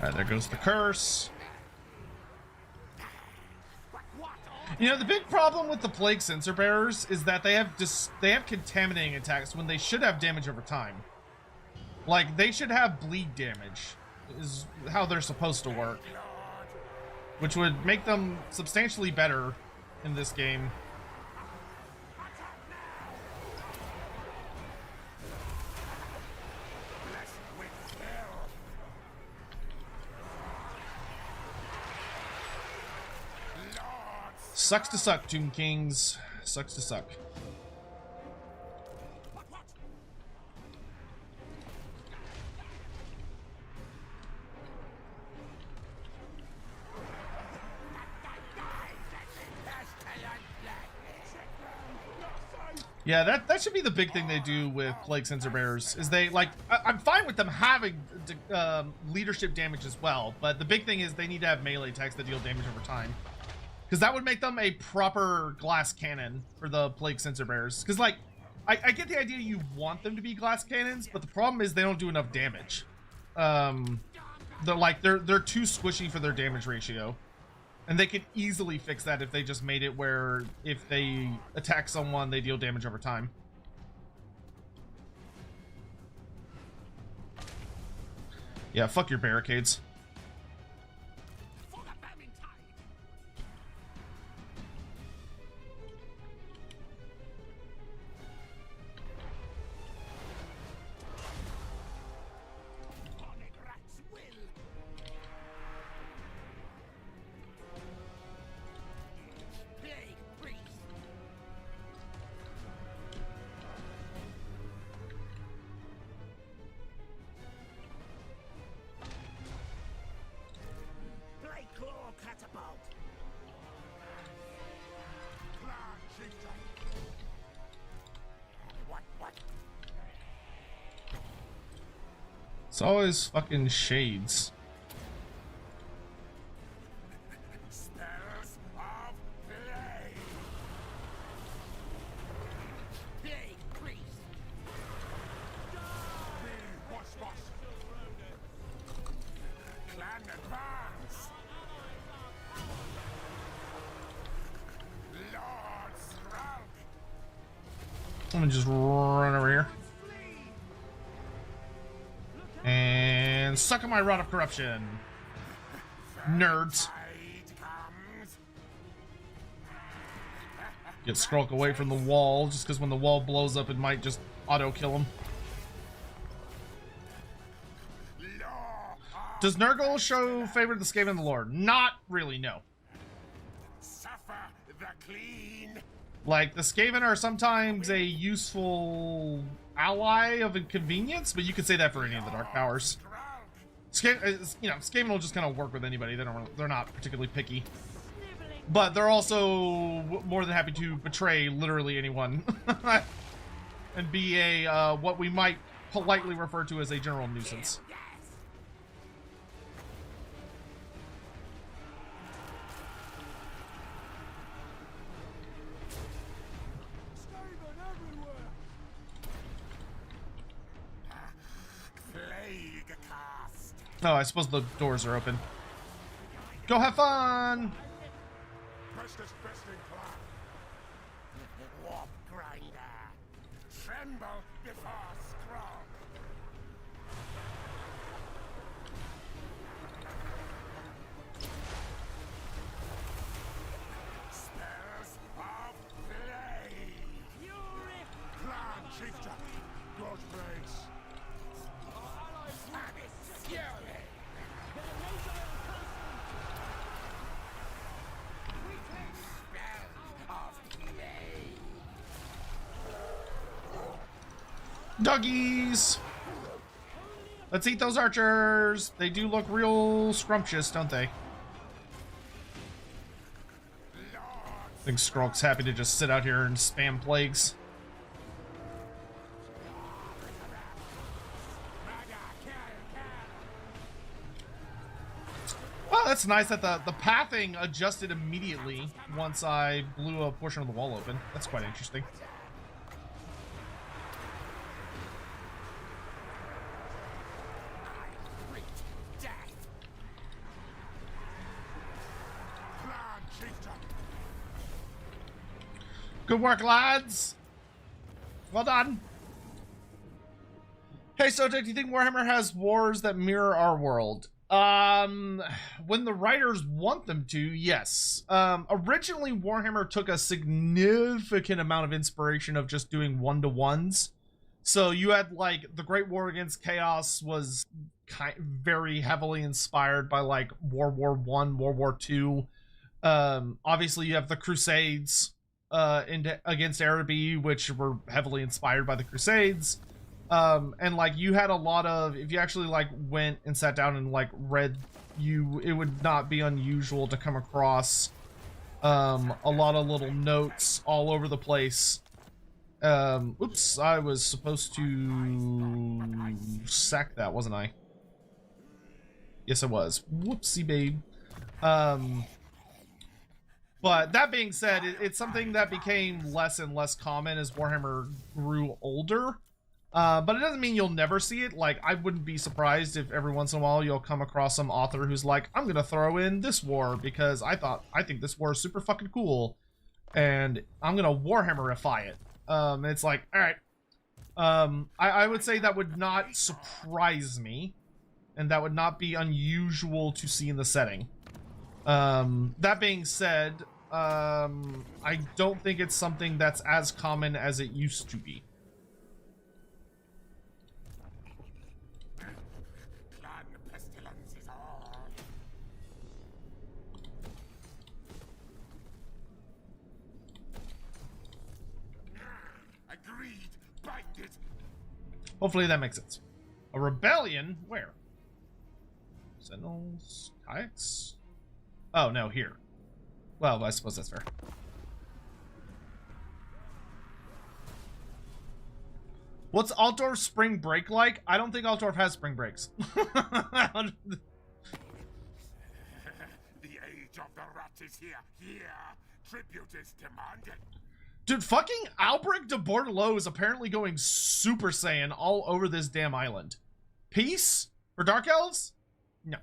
Alright, there goes the curse. You know, the big problem with the Plague Sensor Bearers is that they have contaminating attacks when they should have damage over time. Like, they should have bleed damage, is how they're supposed to work. Which would make them substantially better in this game. Sucks to suck, Tomb Kings. Sucks to suck. Yeah, that should be the big thing they do with Plague Sensor Bearers, is they, like, I'm fine with them having leadership damage as well, but the big thing is they need to have melee attacks that deal damage over time. Because that would make them a proper glass cannon for the Plague Sensor Bearers. Because, like, I get the idea you want them to be glass cannons, but the problem is they don't do enough damage. They're too squishy for their damage ratio. And they could easily fix that if they just made it where if they attack someone, they deal damage over time. Yeah, fuck your barricades. It's always fucking shades. Spells of Plague. Plague priest. Watch, watch. Clan advance. Lord Sralk. I'm gonna just run over here. And suck on my Rod of Corruption. Nerds. Get Skrulk away from the wall, just because when the wall blows up, it might just auto-kill him. Does Nurgle show favor to the Skaven in the lore? Not really, no. Suffer the clean. Like, the Skaven are sometimes a useful ally of inconvenience, but you could say that for any of the Dark Powers. Skaven will just kind of work with anybody. They're not particularly picky, but they're also more than happy to betray literally anyone and be a what we might politely refer to as a general nuisance. Oh, I suppose the doors are open. Go have fun! Bestest best in class. Warp grinder. Tremble before Scroll. Spells of Plague. Clan chieftain. God's grace. Doggies! Let's eat those archers. They do look real scrumptious, don't they? I think Skrulk's happy to just sit out here and spam plagues. Well, that's nice that the pathing adjusted immediately once I blew a portion of the wall open. That's quite interesting. Good work, lads. Well done. Hey, Sotek, do you think Warhammer has wars that mirror our world? When the writers want them to, yes. Originally, Warhammer took a significant amount of inspiration of just doing one-to-ones. So you had, like, the Great War Against Chaos was very heavily inspired by, like, World War I, World War II. Obviously, you have the Crusades against Araby, which were heavily inspired by the Crusades. And like you had a lot of, if you actually like went and sat down and like read, it would not be unusual to come across a lot of little notes all over the place. Oops, I was supposed to sack that, wasn't I? Yes, I was. Whoopsie, babe. But that being said, it's something that became less and less common as Warhammer grew older. But it doesn't mean you'll never see it. Like, I wouldn't be surprised if every once in a while you'll come across some author who's like, I'm gonna throw in this war because I think this war is super fucking cool, and I'm gonna Warhammerify it. It's like, all right. I would say that would not surprise me, and that would not be unusual to see in the setting. That being said, I don't think it's something that's as common as it used to be. Pestilens is all. Agreed. Bind it. Hopefully that makes sense. A rebellion? Where? Sentinels? Kayaks? Oh, no, here. Well, I suppose that's fair. What's Altdorf's spring break like? I don't think Altdorf has spring breaks. The age of the rat is here. Here. Tribute is demanded. Dude, fucking Albrecht de Bordelot is apparently going Super Saiyan all over this damn island. Peace? For Dark Elves? No.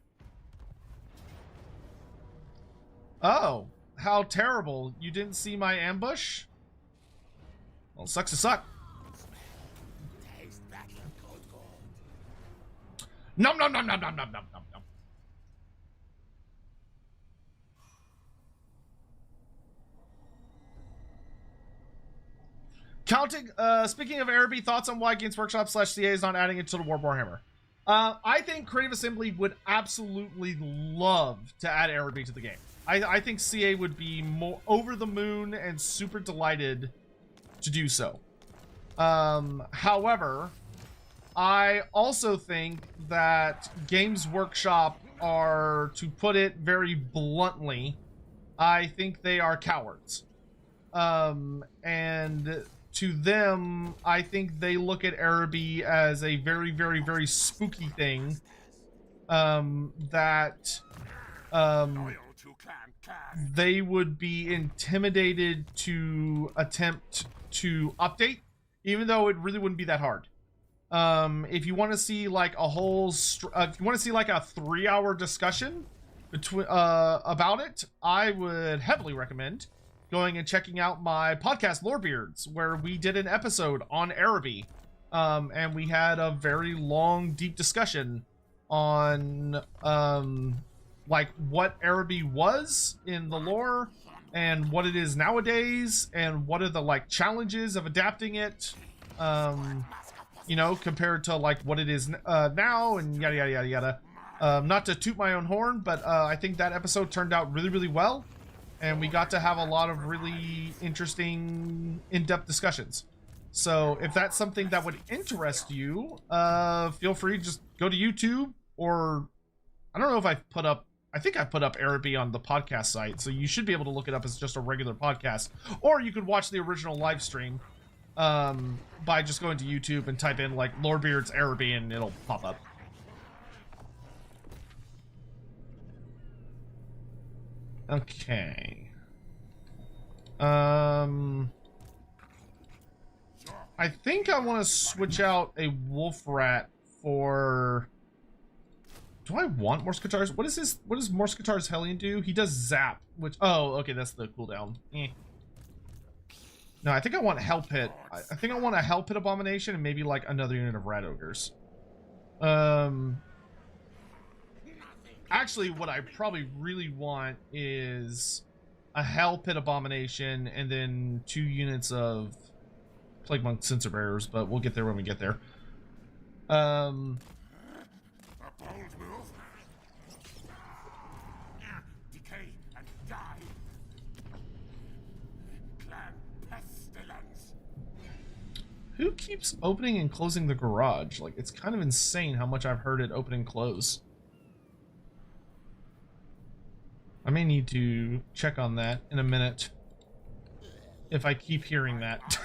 Oh, how terrible. You didn't see my ambush? Well, sucks to suck. Taste that good. Nom nom nom nom nom nom nom nom nom. Counting, speaking of Araby, thoughts on why Games Workshop / CA is not adding it to the Warhammer? I think Creative Assembly would absolutely love to add Araby to the game. I think CA would be more over the moon and super delighted to do so. However, I also think that Games Workshop are, to put it very bluntly, I think they are cowards. And to them, I think they look at Araby as a very, very, very spooky thing. That they would be intimidated to attempt to update, even though it really wouldn't be that hard. If you want to see like a whole, if you want to see like a 3-hour discussion between about it, I would heavily recommend going and checking out my podcast Lorebeards, where we did an episode on Araby, and we had a very long, deep discussion on like what Araby was in the lore and what it is nowadays, and what are the like challenges of adapting it, you know, compared to like what it is now, and yada yada yada yada. Not to toot my own horn, but I think that episode turned out really, really well, and we got to have a lot of really interesting in-depth discussions. So if that's something that would interest you, feel free to just go to YouTube, or I don't know if I've put up, I think I put up Araby on the podcast site, so you should be able to look it up as just a regular podcast, or you could watch the original live stream by just going to YouTube and type in like Lorebeards Araby and it'll pop up. Okay. I think I want to switch out a wolf rat for... Do I want Morse Guitars? What does Morse Guitars Hellion do? He does zap, which... Oh, okay, that's the cooldown. No, I think I want Hell Pit. I think I want a Hell Pit Abomination and maybe like another unit of Rat Ogres. Actually, what I probably really want is a Hell Pit Abomination and then 2 units of Plague Monk Sensor Bearers, but we'll get there when we get there. A bold move. Decay and die. Who keeps opening and closing the garage? Like, it's kind of insane how much I've heard it open and close. I may need to check on that in a minute if I keep hearing that.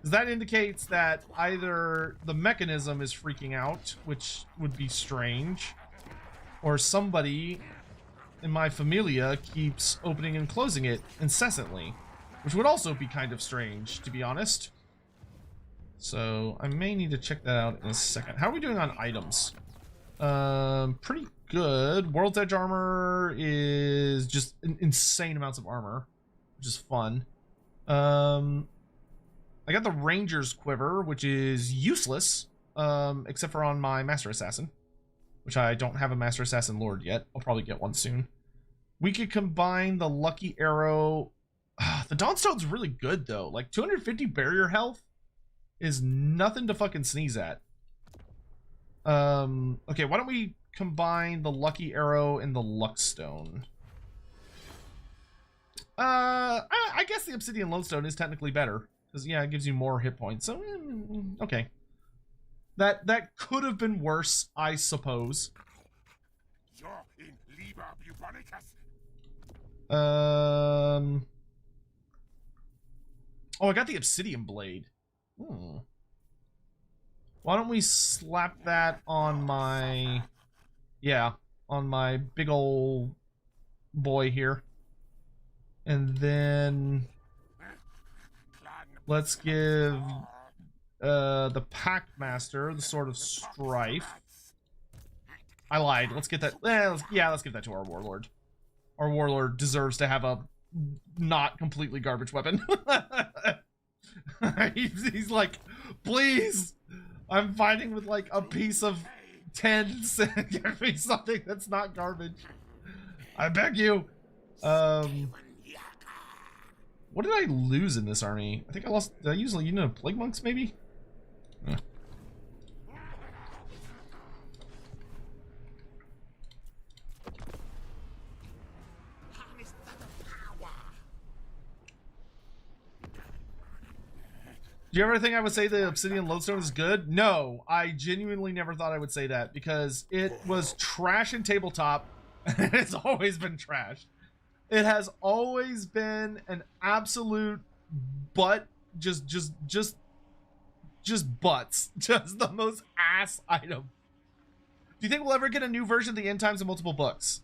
That indicates that either the mechanism is freaking out, which would be strange, or somebody in my familia keeps opening and closing it incessantly, which would also be kind of strange, to be honest. So I may need to check that out in a second. How are we doing on items? Pretty good. World's Edge armor is just insane amounts of armor, which is fun. I got the Ranger's Quiver, which is useless, except for on my Master Assassin, which I don't have a Master Assassin Lord yet. I'll probably get one soon. We could combine the Lucky Arrow. The Dawnstone's really good, though. Like, 250 barrier health is nothing to fucking sneeze at. Okay, why don't we combine the Lucky Arrow and the Luckstone? I guess the Obsidian Lodestone is technically better. Because, yeah, it gives you more hit points. So, okay. That could have been worse, I suppose. Oh, I got the Obsidian Blade. Why don't we slap that on my... Yeah, on my big ol' boy here. And then... Let's give the Packmaster the Sword of Strife. I lied. Let's get that. Let's give that to our Warlord. Our Warlord deserves to have a not completely garbage weapon. he's like, please, I'm fighting with like a piece of tins. Give me something that's not garbage. I beg you. What did I lose in this army? I think I lost. Did I use a unit of Plague Monks, maybe? Do you ever think I would say the Obsidian Lodestone is good? No, I genuinely never thought I would say that because it was trash in tabletop, and it's always been trash. It has always been an absolute butt, just butts, just the most ass item. Do you think we'll ever get a new version of the End Times in multiple books?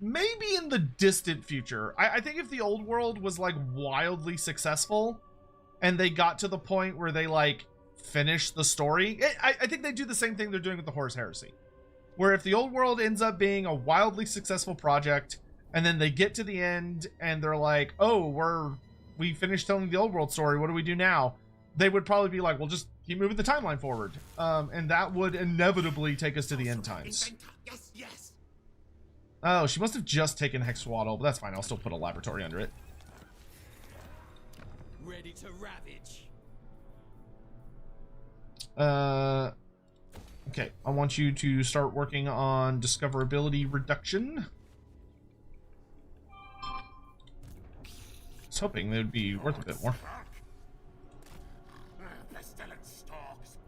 Maybe in the distant future. I think if the old world was like wildly successful and they got to the point where they like finished the story, I think they do the same thing they're doing with the Horus Heresy. Where if the old world ends up being a wildly successful project, and then they get to the end and they're like, oh, we finished telling the old world story, what do we do now? They would probably be like, well, just keep moving the timeline forward. And that would inevitably take us to the end times. Yes. Oh, she must have just taken Hexwaddle, but that's fine. I'll still put a laboratory under it. Ready to ravage. Okay, I want you to start working on discoverability reduction. I was hoping they would be worth a bit more. Pestilens stalks.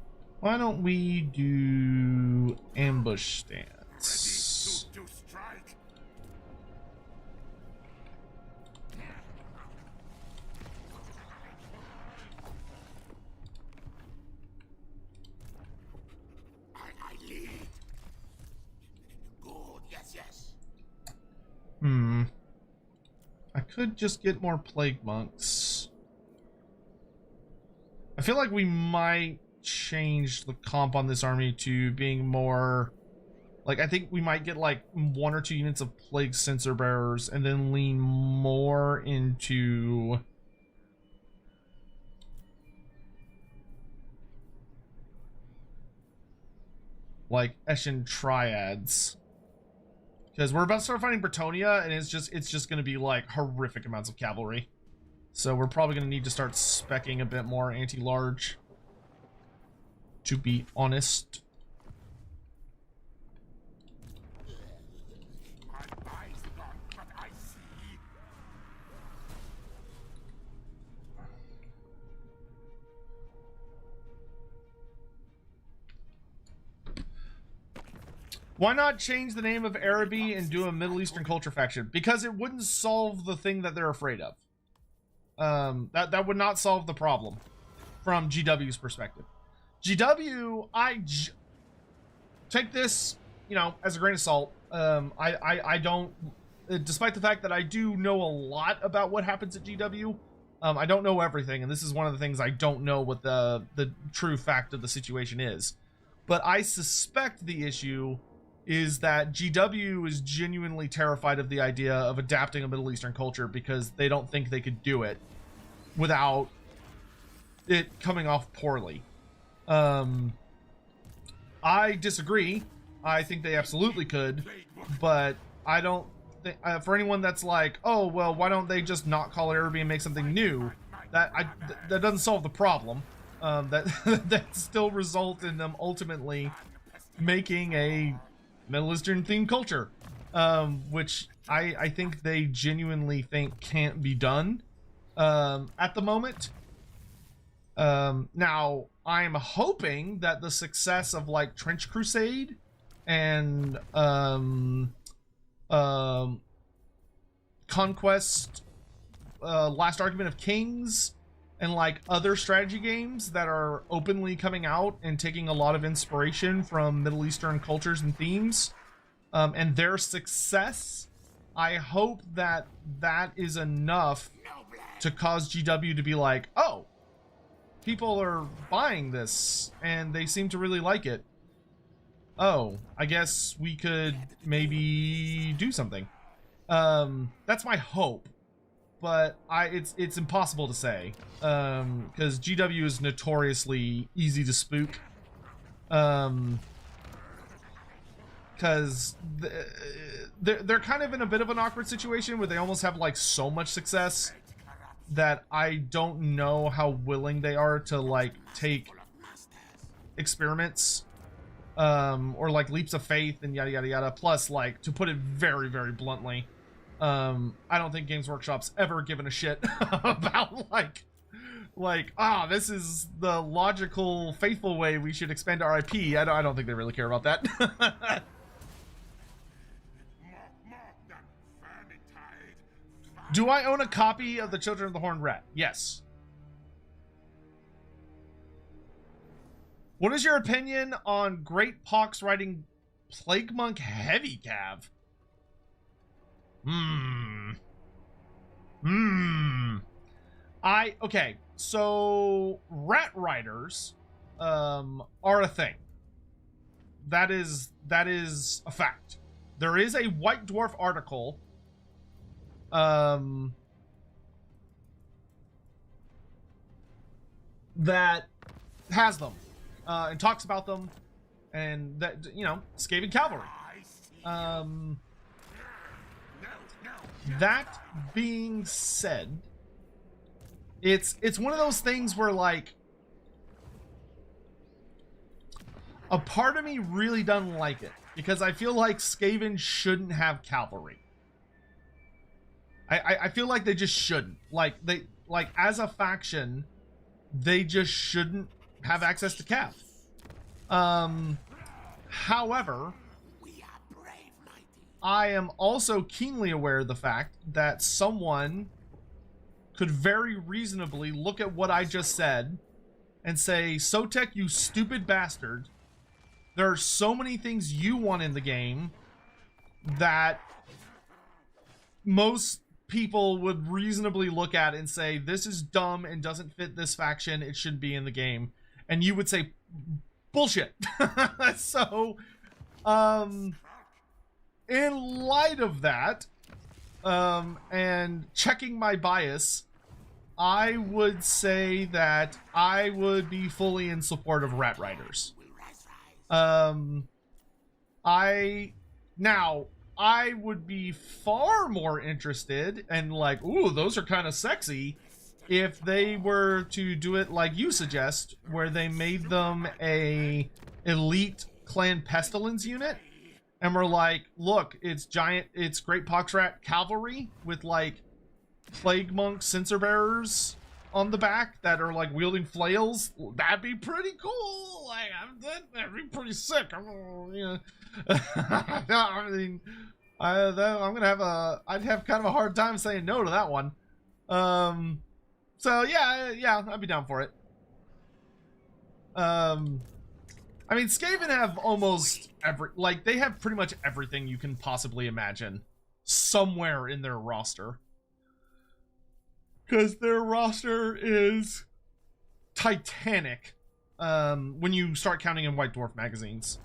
Why don't we do ambush stance? To strike. I lead. Good. Yes. I could just get more Plague Monks. I feel like we might change the comp on this army to being more... Like, I think we might get, like, 1 or 2 units of Plague Censer Bearers and then lean more into... like, Eshin Triads. Because we're about to start fighting Bretonia, and it's just going to be, like, horrific amounts of cavalry. So we're probably going to need to start speccing a bit more anti-large. To be honest. My eyes gone, but I see. Why not change the name of Araby and do a Middle Eastern culture faction? Because it wouldn't solve the thing that they're afraid of. That would not solve the problem from GW's perspective. GW, take this, you know, as a grain of salt. I don't, despite the fact that I do know a lot about what happens at GW, I don't know everything, and this is one of the things I don't know what the true fact of the situation is. But I suspect the issue is that GW is genuinely terrified of the idea of adapting a Middle Eastern culture because they don't think they could do it without it coming off poorly. I disagree. I think they absolutely could, but I don't think, for anyone that's like, oh, well, why don't they just not call it Araby and make something new? That doesn't solve the problem. That still result in them ultimately making a Middle Eastern themed culture, which I think they genuinely think can't be done at the moment. Now I'm hoping that the success of like Trench Crusade and Conquest, Last Argument of Kings, and like other strategy games that are openly coming out and taking a lot of inspiration from Middle Eastern cultures and themes, and their success, I hope that that is enough to cause GW to be like, oh, people are buying this and they seem to really like it. Oh, I guess we could maybe do something. That's my hope. But it's impossible to say, because GW is notoriously easy to spook, because they're kind of in a bit of an awkward situation where they almost have like so much success that I don't know how willing they are to like take experiments, or like leaps of faith and yada yada yada. Plus, like, to put it very, very bluntly, I don't think Games Workshop's ever given a shit about like, this is the logical, faithful way we should expand our IP. I don't think they really care about that. Do I own a copy of The Children of the Horned Rat? Yes. What is your opinion on Great Pox writing Plague Monk Heavy Cav? Okay, so rat riders are a thing. That is a fact. There is a White Dwarf article that has them and talks about them, and that, you know, Skaven cavalry. That being said, it's one of those things where, like, a part of me really doesn't like it, because I feel like Skaven shouldn't have cavalry. I feel like they just shouldn't. Like, as a faction, they just shouldn't have access to cav. However, I am also keenly aware of the fact that someone could very reasonably look at what I just said and say, Sotek, you stupid bastard, there are so many things you want in the game that most people would reasonably look at and say, this is dumb and doesn't fit this faction, it shouldn't be in the game. And you would say, bullshit. So, in light of that, and checking my bias, I would say that I would be fully in support of rat riders. I would be far more interested and like, ooh, those are kind of sexy, if they were to do it like you suggest, where they made them a elite clan Pestilens unit, and we're like, look, it's Great Pox Rat cavalry with like plague monk censer bearers on the back that are like wielding flails, that'd be pretty cool. Like, that'd be pretty sick. I'm gonna have I'd have kind of a hard time saying no to that one. So yeah, I'd be down for it. I mean, Skaven have almost they have pretty much everything you can possibly imagine somewhere in their roster. Because their roster is titanic when you start counting in White Dwarf magazines.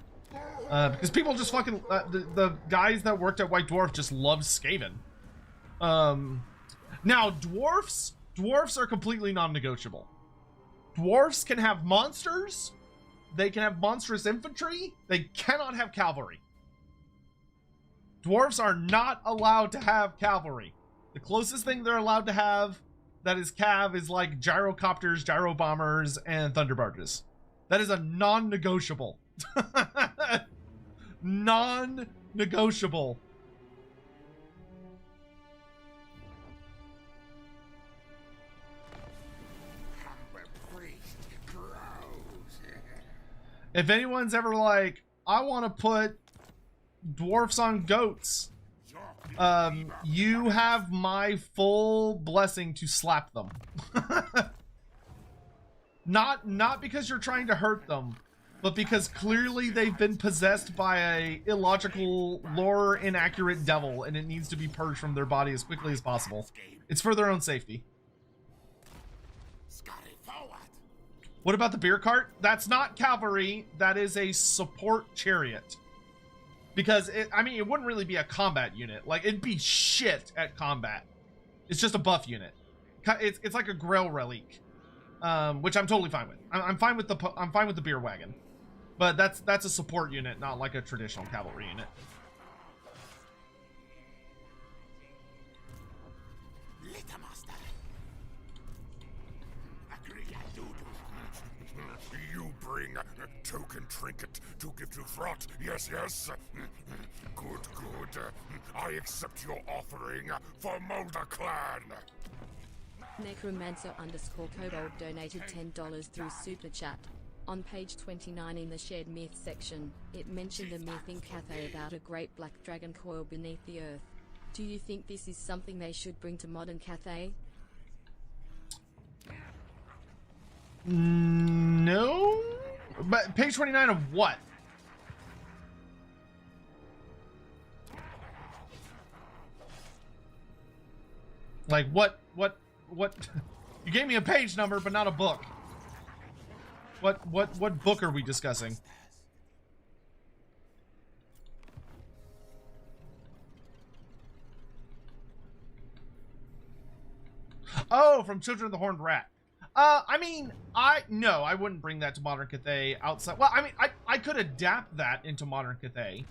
Because people just fucking... the guys that worked at White Dwarf just loved Skaven. Now, dwarfs are completely non-negotiable. Dwarfs can have monsters. They can have monstrous infantry. They cannot have cavalry. Dwarfs are not allowed to have cavalry. The closest thing they're allowed to have that is cav is like gyrocopters, gyro bombers, and thunderbarges. That is a non-negotiable. Non-negotiable. If anyone's ever like, I want to put dwarfs on goats, you have my full blessing to slap them. Not because you're trying to hurt them, but because clearly they've been possessed by a illogical, lore inaccurate devil, and it needs to be purged from their body as quickly as possible. It's for their own safety. What about the beer cart? That's not cavalry. That is a support chariot. Because it wouldn't really be a combat unit. Like, it'd be shit at combat. It's just a buff unit. It's like a Grail relic, which I'm totally fine with. I'm fine with the beer wagon, but that's a support unit, not like a traditional cavalry unit. You bring a token trinket to give to Fraught. Yes. Good. I accept your offering for Molder Clan. Necromancer_Kobold donated $10 through Super Chat. On page 29 in the shared myth section, it mentioned a myth in Cathay about a great black dragon coiled beneath the earth. Do you think this is something they should bring to modern Cathay? No? But page 29 of what? Like what? You gave me a page number, but not a book. What book are we discussing? Oh, from Children of the Horned Rat. I wouldn't bring that to Modern Cathay outside. Well, I could adapt that into Modern Cathay.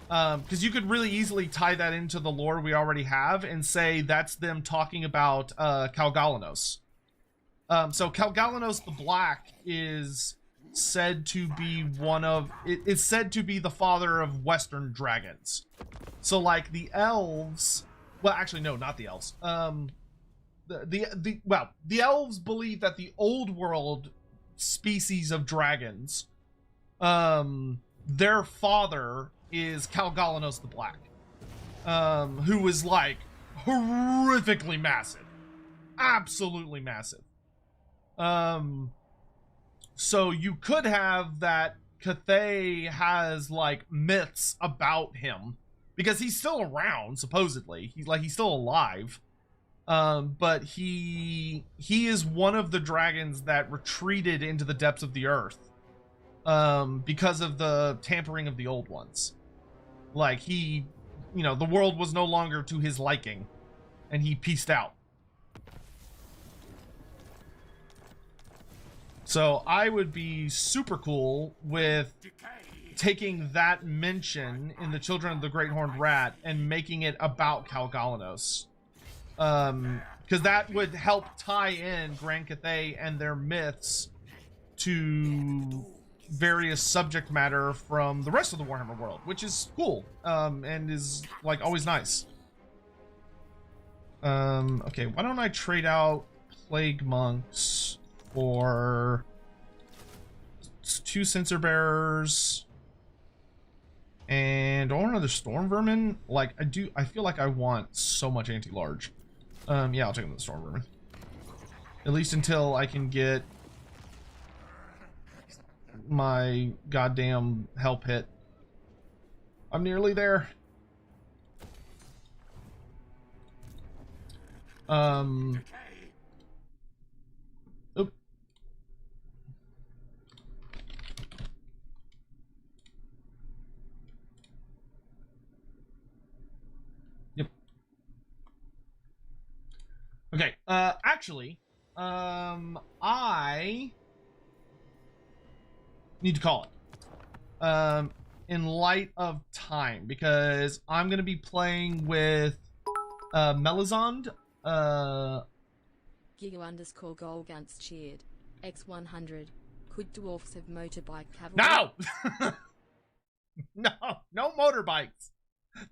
Because you could really easily tie that into the lore we already have and say that's them talking about Calgalanos. So Calgalanos the Black is said to be it's said to be the father of Western dragons. So like the elves, well, actually no, not the elves. The elves believe that the old world species of dragons, their father is Calgalanos the Black, who was like horrifically massive, absolutely massive. So you could have that Cathay has like myths about him because he's still around, supposedly. He's still alive. But he is one of the dragons that retreated into the depths of the earth because of the tampering of the old ones. Like the world was no longer to his liking and he peaced out. So I would be super cool with taking that mention in the Children of the Great Horned Rat and making it about Calgalanos. Because that would help tie in Grand Cathay and their myths to various subject matter from the rest of the Warhammer world, which is cool, and is like always nice. Okay, why don't I trade out plague monks for 2 censer bearers. And do I want another storm vermin? Like, I feel like I want so much anti-large. Yeah, I'll take another storm vermin. At least until I can get my goddamn help hit. I'm nearly there. Oop. Yep. Okay, actually, I need to call it. In light of time, because I'm gonna be playing with Melizond. Giga _ Golgantz cheered. X100. Could dwarfs have motorbike cavalry? No! No motorbikes.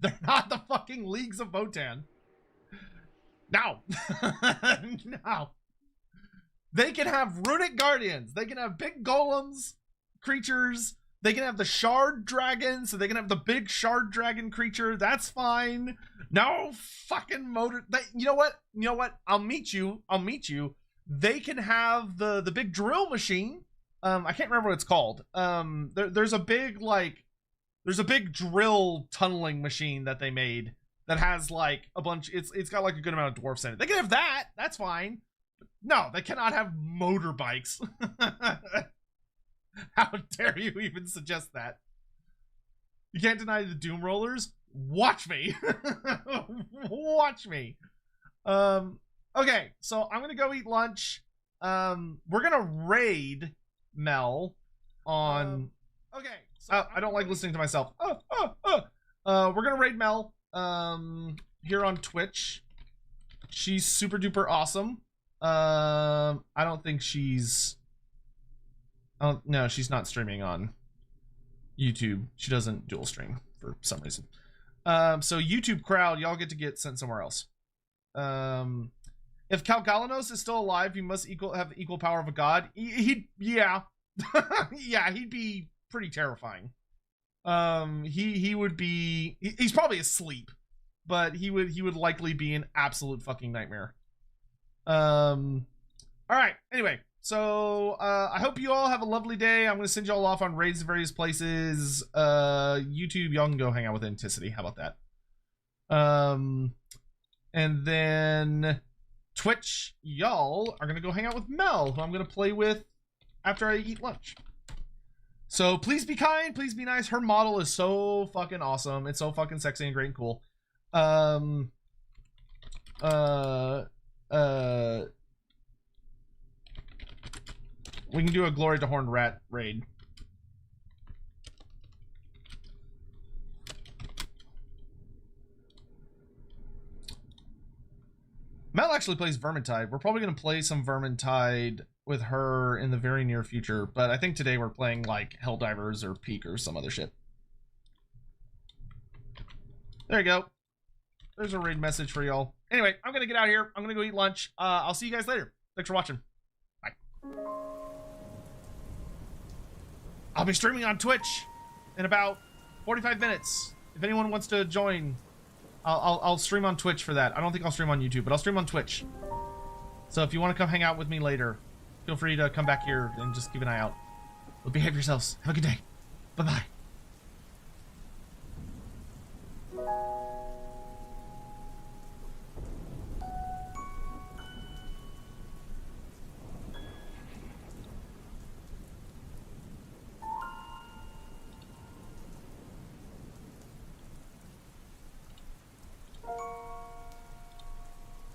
They're not the fucking Leagues of Votann. No. No. They can have runic guardians. They can have big golems, creatures. They can have the shard dragon, so they can have the big shard dragon creature. That's fine. No fucking motor. You know what? You know what? I'll meet you. I'll meet you. They can have the big drill machine. I can't remember what it's called. There's a big there's a big drill tunneling machine that they made that has like a bunch. It's got like a good amount of dwarfs in it. They can have that. That's fine. No, they cannot have motorbikes. How dare you even suggest that? You can't deny the Doom Rollers. Watch me. Watch me. Okay, so I'm gonna go eat lunch. We're gonna raid Mel on okay, so I don't like listening to myself. We're gonna raid Mel here on Twitch. She's super duper awesome. I don't think she's no, she's not streaming on YouTube. She doesn't dual stream for some reason. So YouTube crowd, y'all get sent somewhere else. If Calgalanos is still alive, he must have equal power of a god. Yeah. Yeah, he'd be pretty terrifying. He would be, he's probably asleep, but he would likely be an absolute fucking nightmare. All right, anyway. So, I hope you all have a lovely day. I'm going to send you all off on raids in various places. YouTube, y'all can go hang out with Anticity. How about that? And then Twitch, y'all are going to go hang out with Mel, who I'm going to play with after I eat lunch. So, please be kind. Please be nice. Her model is so fucking awesome. It's so fucking sexy and great and cool. We can do a Glory to Horned Rat raid. Mel actually plays Vermintide. We're probably going to play some Vermintide with her in the very near future, but I think today we're playing like Helldivers or Peak or some other shit. There you go. There's a raid message for y'all. Anyway, I'm going to get out of here. I'm going to go eat lunch. I'll see you guys later. Thanks for watching. Bye. I'll be streaming on Twitch in about 45 minutes. If anyone wants to join, I'll stream on Twitch for that. I don't think I'll stream on YouTube, but I'll stream on Twitch. So if you want to come hang out with me later, feel free to come back here and just keep an eye out. But behave yourselves. Have a good day. Bye-bye.